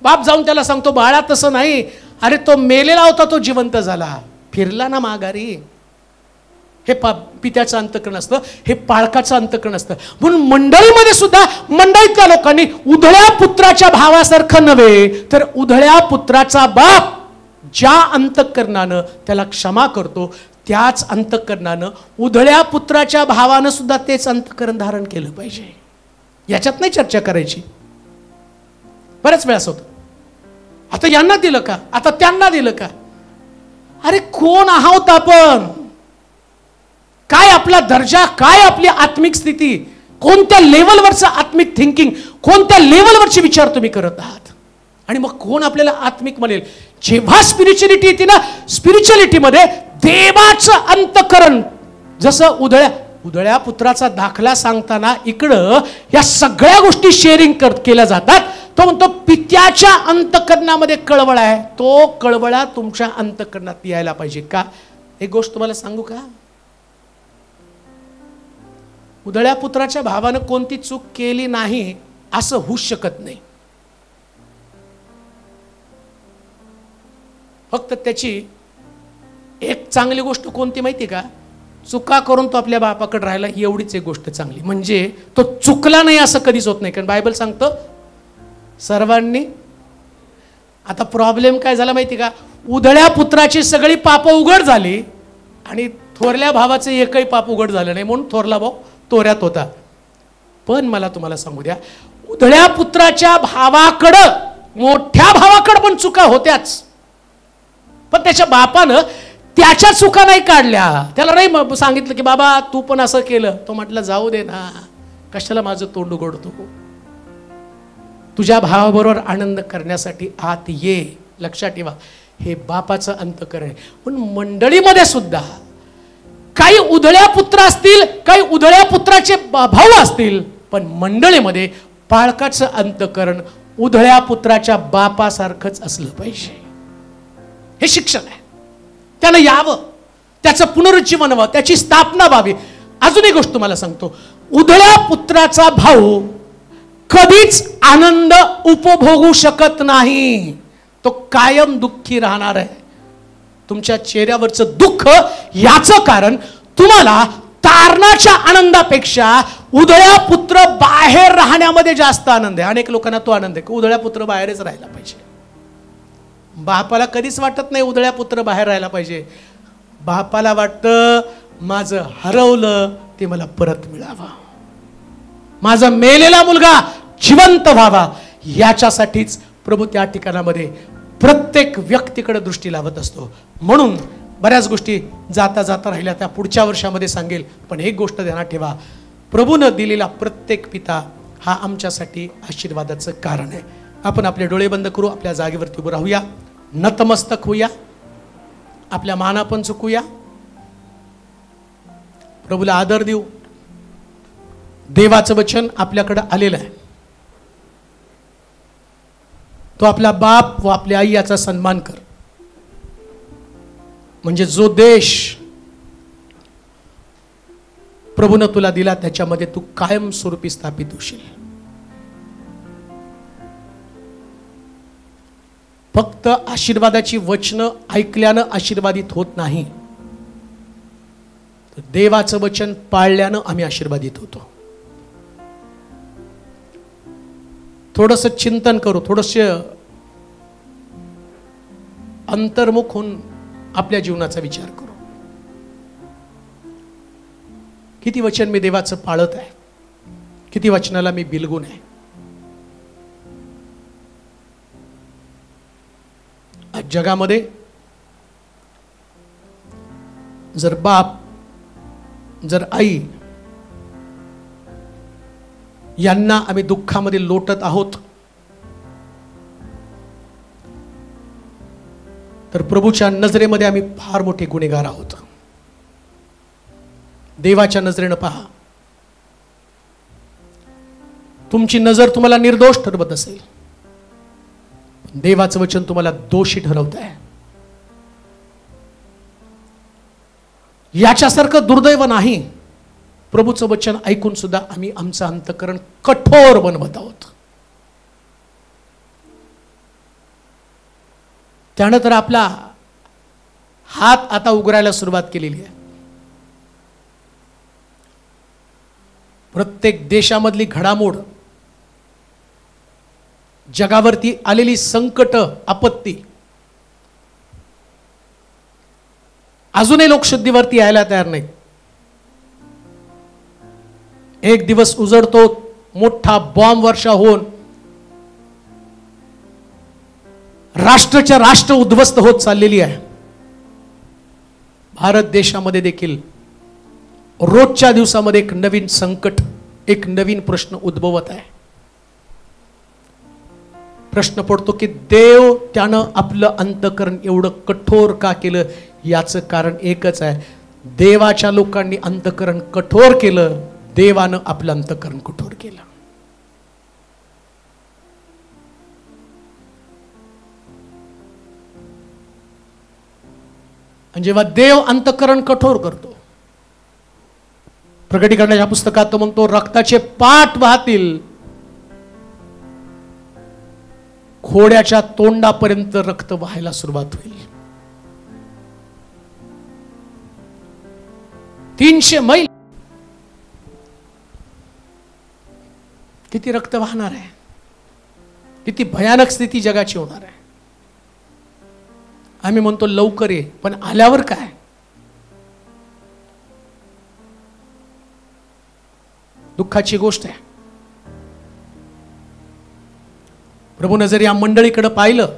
बाप जाऊन त्याला सांगतो, बाळा तसं नाही, अरे तो मेलेला होता तो जिवंत झाला, फिरला ना माघारी. हे पित्याचं अंतःकरण असतं, हे पाळकाचं अंतःकरण असतं. म्हणून मंडळीमध्ये सुद्धा मंडळीतल्या लोकांनी उधळ्या पुत्राच्या भावासारखं नव्हे, तर उधळ्या पुत्राचा बाप ज्या अंतःकरणानं त्याला क्षमा करतो, त्याच अंतःकरणानं उधळ्या पुत्राच्या भावानं सुद्धा तेच अंतःकरण धारण केलं पाहिजे. याच्यात नाही चर्चा करायची. बऱ्याच वेळा असं होतं, आता यांना दिलं का, आता त्यांना दिलं का. अरे कोण आहोत आपण, काय आपला दर्जा, काय आपली आत्मिक स्थिती, कोणत्या लेवलवरचं आत्मिक थिंकिंग, कोणत्या लेवलवरचे विचार तुम्ही करत आहात, आणि मग कोण आपल्याला आत्मिक म्हणेल. जेव्हा स्पिरिच्युअलिटी येते ना, स्पिरिच्युअलिटीमध्ये देवाचं अंतःकरण, जसं उधळ्या पुत्राचा दाखला सांगताना इकडं या सगळ्या गोष्टी शेअरिंग केल्या जातात. तो म्हणतो पित्याच्या अंतःकरणामध्ये कळवळा आहे, तो कळवळा तुमच्या अंतःकरणात यायला पाहिजे का. एक गोष्ट तुम्हाला सांगू का, उधळ्या पुत्राच्या भावानं कोणती चूक केली नाही असं होऊच शकत नाही. फक्त त्याची एक चांगली गोष्ट कोणती माहिती का, चुका करून तो आपल्या बापाकडे राहिला, ही एवढीच एक गोष्ट चांगली. म्हणजे तो चुकला नाही असं कधीच होत नाही, कारण बायबल सांगतं सर्वांनी. आता प्रॉब्लेम काय झाला माहिती का, उधळ्या पुत्राची सगळी पाप उघड झाली आणि थोरल्या भावाचे एकही पाप उघड झालं नाही, म्हणून थोरला भाऊ तोऱ्यात होता. पण मला तुम्हाला सांगू द्या, उधळ्या पुत्राच्या भावाकडं, मोठ्या भावाकडं पण चुका होत्याच, पण त्याच्या बापानं त्याच्या चुका नाही काढल्या. त्याला नाही सांगितलं की बाबा तू पण असं केलं. तो म्हटलं जाऊ दे ना, कशाला माझं तोंड उघडतो, तुझ्या भावाबरोबर आनंद करण्यासाठी आत ये. लक्षात ठेवा, हे बापाचं अंतःकरण आहे. पण मंडळीमध्ये सुद्धा काही उधळ्या पुत्र असतील, काही उधळ्या पुत्राचे भाऊ असतील, पण मंडळीमध्ये पाळकाचं अंतःकरण उधळ्या पुत्राच्या बापासारखंच असलं पाहिजे. हे शिक्षण आहे. त्यानं यावं, त्याचं पुनरुज्जीवन व्हावं, त्याची स्थापना व्हावी. अजून एक गोष्ट तुम्हाला सांगतो, उधळ्या पुत्राचा भाऊ कधीच आनंद उपभोगू शकत नाही, तो कायम दुःखी राहणार आहे. तुमच्या चेहऱ्यावरचं दुःख याचं कारण तुम्हाला तारणाच्या आनंदापेक्षा उधळ्या पुत्र बाहेर राहण्यामध्ये जास्त आनंद आहे. अनेक लोकांना तो आनंद आहे की उधळ्या पुत्र बाहेरच राहायला पाहिजे. बापाला कधीच वाटत नाही उधळ्या पुत्र बाहेर राहायला पाहिजे. बापाला वाटतं माझं हरवलं ते मला परत मिळावं, माझा मेलेला मुलगा जिवंत व्हावा. याच्यासाठीच प्रभू त्या ठिकाणामध्ये प्रत्येक व्यक्तीकडे दृष्टी लावत असतो. म्हणून बऱ्याच गोष्टी जाता जाता राहिल्या, त्या पुढच्या वर्षामध्ये सांगेल. पण एक गोष्ट ध्यानात ठेवा, प्रभूनं दिलेला प्रत्येक पिता हा आमच्यासाठी आशीर्वादाचं कारण आहे. आपण आपले डोळे बंद करू, आपल्या जागेवरती उभं राहूया, नतमस्तक होऊया, आपल्या मान आपण चुकूया, प्रभूला आदर देऊ. देवाचं वचन आपल्याकडे आलेलं आहे, तो आपला बाप व आपली आई याचा सन्मान कर. म्हणजे जो देश प्रभूनं तुला दिला त्याच्यामध्ये तू कायमस्वरूपी स्थापित होशील. फक्त आशीर्वादाची वचनं ऐकल्यानं आशीर्वादित होत नाही, देवाचं वचन पाळल्यानं आम्ही आशीर्वादित होतो. थोडंसं चिंतन करू, थोडंसं अंतर्मुख होऊन आपल्या जीवनाचा विचार करू. किती वचन मी देवाचं पाळत आहे, किती वचनाला मी बिलगून आहे. आज जगामध्ये जर बाप, जर आई यांना आम्ही दुःखामध्ये लोटत आहोत, तर प्रभूच्या नजरेमध्ये आम्ही फार मोठे गुन्हेगार आहोत. देवाच्या नजरेनं पहा, तुमची नजर तुम्हाला निर्दोष ठरवत असेल, देवाचं वचन तुम्हाला दोषी ठरवत आहे. याच्यासारखं दुर्दैव नाही. प्रभूचं वचन ऐकून सुद्धा आम्ही आमचं अंतःकरण कठोर बनवत आहोत. त्यानं तर आपला हात आता उघडायला सुरुवात केलेली आहे. प्रत्येक देशामधली घडामोड, जगावरती आलेली संकट, आपत्ती अजूनही लोक शुद्धीवरती यायला तयार नाहीत. एक दिवस उजडतो, मोठा बॉम्ब वर्षा होऊन राष्ट्राच्या राष्ट्र उद्ध्वस्त होत चाललेली आहे. भारत देशामध्ये देखील रोजच्या दिवसामध्ये एक नवीन संकट, एक नवीन प्रश्न उद्भवत आहे. प्रश्न पडतो की देव त्यानं आपलं अंतःकरण एवढं कठोर का केलं? याचं कारण एकच आहे, देवाच्या लोकांनी अंतःकरण कठोर केलं, देवानं आपलं अंतःकरण कठोर केलं. आणि जेव्हा देव अंतःकरण कठोर करतो, प्रकटीकरणाच्या पुस्तकात तो म्हणतो, रक्ताचे पाट वाहतील, घोड्याच्या तोंडापर्यंत रक्त वाहायला सुरुवात होईल. 300 मैल किती रक्त वाहणार आहे? किती भयानक स्थिती जगाची होणार आहे? आम्ही म्हणतो लवकर ये, पण आल्यावर काय? दुःखाची गोष्ट आहे. प्रभूनं जर या मंडळीकडे पाहिलं,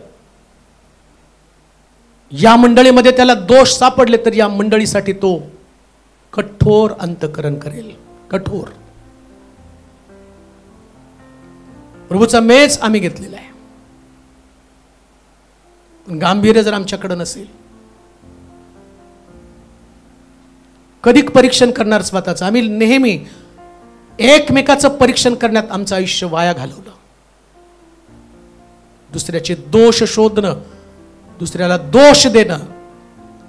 या मंडळीमध्ये त्याला दोष सापडले, तर या मंडळीसाठी तो कठोर अंतःकरण करेल. कठोर. प्रभूचा मेच आम्ही घेतलेला आहे, पण गांभीर्य जर आमच्याकडे नसेल, कधी परीक्षण करणार स्वतःचं? आम्ही नेहमी एकमेकाचं परीक्षण करण्यात आमचं आयुष्य वाया घालवलं. दुसऱ्याचे दोष शोधणं, दुसऱ्याला दोष देणं,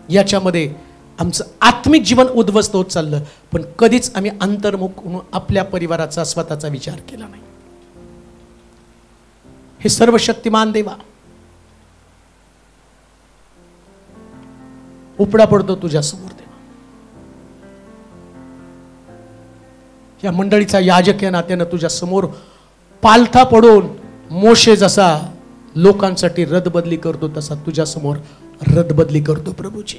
याच्यामध्ये आमचं आत्मिक जीवन उद्ध्वस्त होत चाललं. पण कधीच आम्ही अंतर्मुख आपल्या परिवाराचा, स्वतःचा विचार केला नाही. हे सर्वशक्तिमान देवा, उपडा पडतो तुझ्या समोर देवा. या मंडळीचा याजक या नात्यानं तुझ्या समोर पालथा पडून मोशे जसा लोकांसाठी रदबदली करतो, तसा तुझ्या समोर रदबदली करतो प्रभूची.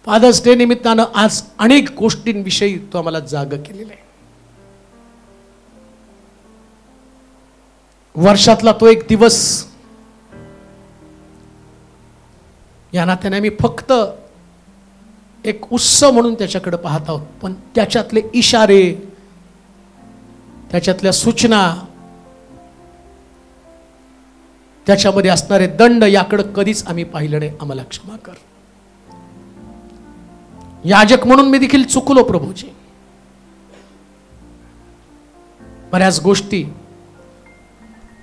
फादर्स डे निमित्तानं आज अनेक गोष्टींविषयी तो आम्हाला जाग केलेला आहे. वर्षातला तो एक दिवस, या नात्याने आम्ही फक्त एक उत्सव म्हणून त्याच्याकडे पाहत आहोत, पण त्याच्यातले इशारे, त्याच्यातल्या सूचना, त्याच्यामध्ये असणारे दंड, याकडे कधीच आम्ही पाहिलं नाही. आम्हाला क्षमा कर. याजक म्हणून मी देखील चुकलो प्रभूजी. बऱ्याच गोष्टी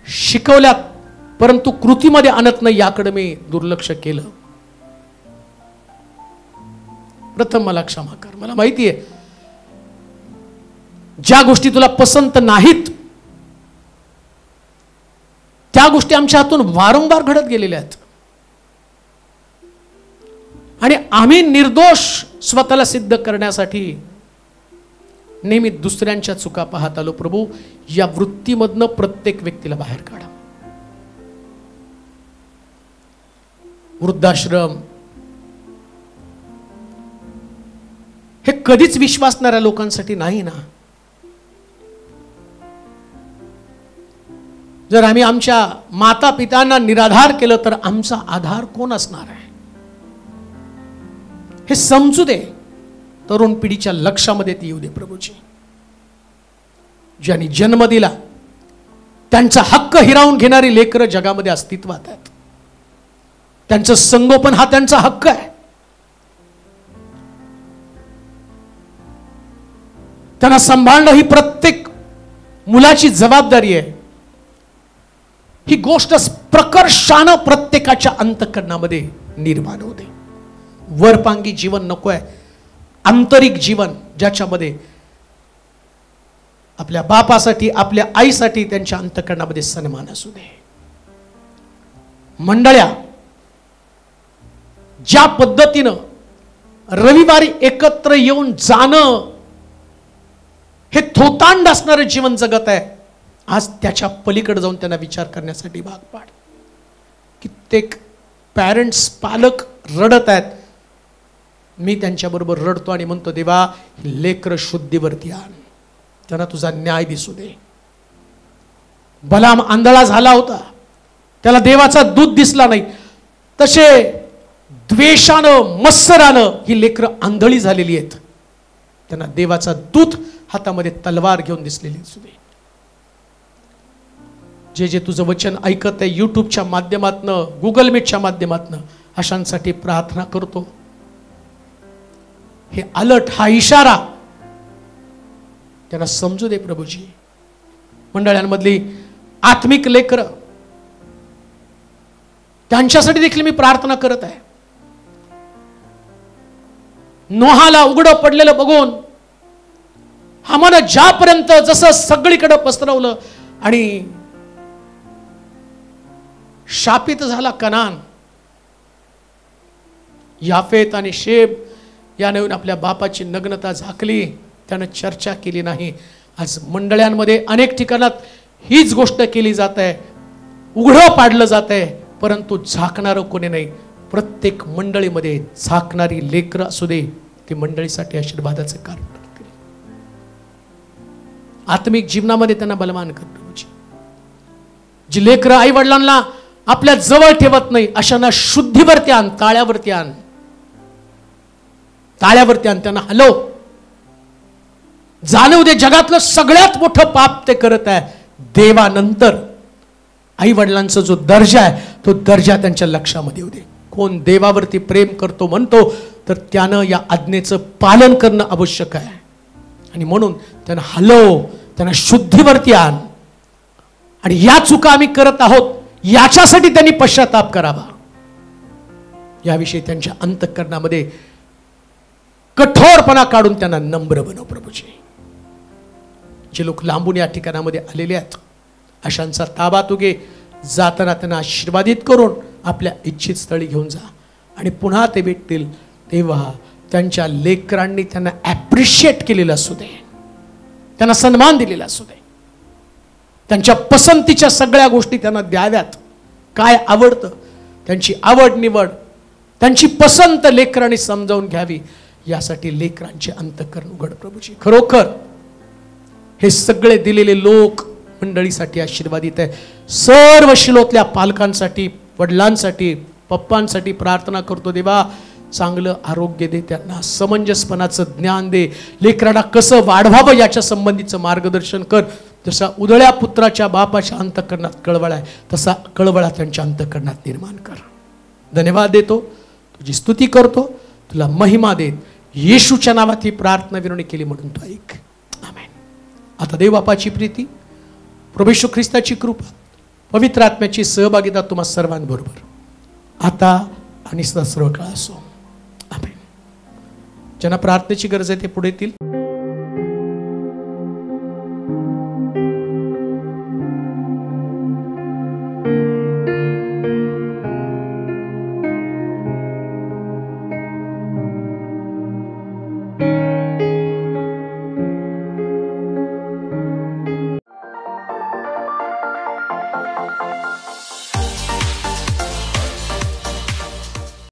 शिकवल्यात, परंतु कृतीमध्ये आणत नाही, याकडे मी दुर्लक्ष केलं. प्रथम मला क्षमा कर. मला माहिती आहे ज्या गोष्टी तुला पसंत नाहीत, त्या गोष्टी आमच्या हातून वारंवार घडत गेलेल्या आहेत, आणि आम्ही निर्दोष स्वतःला सिद्ध करण्यासाठी नेहमी दुसऱ्यांच्या चुका पाहत आलो. प्रभू, या वृत्तीमधनं प्रत्येक व्यक्तीला बाहेर काढा. वृद्धाश्रम हे कधीच विश्वासणाऱ्या लोकांसाठी नाही ना. जर आम्ही आमच्या माता पित्यांना निराधार केलं, तर आमचा आधार कोण असणार आहे? हे समजू दे. तरुण पिढीच्या लक्षामध्ये ती येऊ दे प्रभूजी. ज्यांनी जन्म दिला, त्यांचा हक्क हिरावून घेणारी लेकरं जगामध्ये अस्तित्वात आहेत. त्यांचं संगोपन हा त्यांचा हक्क आहे. त्यांना सांभाळणं ही प्रत्येक मुलाची जबाबदारी आहे. ही गोष्ट प्रकर्षानं प्रत्येकाच्या अंतःकरणामध्ये निर्माण होते. वरपांगी जीवन नको आहे, आंतरिक जीवन ज्याच्यामध्ये आपल्या बापासाठी आपल्या आईसाठी त्यांच्या अंतःकरणामध्ये सन्मान असू दे. मंडळ्या ज्या पद्धतीनं रविवारी एकत्र येऊन जाणं हे थोतांड असणारं जीवन जगत आहे, आज त्याच्या पलीकडे जाऊन त्यांना विचार करण्यासाठी भाग पाड. कित्येक पॅरेंट्स पालक रडत आहेत. मी त्यांच्याबरोबर रडतो आणि म्हणतो, देवा लेकर शुद्धीवरती आण, त्यांना तुझा न्याय दिसू दे. बलाम आंधळा झाला होता, त्याला देवाचा दूत दिसला नाही. तसे द्वेषानं मत्सरानं ही लेकरं आंधळी झालेली आहेत, त्यांना देवाचा दूत हातामध्ये तलवार घेऊन दिसलेली दिसू दे. जे जे तुझं वचन ऐकत आहे यूट्यूबच्या माध्यमातनं, गुगल मीटच्या माध्यमातनं, अशांसाठी प्रार्थना करतो. हे अलर्ट, हा इशारा त्यांना समजू दे प्रभूजी. मंडळांमधली आत्मिक लेकरं, त्यांच्यासाठी देखील मी प्रार्थना करत आहे. नोहाला उघडं पडलेलं बघून हामानं ज्यापर्यंत जसं सगळीकडे पसरवलं आणि शापित झाला कनान, याफेत आणि शेब या नवीन आपल्या बापाची नग्नता झाकली, त्यानं चर्चा केली नाही. आज मंडळांमध्ये अनेक ठिकाणात हीच गोष्ट केली जात आहे, उघडं पाडलं जात आहे, परंतु झाकणारं कोणी नाही. प्रत्येक मंडळीमध्ये झाकणारी लेकरं असू दे, ती मंडळीसाठी आशीर्वादाचं कारण ठरतील. आत्मिक जीवनामध्ये त्यांना बलवान कर प्रभूजी. जी लेकरं आई वडिलांना आपल्या जवळ ठेवत नाही, अशांना शुद्धीवरती आण, ताळ्यावरती आण, ताळ्यावरती आण. त्यांना हलव, जाणवू दे जगातलं सगळ्यात मोठं पाप ते करत आहे. देवानंतर आई वडिलांचा जो दर्जा आहे तो दर्जा त्यांच्या लक्षामध्ये येऊ दे. कोण देवावरती प्रेम करतो म्हणतो तर त्यानं या आज्ञेचं पालन करणं आवश्यक आहे. आणि म्हणून त्यांना हलव, त्यांना शुद्धीवरती आण. आणि या चुका आम्ही करत आहोत याच्यासाठी त्यांनी पश्चाताप करावा, याविषयी त्यांच्या अंतःकरणामध्ये कठोरपणा काढून त्यांना नम्र बनव प्रभूजी. जे लोक लांबून या ठिकाणामध्ये आलेले आहेत अशांचा ताबा तू घे. जाताना त्यांना आशीर्वादित करून आपल्या इच्छित स्थळी घेऊन जा. आणि पुन्हा ते भेटतील तेव्हा त्यांच्या लेकरांनी त्यांना ॲप्रिशिएट केलेलं असू दे, त्यांना सन्मान दिलेला असू दे, त्यांच्या पसंतीच्या सगळ्या गोष्टी त्यांना द्याव्यात. काय आवडतं त्यांची आवड निवड, त्यांची पसंत लेकरांनी समजावून घ्यावी, यासाठी लेकरांचे अंतःकरण उघड प्रभूजी. खरोखर हे सगळे दिलेले लोक मंडळीसाठी आशीर्वादित आहे. सर्व शिलोतल्या पालकांसाठी, वडिलांसाठी, पप्पांसाठी प्रार्थना करतो. देवा चांगलं आरोग्य दे, त्यांना समंजसपणाचं ज्ञान दे, लेकरांना कसं वाढवावं याच्या संबंधीचं मार्गदर्शन कर. जसा उदळ्या पुत्राच्या बापाच्या अंतःकरणात कळवळा आहे तसा कळवळा त्यांच्या अंतःकरणात निर्माण कर. धन्यवाद देतो, तुझी स्तुती करतो, तुला महिमा देत येशूच्या नावात ही प्रार्थना विनवणी केली म्हणून तू ऐक. आमेन. आता देव बापाची प्रीती, प्रभू येशू ख्रिस्ताची कृपा, पवित्र आत्म्याची सहभागिता तुम्हा सर्वांबरोबर आता आणि सर्व काळ असो. आमेन. ज्यांना प्रार्थनेची गरज आहे ते पुढे येतील.